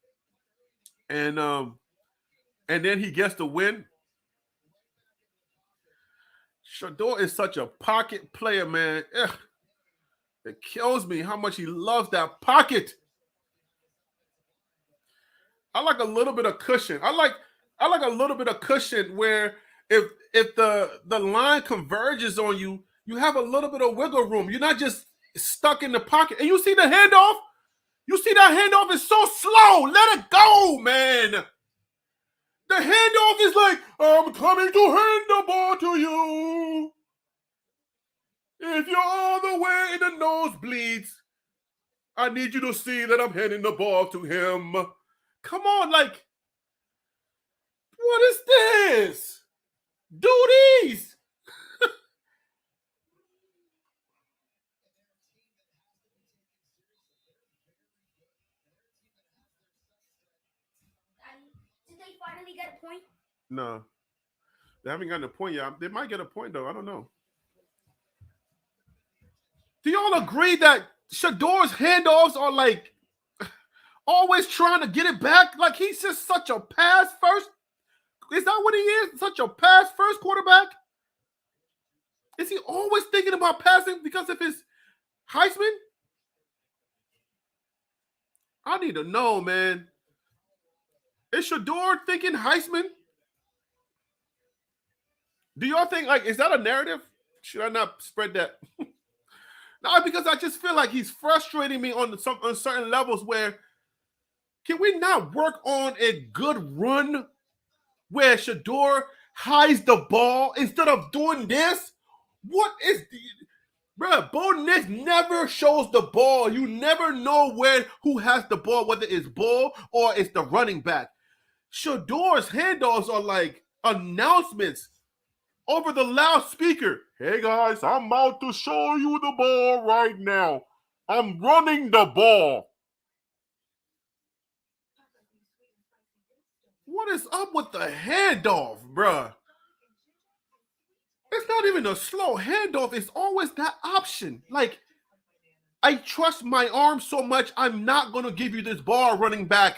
and then he gets the win. Shador is such a pocket player, man. Ugh. It kills me how much he loves that pocket. I like a little bit of cushion. I like a little bit of cushion where if the line converges on you, you have a little bit of wiggle room. You're not just stuck in the pocket. And you see the handoff? You see that handoff is so slow. Let it go, man. The handoff is like, I'm coming to hand the ball to you. If you're all the way in the nosebleeds, I need you to see that I'm handing the ball to him. Come on, like, what is this? Do these. Did they finally get a point? No. They haven't gotten a point yet. They might get a point, though. I don't know. Do y'all agree that Shador's handoffs are like always trying to get it back? Like he's just such a pass first. Is that what he is? Such a pass first quarterback? Is he always thinking about passing because of his Heisman? I need to know, man. Is Shador thinking Heisman? Do y'all think, like, is that a narrative? Should I not spread that? No, because I just feel like he's frustrating me on certain levels where can we not work on a good run where Shador hides the ball instead of doing this? What is the bro? Bo Nix never shows the ball. You never know who has the ball, whether it's ball or it's the running back. Shador's handoffs are like announcements over the loudspeaker. Hey guys, I'm about to show you the ball right now. I'm running the ball. What is up with the handoff, bruh? It's not even a slow handoff. It's always that option. Like, I trust my arm so much, I'm not going to give you this ball running back.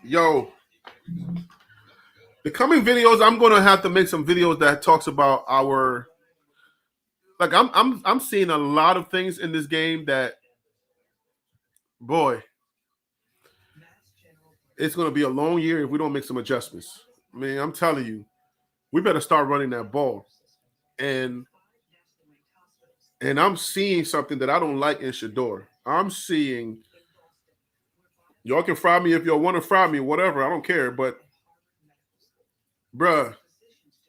Yo, the coming videos, I'm gonna have to make some videos that talks about our. Like I'm seeing a lot of things in this game that, boy, it's gonna be a long year if we don't make some adjustments. I mean, I'm telling you, we better start running that ball, and I'm seeing something that I don't like in Shador. I'm seeing. Y'all can fry me if y'all want to fry me, whatever. I don't care. But, bruh,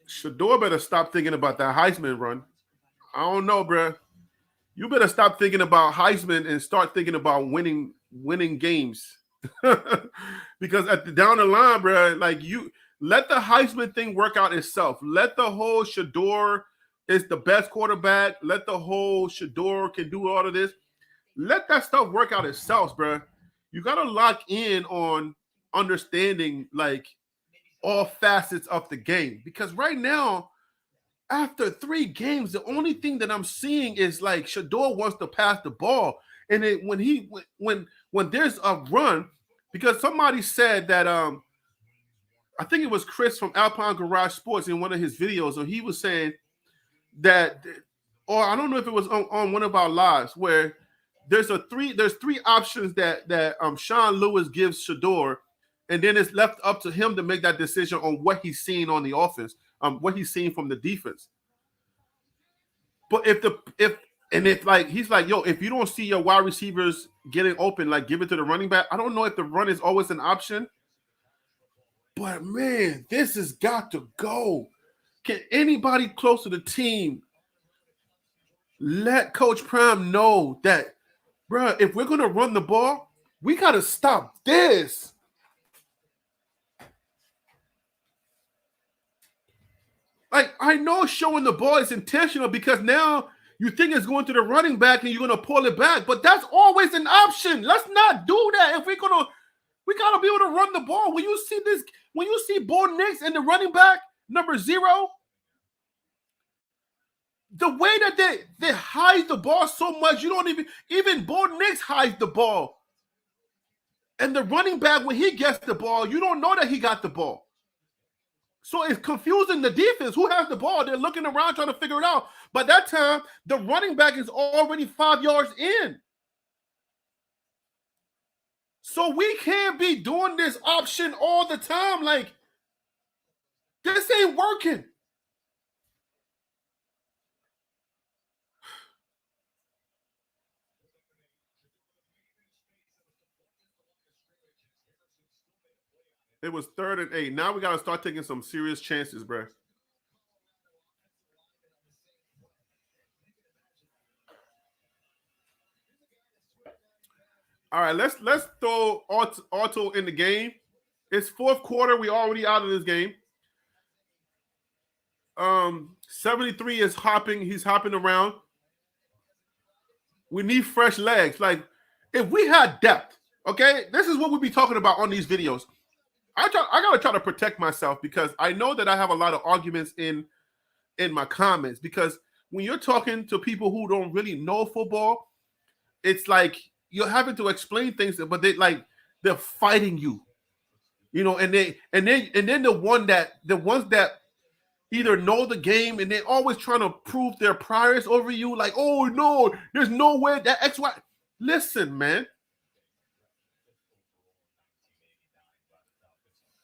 Shador better stop thinking about that Heisman run. I don't know, bruh. You better stop thinking about Heisman and start thinking about winning games. Because down the line, bruh, like you let the Heisman thing work out itself. Let the whole Shador is the best quarterback. Let the whole Shador can do all of this. Let that stuff work out itself, bruh. You got to lock in on understanding like all facets of the game. Because right now, after 3 games, the only thing that I'm seeing is like Shador wants to pass the ball. And when there's a run, because somebody said that I think it was Chris from Alpine Garage Sports in one of his videos, or he was saying that, or I don't know if it was on one of our lives where there's 3 options that Sean Lewis gives Shador, and then it's left up to him to make that decision on what he's seeing on the offense, what he's seeing from the defense. But if like he's like, yo, if you don't see your wide receivers getting open, like give it to the running back. I don't know if the run is always an option, but man, this has got to go. Can anybody close to the team let Coach Prime know that, bro, if we're going to run the ball, we got to stop this. Like, I know showing the ball is intentional because now you think it's going to the running back and you're going to pull it back, but that's always an option. Let's not do that. If we got to be able to run the ball. When you see Bo Nix and the running back, number 0, the way that they hide the ball so much, you don't even Bo Nix hides the ball. And the running back, when he gets the ball, you don't know that he got the ball. So it's confusing the defense. Who has the ball? They're looking around trying to figure it out. By that time, the running back is already 5 yards in. So we can't be doing this option all the time. Like, this ain't working. It was 3rd and 8. Now we got to start taking some serious chances, bro. All right, let's throw Auto in the game. It's 4th quarter. We already out of this game. 73 is hopping. He's hopping around. We need fresh legs. Like, if we had depth, okay, this is what we be talking about on these videos. I gotta try to protect myself because I know that I have a lot of arguments in my comments, because when you're talking to people who don't really know football, it's like you're having to explain things, but they're fighting you, and then the ones that either know the game and they're always trying to prove their prowess over you, like, oh no, there's no way that XY. Listen, man.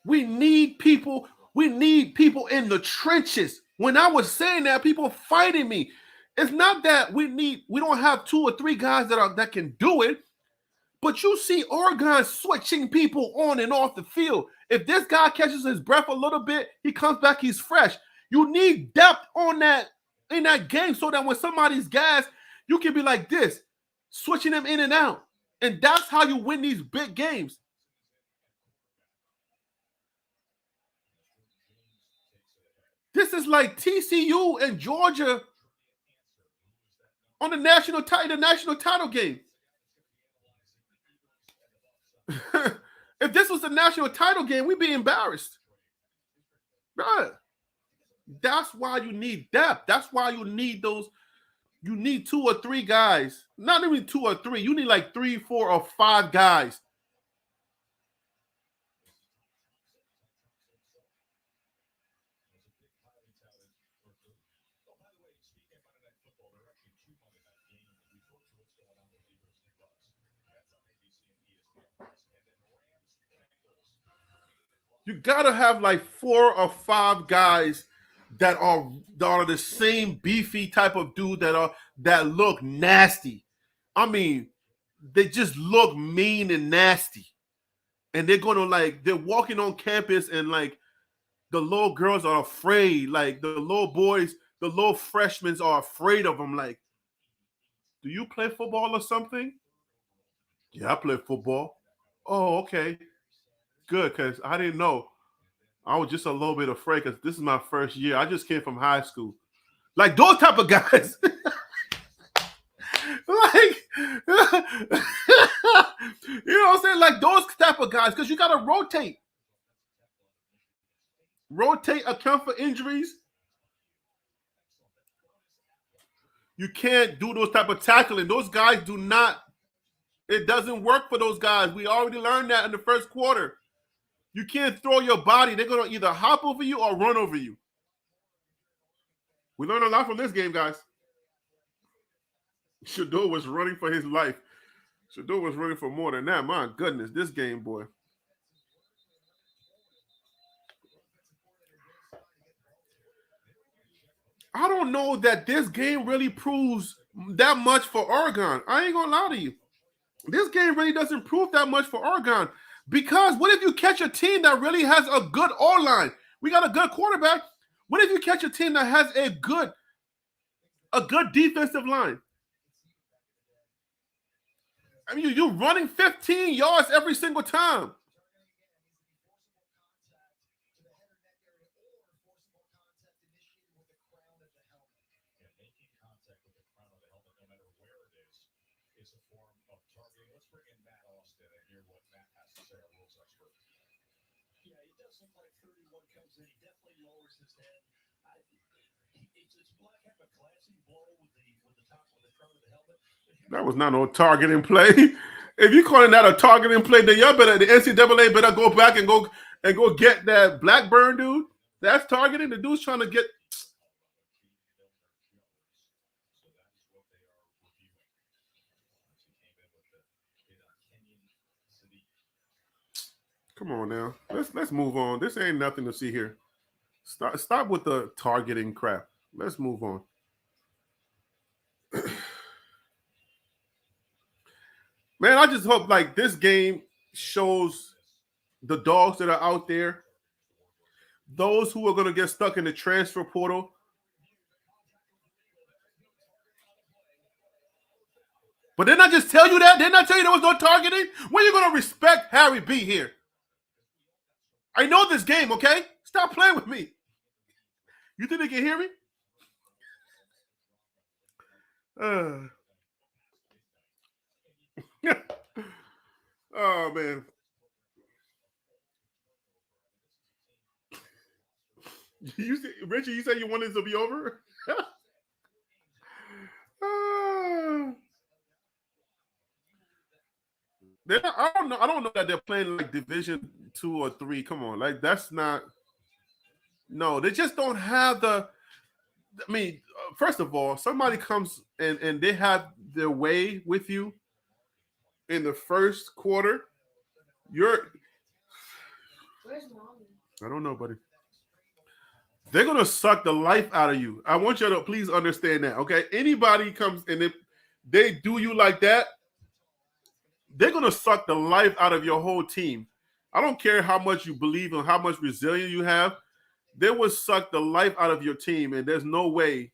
We need people in the trenches. When I was saying that, people fighting me. It's not that we don't have 2 or 3 guys that can do it, but you see Oregon switching people on and off the field. If this guy catches his breath a little bit, he comes back, he's fresh. You need depth on that in that game so that when somebody's gas, you can be like this, switching them in and out. And that's how you win these big games. This is like TCU and Georgia on the national title game. If this was the national title game, we'd be embarrassed. Right. That's why you need depth. That's why you need those. You need 2 or 3 guys. Not even 2 or 3. You need like 3, 4, or 5 guys. You gotta have like 4 or 5 guys that are the same beefy type of dude that look nasty. I mean, they just look mean and nasty. And they're they're walking on campus and like the little girls are afraid. Like the little boys, the little freshmen are afraid of them. Like, do you play football or something? Yeah, I play football. Oh, okay. Good, because I didn't know. I was just a little bit afraid because this is my first year. I just came from high school. Like those type of guys. Like, you know what I'm saying? Like those type of guys, because you got to rotate. Account for injuries. You can't do those type of tackling. Those guys do not. It doesn't work for those guys. We already learned that in the first quarter. You can't throw your body. They're going to either hop over you or run over you. We learned a lot from this game, guys. Shador was running for his life. Shador was running for more than that. My goodness, this game, boy. I don't know that this game really proves that much for Oregon. I ain't going to lie to you. This game really doesn't prove that much for Oregon. Because what if you catch a team that really has a good O-line? We got a good quarterback. What if you catch a team that has a good defensive line? I mean, you're running 15 yards every single time. That was not no targeting play. If you calling that a targeting play, then y'all better, the NCAA better go back and go get that Blackburn dude. That's targeting. The dude's trying to get. Come on now. Let's move on. This ain't nothing to see here. Stop with the targeting crap. Let's move on. Man, I just hope like this game shows the dogs that are out there, those who are going to get stuck in the transfer portal. But didn't I just tell you that? Didn't I tell you there was no targeting? When are you going to respect Harry B here? I know this game, okay? Stop playing with me. You think they can hear me? Oh, man. Richie, you said you wanted it to be over? I don't know. I don't know that they're playing like Division 2 or 3. Come on, like that's not. No, they just don't have the. I mean, first of all, somebody comes and they have their way with you in the first quarter. You're. Where's mommy? I don't know, buddy. They're gonna suck the life out of you. I want you to please understand that. Okay, anybody comes and if they do you like that, they're gonna suck the life out of your whole team. I don't care how much you believe and how much resilience you have. They will suck the life out of your team, and there's no way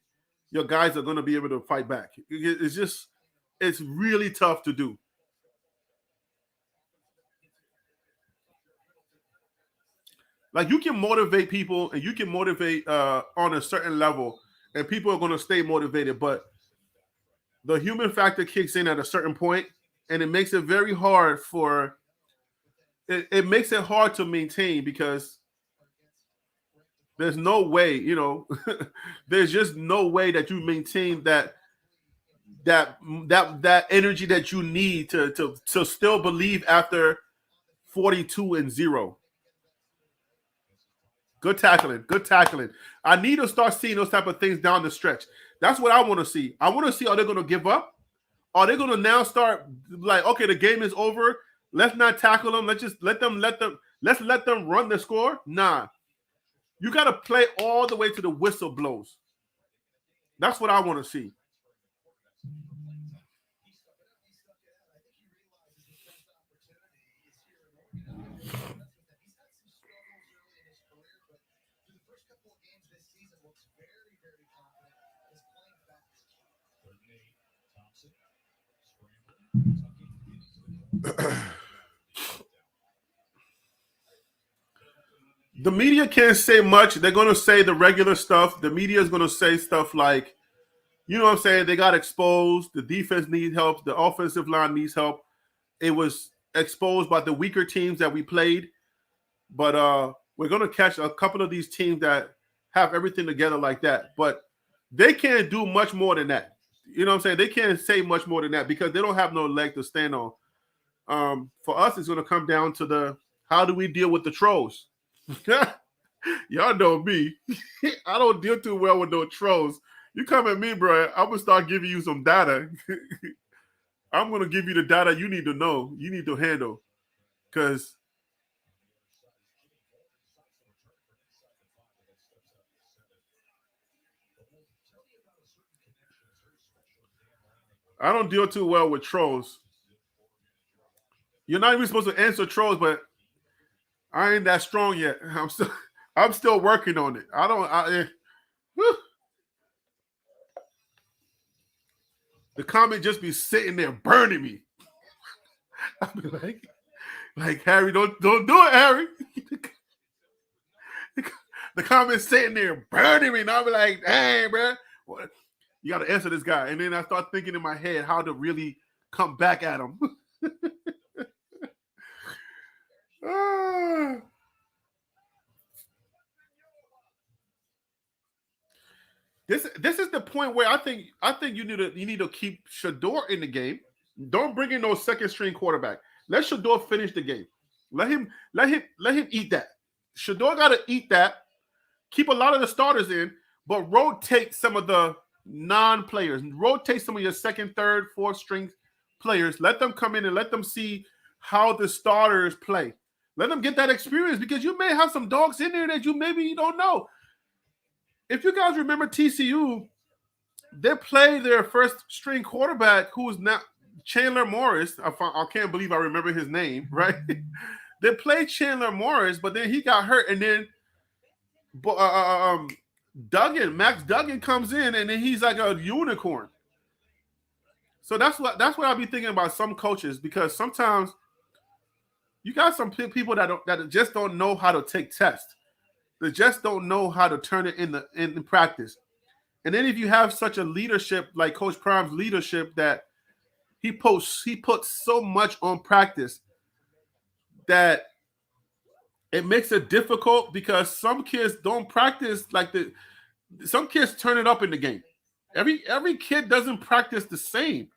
your guys are gonna be able to fight back. It's just, it's really tough to do. Like you can motivate people, and you can motivate on a certain level, and people are gonna stay motivated, but the human factor kicks in at a certain point, and it makes it very hard for it makes it hard to maintain because there's no way, there's just no way that you maintain that energy that you need to still believe after 42-0. Good tackling, good tackling. I need to start seeing those type of things down the stretch. That's what I want to see. I want to see, are they going to give up? Are they going to now start like, okay, the game is over. Let's not tackle them. Let's just let them run the score. Nah, you got to play all the way to the whistle blows. That's what I want to see. The media can't say much. They're going to say the regular stuff. The media is going to say stuff like, you know what I'm saying? They got exposed. The defense needs help. The offensive line needs help. It was exposed by the weaker teams that we played. But we're going to catch a couple of these teams that have everything together like that. But they can't do much more than that. You know what I'm saying? They can't say much more than that because they don't have no leg to stand on. For us, it's going to come down to the how do we deal with the trolls? Y'all know me. I don't deal too well with no trolls. You come at me, bro, I'm going to start giving you some data. I'm going to give you the data you need to know, you need to handle. Because I don't deal too well with trolls. You're not even supposed to answer trolls, but I ain't that strong yet. I'm still working on it. The comment just be sitting there burning me. I'll be like Harry, don't do it, Harry. The comment sitting there burning me, and I'll be like, dang, bro, you got to answer this guy. And then I start thinking in my head how to really come back at him. This is the point where I think you need to keep Shador in the game. Don't bring in no second string quarterback. Let Shador finish the game. Let him eat that. Shador got to eat that. Keep a lot of the starters in, but rotate some of the non-players. Rotate some of your second, third, fourth string players. Let them come in and let them see how the starters play. Let them get that experience because you may have some dogs in there that you don't know. If you guys remember TCU, they played their first string quarterback who is now Chandler Morris. I can't believe I remember his name, right? They played Chandler Morris, but then he got hurt, and then Max Duggan comes in, and then he's like a unicorn. So that's what I be thinking about some coaches, because sometimes you got some people that just don't know how to take tests. They just don't know how to turn it in practice. And then if you have such a leadership like Coach Prime's leadership that he puts so much on practice that it makes it difficult, because some kids don't practice some kids turn it up in the game. Every kid doesn't practice the same.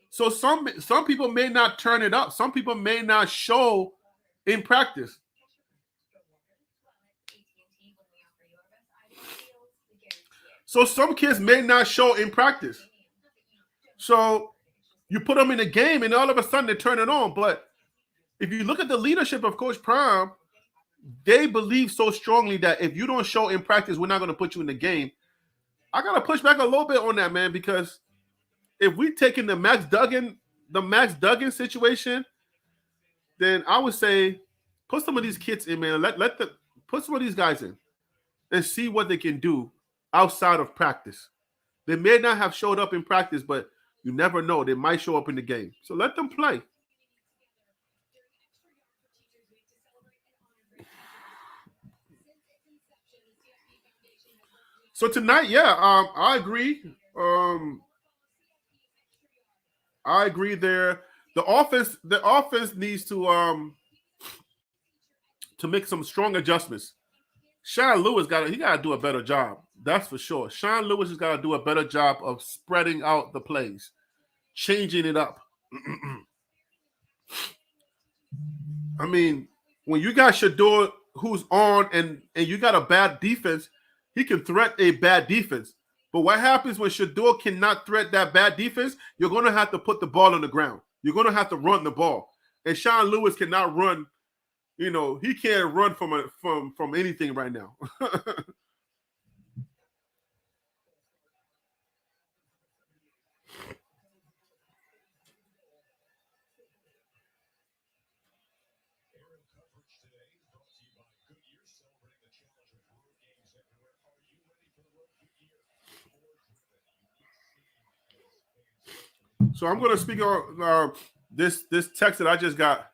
So some people may not turn it up. Some people may not show in practice. So some kids may not show in practice. So you put them in a game and all of a sudden they turn it on. But if you look at the leadership of Coach Prime, they believe so strongly that if you don't show in practice, we're not going to put you in the game. I got to push back a little bit on that, man, because if we take in the Max Duggan situation, then I would say put some of these kids in, man. Put some of these guys in and see what they can do outside of practice. They may not have showed up in practice, but you never know. They might show up in the game. So let them play. So tonight, I agree. I agree there. The offense needs to make some strong adjustments. Sean Lewis got to do a better job. That's for sure. Sean Lewis has got to do a better job of spreading out the plays, changing it up. I mean, when you got Shador who's on and you got a bad defense, he can threat a bad defense. But what happens when Shador cannot threat that bad defense? You're going to have to put the ball on the ground. You're going to have to run the ball. And Sean Lewis cannot run. You know, he can't run from anything right now. So I'm going to speak on this text that I just got.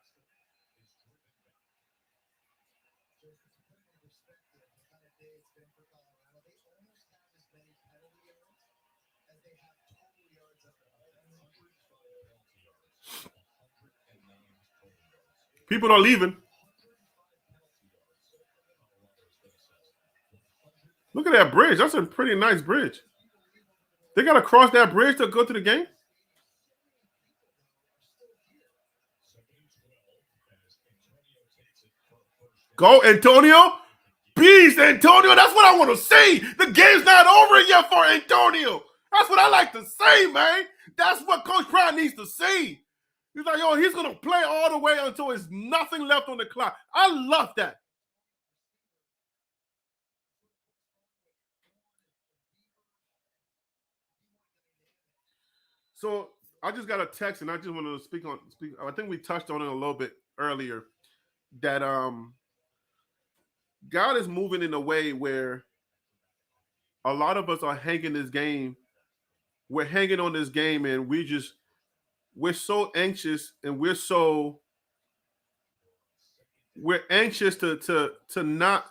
People are leaving. Look at that bridge. That's a pretty nice bridge. They got to cross that bridge to go to the game? Go, Antonio. Beast, Antonio. That's what I want to see. The game's not over yet for Antonio. That's what I like to say, man. That's what Coach Prime needs to see. He's like, yo, he's going to play all the way until there's nothing left on the clock. I love that. So I just got a text, and I just want to speak. I think we touched on it a little bit earlier. That God is moving in a way where a lot of us are hanging this game. We're hanging on this game, and we're so anxious, and we're anxious to not.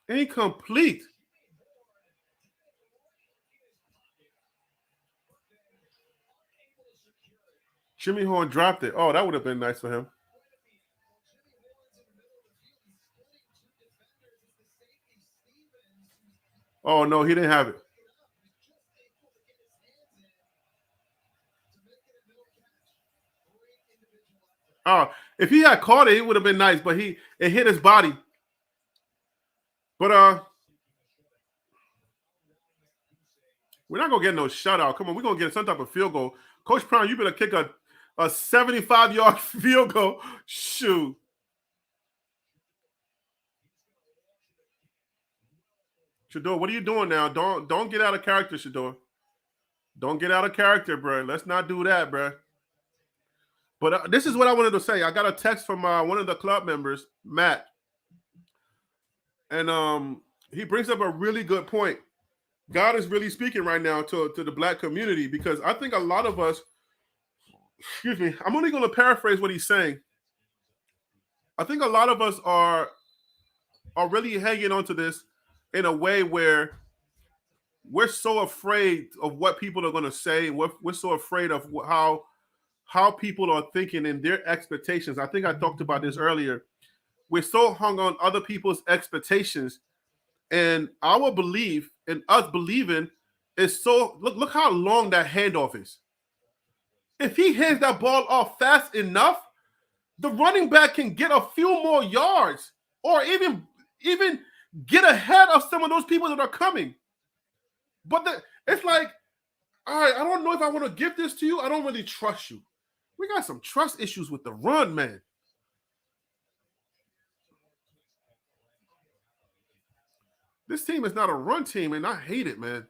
Incomplete. Jimmy Horn dropped it. Oh, that would have been nice for him. Oh, no, he didn't have it. Oh, if he had caught it, it would have been nice, but it hit his body. But we're not gonna get no shutout. Come on, we're gonna get some type of field goal. Coach Prime, you better kick a 75-yard field goal. Shoot. Shador, what are you doing now? Don't get out of character, Shador. Don't get out of character, bro. Let's not do that, bro. But this is what I wanted to say. I got a text from one of the club members, Matt, and he brings up a really good point. God is really speaking right now to the black community, because I think a lot of us, excuse me, I'm only going to paraphrase what he's saying. I think a lot of us are really hanging on to this in a way where we're so afraid of what people are going to say. We're so afraid of how people are thinking and their expectations. I think I talked about this earlier. We're so hung on other people's expectations, and our belief and us believing is so look how long that handoff is. If he hands that ball off fast enough, the running back can get a few more yards or even get ahead of some of those people that are coming. But it's like, all right, I don't know if I want to give this to you. I don't really trust you. We got some trust issues with the run, man. This team is not a run team, and I hate it, man.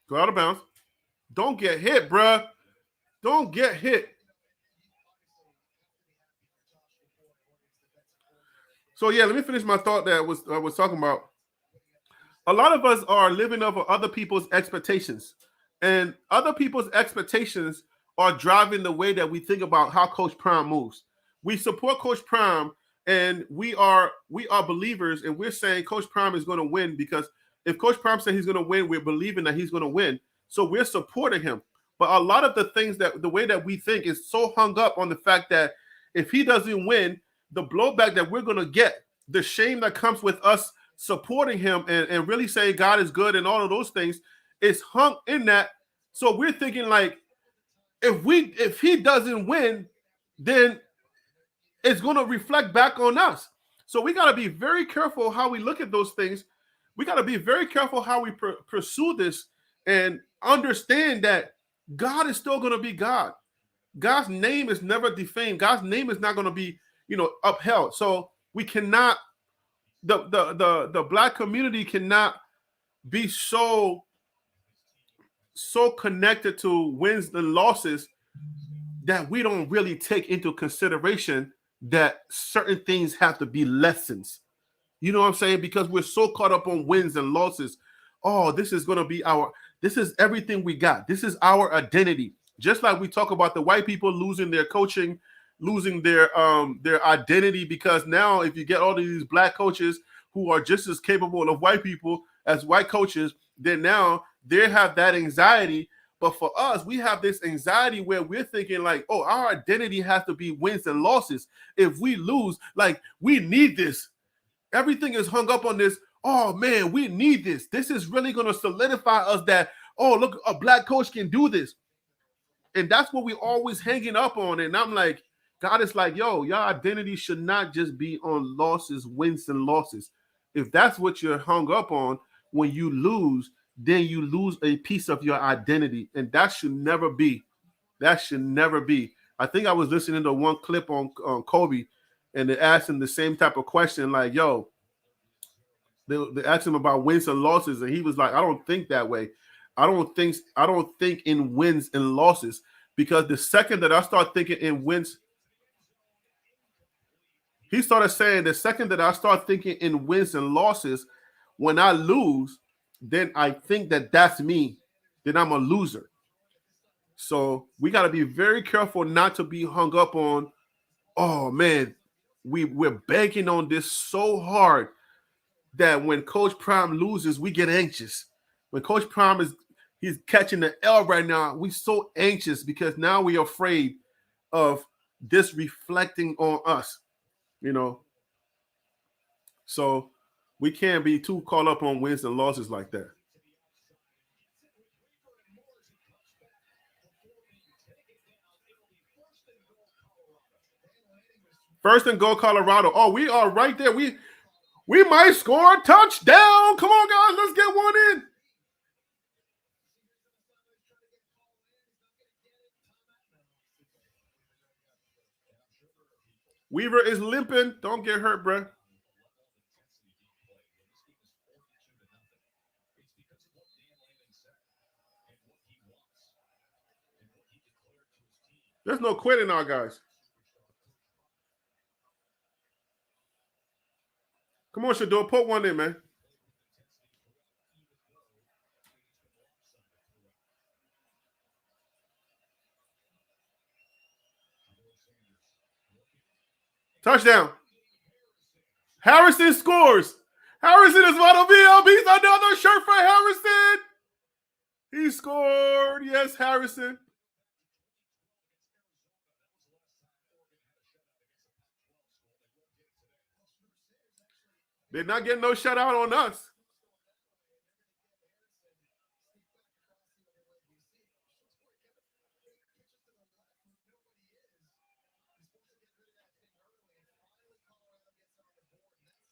Go out of bounds. Don't get hit, bruh. Don't get hit. So, yeah, let me finish my thought that I was talking about. A lot of us are living over other people's expectations. And other people's expectations are driving the way that we think about how Coach Prime moves. We support Coach Prime, and we are believers, and we're saying Coach Prime is going to win because if Coach Prime said he's going to win, we're believing that he's going to win. So we're supporting him. But a lot of the things the way that we think is so hung up on the fact that if he doesn't win, the blowback that we're going to get, the shame that comes with us supporting him and really saying God is good and all of those things is hung in that. So we're thinking like, if he doesn't win, then it's going to reflect back on us. So we got to be very careful how we look at those things. We got to be very careful how we pursue this and understand that God is still going to be God. God's name is never defamed. God's name is not going to be, upheld. So we cannot, the black community cannot be so connected to wins and losses that we don't really take into consideration that certain things have to be lessons. You know what I'm saying? Because we're so caught up on wins and losses. Oh, this is going to be this is everything we got. This is our identity. Just like we talk about the white people losing their coaching, losing their identity, because now if you get all of these black coaches who are just as capable of white people as white coaches, then now they have that anxiety. But for us, we have this anxiety where we're thinking like, oh, our identity has to be wins and losses. If we lose, like, we need this. Everything is hung up on this. Oh, man, we need this. This is really going to solidify us that, oh, look, a black coach can do this. And that's what we always hanging up on. And I'm like, God is like, yo, your identity should not just be on losses, wins and losses. If that's what you're hung up on, when you lose, then you lose a piece of your identity. And that should never be. That should never be. I think I was listening to one clip on Kobe, and they asked him the same type of question, like, yo, they asked him about wins and losses, and he was like, I don't think that way. I don't think in wins and losses, because the second that I start thinking in wins, he started saying the second that I start thinking in wins and losses, when I lose, then I think that that's me. Then I'm a loser. So we got to be very careful not to be hung up on, oh man, we're banking on this so hard that when Coach Prime loses, we get anxious. When Coach Prime he's catching the L right now, we're so anxious because now we're afraid of this reflecting on us, So we can't be too caught up on wins and losses like that. First and goal, Colorado. Oh, we are right there. We might score a touchdown. Come on, guys. Let's get one in. Weaver is limping. Don't get hurt, bruh. There's no quitting now, guys. Come on, Shador. Put one in, man. Touchdown. Harrison scores. Harrison is about to be up. He's another shirt for Harrison. He scored. Yes, Harrison. They're not getting no shutout on us.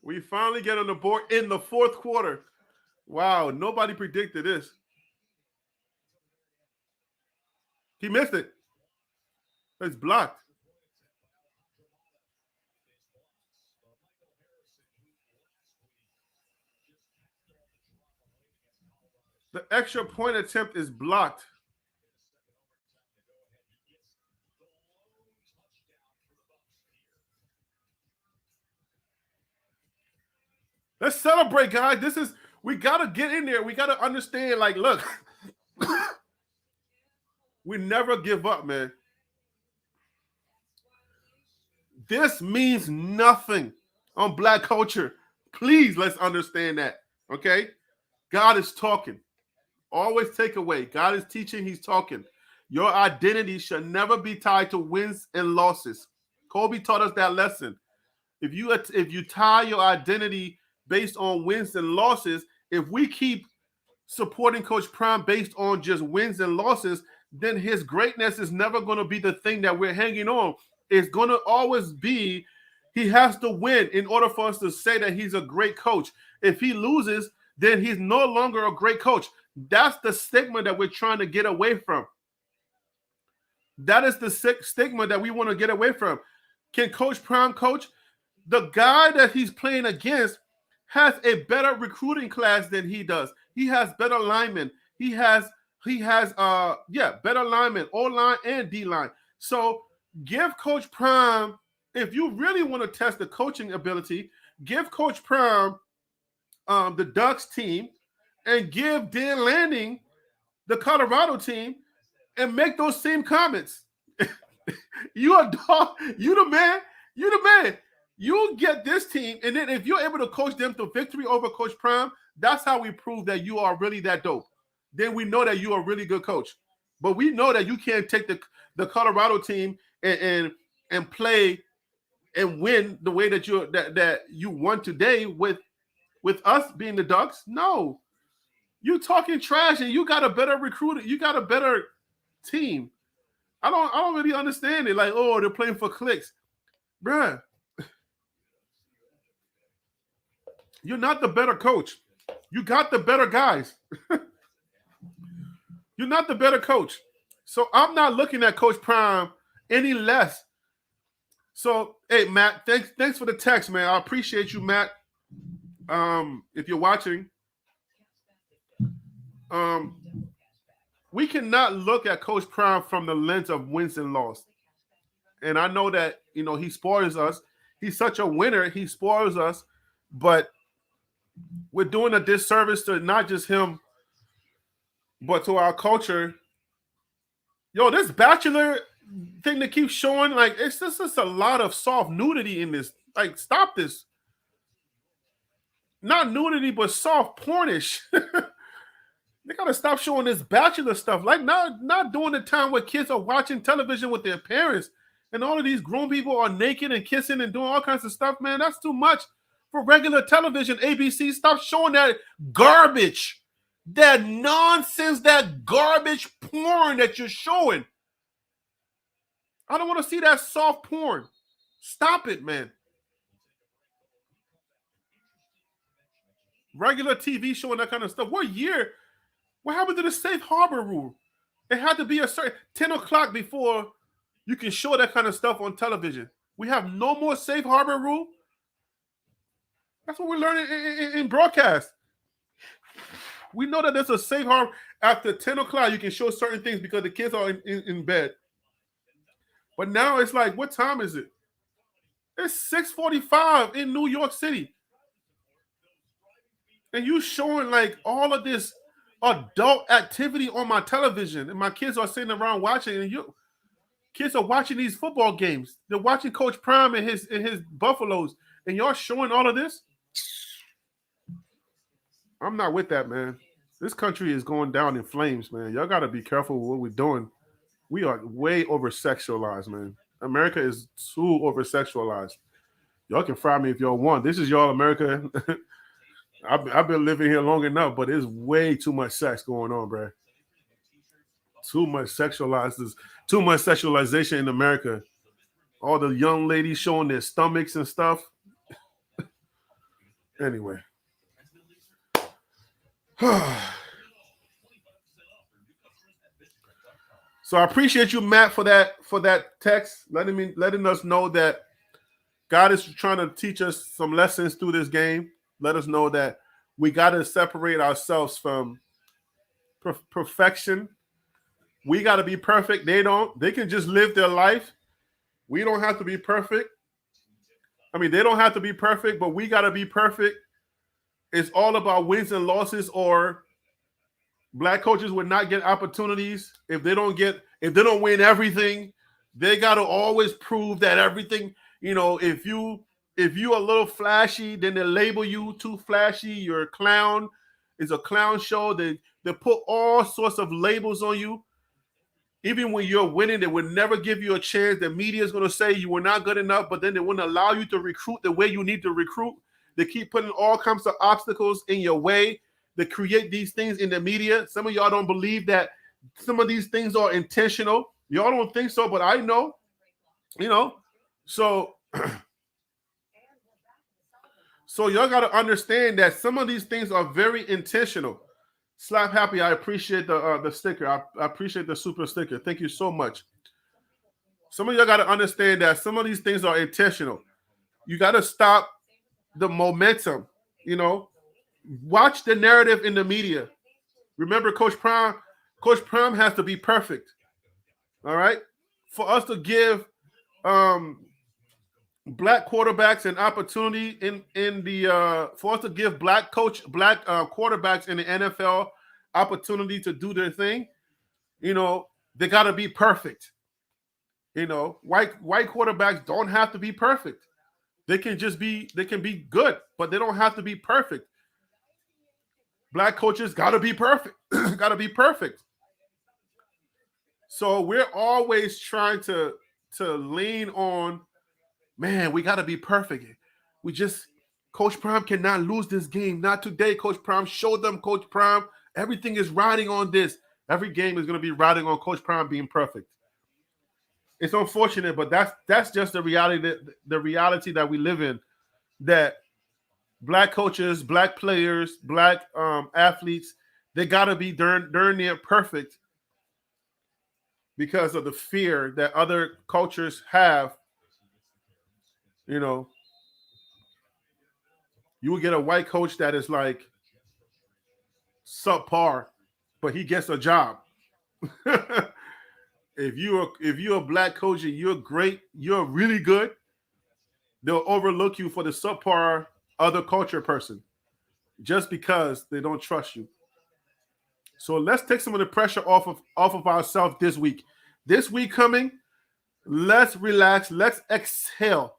We finally get on the board in the fourth quarter. Wow, nobody predicted this. He missed it. It's blocked. The extra point attempt is blocked. Let's celebrate, guys. We gotta get in there. We gotta understand, like, look, we never give up, man. This means nothing on Black culture. Please, let's understand that. Okay? God is talking. Always take away. God is teaching, he's talking. Your identity should never be tied to wins and losses. Kobe taught us that lesson. If you tie your identity based on wins and losses, if we keep supporting Coach Prime based on just wins and losses, then his greatness is never going to be the thing that we're hanging on. It's going to always be he has to win in order for us to say that he's a great coach. If he loses, then he's no longer a great coach. That's the stigma that we're trying to get away from. That is the stigma that we want to get away from. Can Coach Prime coach? The guy that he's playing against has a better recruiting class than he does. He has better linemen. He has better linemen, O-line and D-line. So give Coach Prime, if you really want to test the coaching ability, give Coach Prime the Ducks team and give Dan Lanning the Colorado team and make those same comments. You a dog, you the man, you the man. You get this team, and then if you're able to coach them to victory over Coach Prime, that's how we prove that you are really that dope. Then we know that you are a really good coach. But we know that you can't take the Colorado team and play and win the way that you won today with us being the Ducks. No. You talking trash and you got a better recruiter, you got a better team. I don't really understand it. Like, oh, they're playing for clicks. Bruh. You're not the better coach. You got the better guys. You're not the better coach. So I'm not looking at Coach Prime any less. So, hey, Matt, thanks for the text, man. I appreciate you, Matt. If you're watching, we cannot look at Coach Prime from the lens of wins and loss. And I know that, he spoils us. He's such a winner. He spoils us. But we're doing a disservice to not just him, but to our culture. Yo, this Bachelor thing that keeps showing, like, it's just a lot of soft nudity in this. Like, stop this. Not nudity, but soft pornish. They gotta stop showing this Bachelor stuff. Like, not during the time where kids are watching television with their parents and all of these grown people are naked and kissing and doing all kinds of stuff, man. That's too much for regular television. ABC, stop showing that garbage, that nonsense, that garbage porn that you're showing. I don't want to see that soft porn. Stop it, man. Regular TV showing that kind of stuff. What happened to the safe harbor rule? It had to be a certain 10 o'clock before you can show that kind of stuff on television. We have no more safe harbor rule. That's what we're learning in broadcast. We know that there's a safe harbor. After 10 o'clock, you can show certain things because the kids are in bed. But now it's like, what time is it? It's 6:45 in New York City. And you showing like all of this adult activity on my television. And my kids are sitting around watching. And kids are watching these football games. They're watching Coach Prime and his Buffaloes. And y'all showing all of this? I'm not with that, man. This country is going down in flames, man. Y'all got to be careful with what we're doing. We are way over-sexualized, man. America is too over-sexualized. Y'all can fry me if y'all want. This is y'all America. I've been living here long enough, but there's way too much sex going on, bro. Too much sexualization in America. All the young ladies showing their stomachs and stuff. Anyway. So I appreciate you, Matt, for that text, letting us know that God is trying to teach us some lessons through this game. Let us know that we got to separate ourselves from perfection. We got to be perfect. They don't. They can just live their life. We don't have to be perfect. I mean, they don't have to be perfect, but we got to be perfect. It's all about wins and losses, or black coaches would not get opportunities if they don't win everything. They got to always prove that everything, if you a little flashy, then they label you too flashy, you're a clown. It's a clown show. They put all sorts of labels on you. Even when you're winning, they would never give you a chance. The media is going to say you were not good enough, but then they wouldn't allow you to recruit the way you need to recruit. They keep putting all kinds of obstacles in your way. They create these things in the media. Some of y'all don't believe that some of these things are intentional. Y'all don't think so, but I know, So, so y'all got to understand that some of these things are very intentional. Slap Happy, I appreciate the sticker. I appreciate the super sticker. Thank you so much. Some of y'all got to understand that some of these things are intentional. You got to stop the momentum, Watch the narrative in the media. Remember, Coach Prime has to be perfect. All right? For us to give black quarterbacks an opportunity for us to give black quarterbacks in the NFL opportunity to do their thing, they got to be perfect. White quarterbacks don't have to be perfect. They can be good, but they don't have to be perfect. Black coaches got to be perfect. Got to be perfect. So we're always trying to lean on, man, we got to be perfect. Coach Prime cannot lose this game. Not today, Coach Prime. Show them, Coach Prime. Everything is riding on this. Every game is going to be riding on Coach Prime being perfect. It's unfortunate, but that's just the reality that we live in, that black coaches, black players, black athletes, they got to be darn near perfect because of the fear that other cultures have. You will get a white coach that is like subpar, but he gets a job. If you're a black coach and you're great, you're really good, they'll overlook you for the subpar other culture person just because they don't trust you. So let's take some of the pressure off of ourselves this week. This week coming, let's relax. Let's exhale.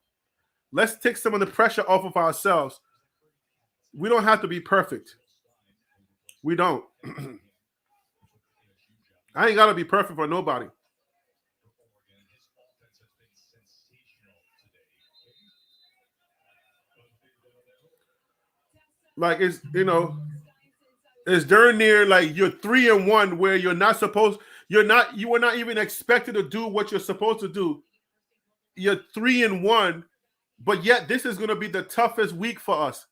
Let's take some of the pressure off of ourselves. We don't have to be perfect. We don't. I ain't got to be perfect for nobody. Like it's darn near like you're 3-1 where you were not even expected to do what you're supposed to do. You're 3-1, but yet this is going to be the toughest week for us.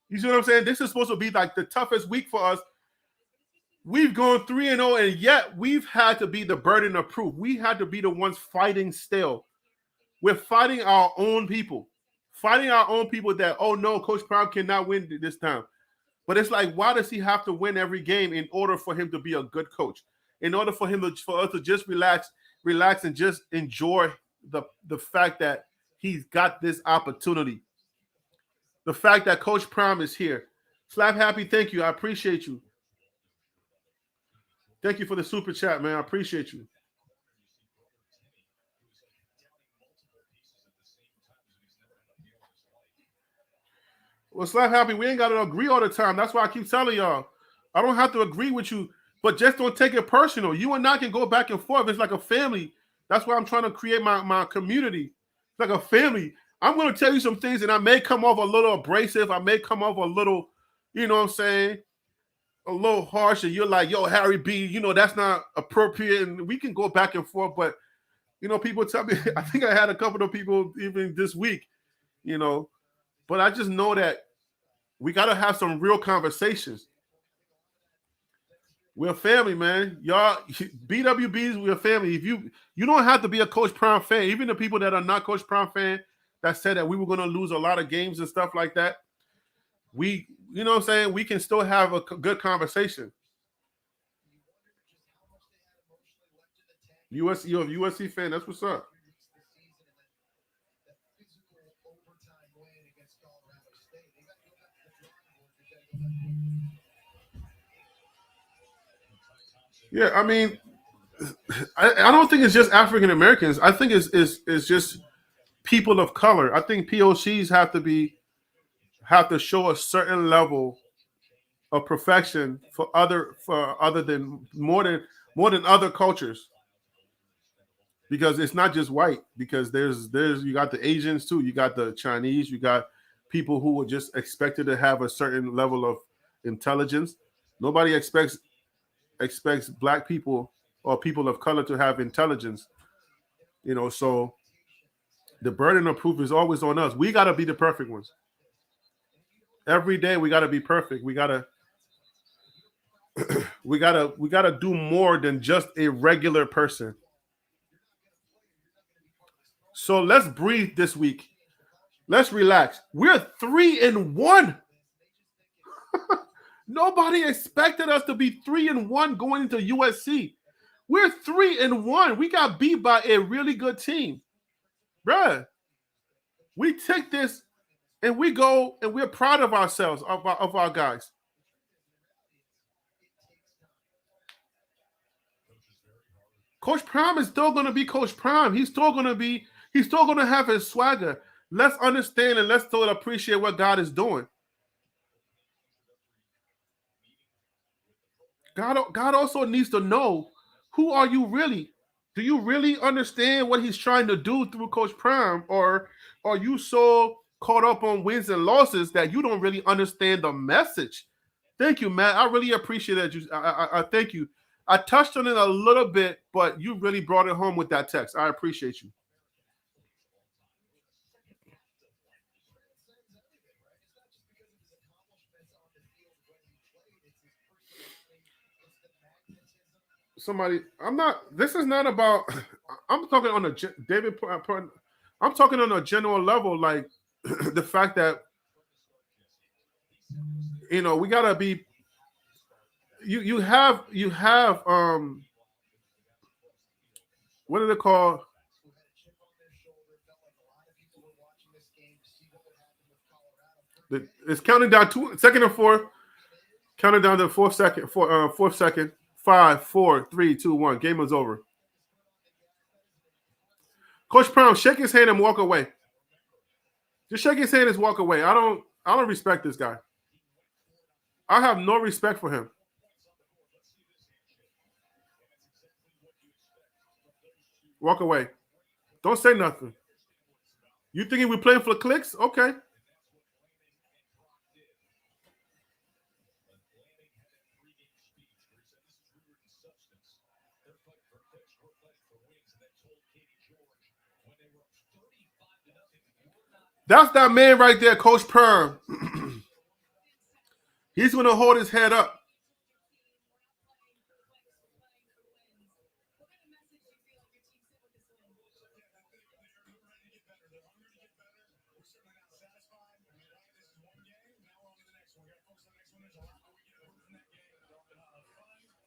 You see what I'm saying? This is supposed to be like the toughest week for us. We've gone 3-0, and yet we've had to be the burden of proof. We had to be the ones fighting still. We're fighting our own people. Fighting our own people that, oh no, Coach Prime cannot win this time. But it's like, why does he have to win every game in order for him to be a good coach? In order for us to just relax and just enjoy the fact that he's got this opportunity. The fact that Coach Prime is here. Slap Happy, thank you. I appreciate you. Thank you for the super chat, man. I appreciate you. Well, Slap Happy, we ain't got to agree all the time. That's why I keep telling y'all. I don't have to agree with you, but just don't take it personal. You and I can go back and forth. It's like a family. That's why I'm trying to create my community. It's like a family. I'm going to tell you some things, and I may come off a little abrasive. I may come off a little, you know what I'm saying, a little harsh, and you're like, yo, Harry B, you know, that's not appropriate, and we can go back and forth, but, you know, people tell me, I think I had a couple of people even this week, you know, but I just know that we got to have some real conversations. We're a family, man. Y'all, BWBs, we're a family. If you don't have to be a Coach Prime fan. Even the people that are not Coach Prime fan that said that we were going to lose a lot of games and stuff like that, you know what I'm saying? We can still have a good conversation. You're a USC fan. That's what's up. Yeah, I mean, I don't think it's just African Americans. I think it's just people of color. I think POCs have to show a certain level of perfection for other than more than other cultures, because it's not just white. Because there's you got the Asians too. You got the Chinese. You got people who were just expected to have a certain level of intelligence. Nobody expects black people or people of color to have intelligence. You know, so the burden of proof is always on us. We got to be the perfect ones. Every day we got to be perfect. We got to do more than just a regular person. So let's breathe this week. Let's relax. We're 3-1. Nobody expected us to be 3-1 going into USC. We're 3-1. We got beat by a really good team. Bruh. We take this and we go and we're proud of ourselves, of our guys. Coach Prime is still going to be Coach Prime. He's still going to have his swagger. Let's understand and let's still appreciate what God is doing. God also needs to know, who are you really? Do you really understand what he's trying to do through Coach Prime? Or are you so caught up on wins and losses that you don't really understand the message? Thank you, Matt. I really appreciate that. I thank you. I touched on it a little bit, but you really brought it home with that text. I appreciate you. Somebody, this is not about, I'm talking on a David, I'm talking on a general level, like the fact that, you know, we gotta be, you have what do they call? It's counting down second and fourth, counting down to fourth second, fourth second, 5, 4, 3, 2, 1. Game was over. Coach Prime, shake his hand and walk away. Just shake his hand and walk away. I don't respect this guy. I have no respect for him. Walk away. Don't say nothing. You thinking we playing for clicks? Okay. That's that man right there, Coach Prime. He's going to hold his head up.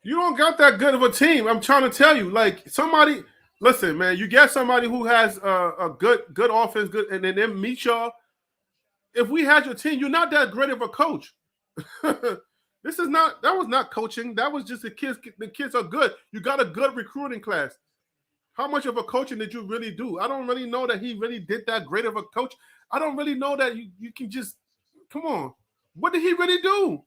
You don't got that good of a team. I'm trying to tell you. Like, somebody, listen, man, you get somebody who has a good offense, good, and then meet y'all. If we had your team, you're not that great of a coach. That was not coaching. That was just the kids are good. You got a good recruiting class. How much of a coaching did you really do? I don't really know that he really did that great of a coach. I don't really know that you can just, come on. What did he really do?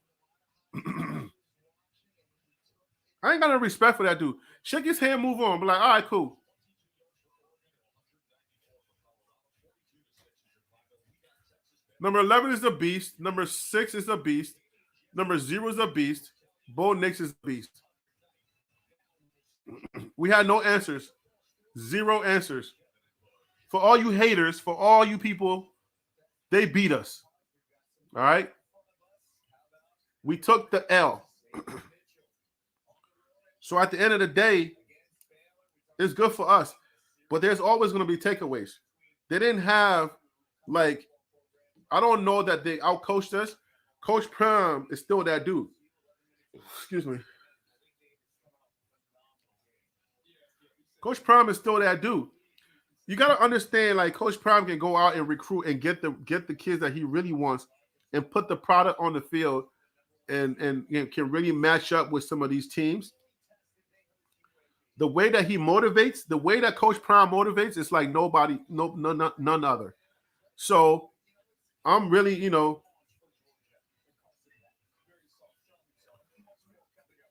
I ain't got no respect for that dude. Shake his hand, move on. Be like, all right, cool. Number 11 is a beast. Number 6 is a beast. Number 0 is a beast. Bo Nix is a beast. We had no answers. 0 answers. For all you haters, for all you people, they beat us. All right? We took the L. So at the end of the day, it's good for us. But there's always going to be takeaways. They didn't have, like, I don't know that they outcoached us. Coach Prime is still that dude. Excuse me. Coach Prime is still that dude. You got to understand, like, Coach Prime can go out and recruit and get the kids that he really wants and put the product on the field and can really match up with some of these teams. The way that he motivates, the way that Coach Prime motivates, it's like none other. So I'm really,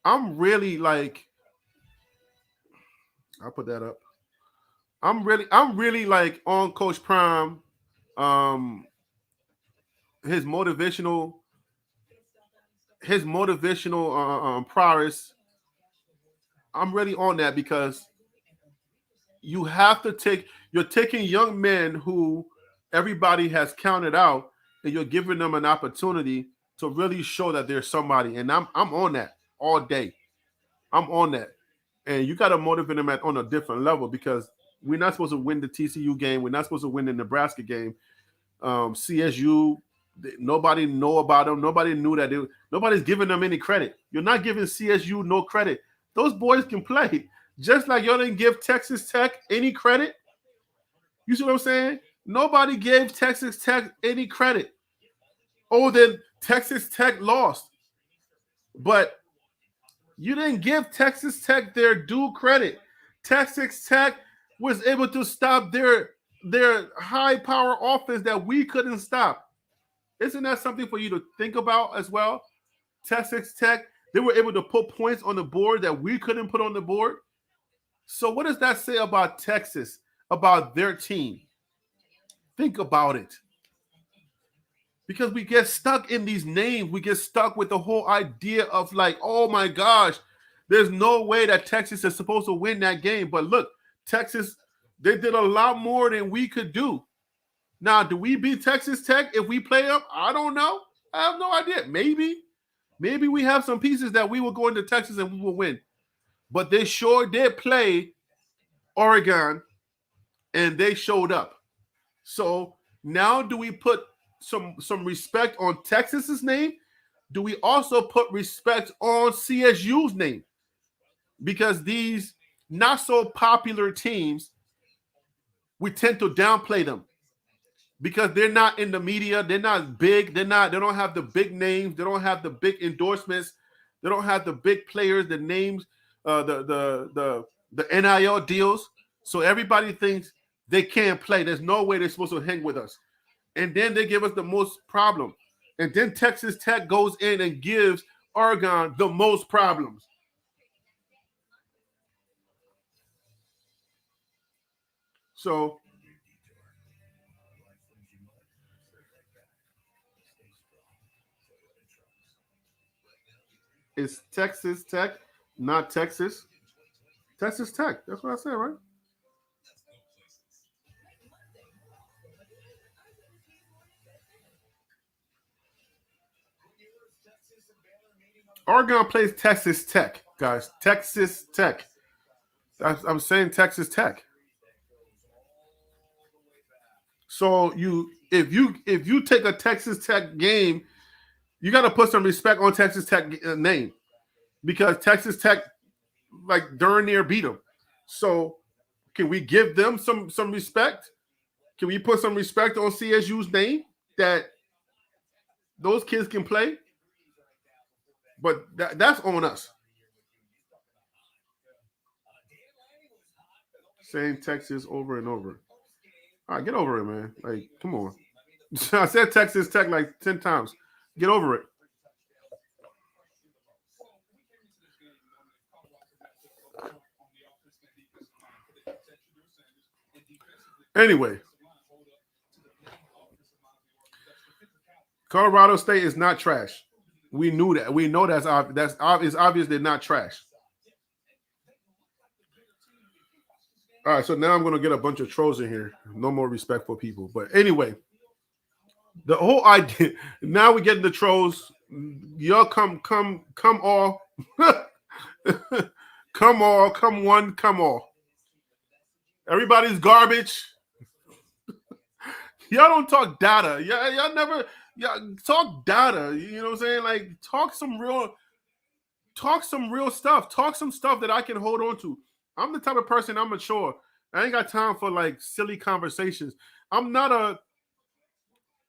I'm really like, I'll put that up. I'm really like on Coach Prime, his motivational prowess. I'm really on that because you have to you're taking young men who everybody has counted out and you're giving them an opportunity to really show that there's somebody. And I'm on that all day. I'm on that. And you got to motivate them on a different level because we're not supposed to win the TCU game. We're not supposed to win the Nebraska game. CSU, nobody know about them. Nobody knew that. Nobody's giving them any credit. You're not giving CSU no credit. Those boys can play. Just like y'all didn't give Texas Tech any credit. You see what I'm saying? Nobody gave Texas Tech any credit. Oh, then Texas Tech lost. But you didn't give Texas Tech their due credit. Texas Tech was able to stop their high-power offense that we couldn't stop. Isn't that something for you to think about as well? Texas Tech, they were able to put points on the board that we couldn't put on the board. So what does that say about Texas, about their team? Think about it. Because we get stuck in these names. We get stuck with the whole idea of like, oh my gosh, there's no way that Texas is supposed to win that game. But look, Texas, they did a lot more than we could do. Now, do we beat Texas Tech if we play them? I don't know. I have no idea. Maybe we have some pieces that we will go into Texas and we will win. But they sure did play Oregon, and they showed up. So now do we put some respect on Texas's name? Do we also put respect on CSU's name? Because these not so popular teams, we tend to downplay them because they're not in the media, they're not big, they don't have the big names, they don't have the big endorsements, they don't have the big players, the names, the NIL deals. So everybody thinks they can't play. There's no way they're supposed to hang with us. And then they give us the most problem. And then Texas Tech goes in and gives Oregon the most problems. So it's Texas Tech, not Texas. Texas Tech. That's what I said, right? Oregon plays Texas Tech, guys. Texas Tech. I'm saying Texas Tech. So if you take a Texas Tech game, you got to put some respect on Texas Tech name because Texas Tech like darn near beat them. So can we give them some respect? Can we put some respect on CSU's name that those kids can play? But that's on us. Saying Texas over and over. All right, get over it, man. Like, come on. I said Texas Tech like 10 times. Get over it. Anyway, Colorado State is not trash. We knew that. We know it's obvious they're not trash. All right, so now I'm gonna get a bunch of trolls in here. No more respectful people. But anyway, the whole idea. Now we get the trolls. Y'all come all. Come all, come one, come all. Everybody's garbage. Y'all don't talk data. Y'all never talk data. You know what I'm saying? Like talk some real stuff. Talk some stuff that I can hold on to. I'm the type of person, I'm mature. I ain't got time for like silly conversations. I'm not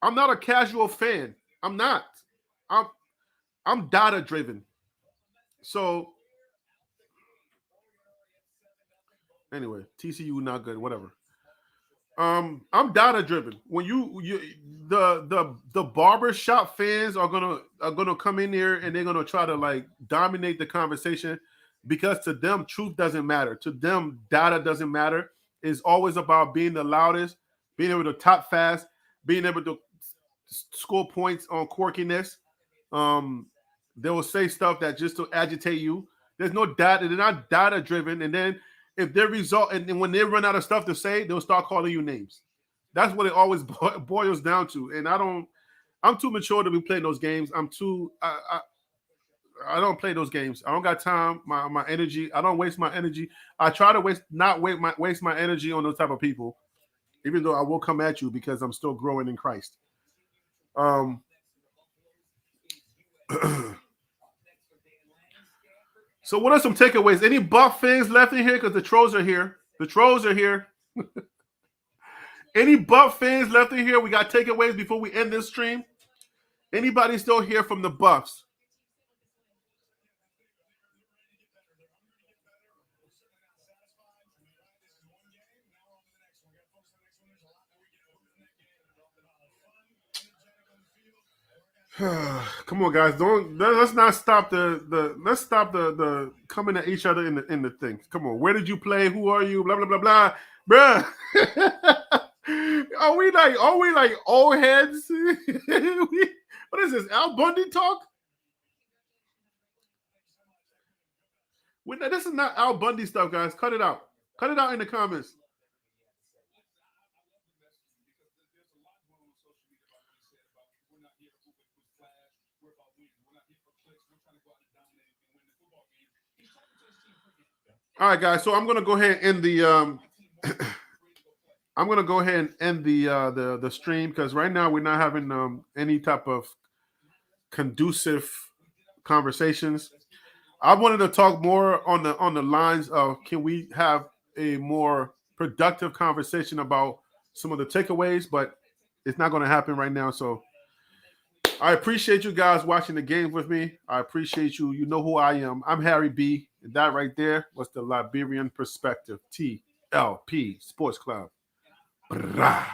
a casual fan. I'm not. I'm data driven. So anyway, TCU not good, whatever. I'm data driven. When the barbershop fans are gonna come in here and they're gonna try to like dominate the conversation because to them truth doesn't matter. To them data doesn't matter. It's always about being the loudest, being able to top fast, being able to score points on quirkiness. They will say stuff that just to agitate you. There's no data. They're not data driven. And then if they result and when they run out of stuff to say, they'll start calling you names. That's what it always boils down to. And I'm too mature to be playing those games. I don't play those games. I don't got time. My energy. I don't waste my energy. I try to waste my energy on those type of people, even though I will come at you because I'm still growing in Christ. So what are some takeaways? Any Buff fans left in here? Because the trolls are here. The trolls are here. Any Buff fans left in here? We got takeaways before we end this stream. Anybody still here from the Buffs? Come on, guys! Let's not stop let's stop the coming at each other in the thing. Come on, where did you play? Who are you? Blah blah blah blah, bruh. Are we like old heads? What is this? Al Bundy talk? This is not Al Bundy stuff, guys. Cut it out. Cut it out in the comments. All right, guys. So I'm gonna go ahead and end the I'm gonna go ahead and end the stream because right now we're not having any type of conducive conversations. I wanted to talk more on the lines of can we have a more productive conversation about some of the takeaways, but it's not going to happen right now. So I appreciate you guys watching the game with me. I appreciate you. You know who I am. I'm Harry B. And that right there was the Liberian Perspective, TLP Sports Club. Brah.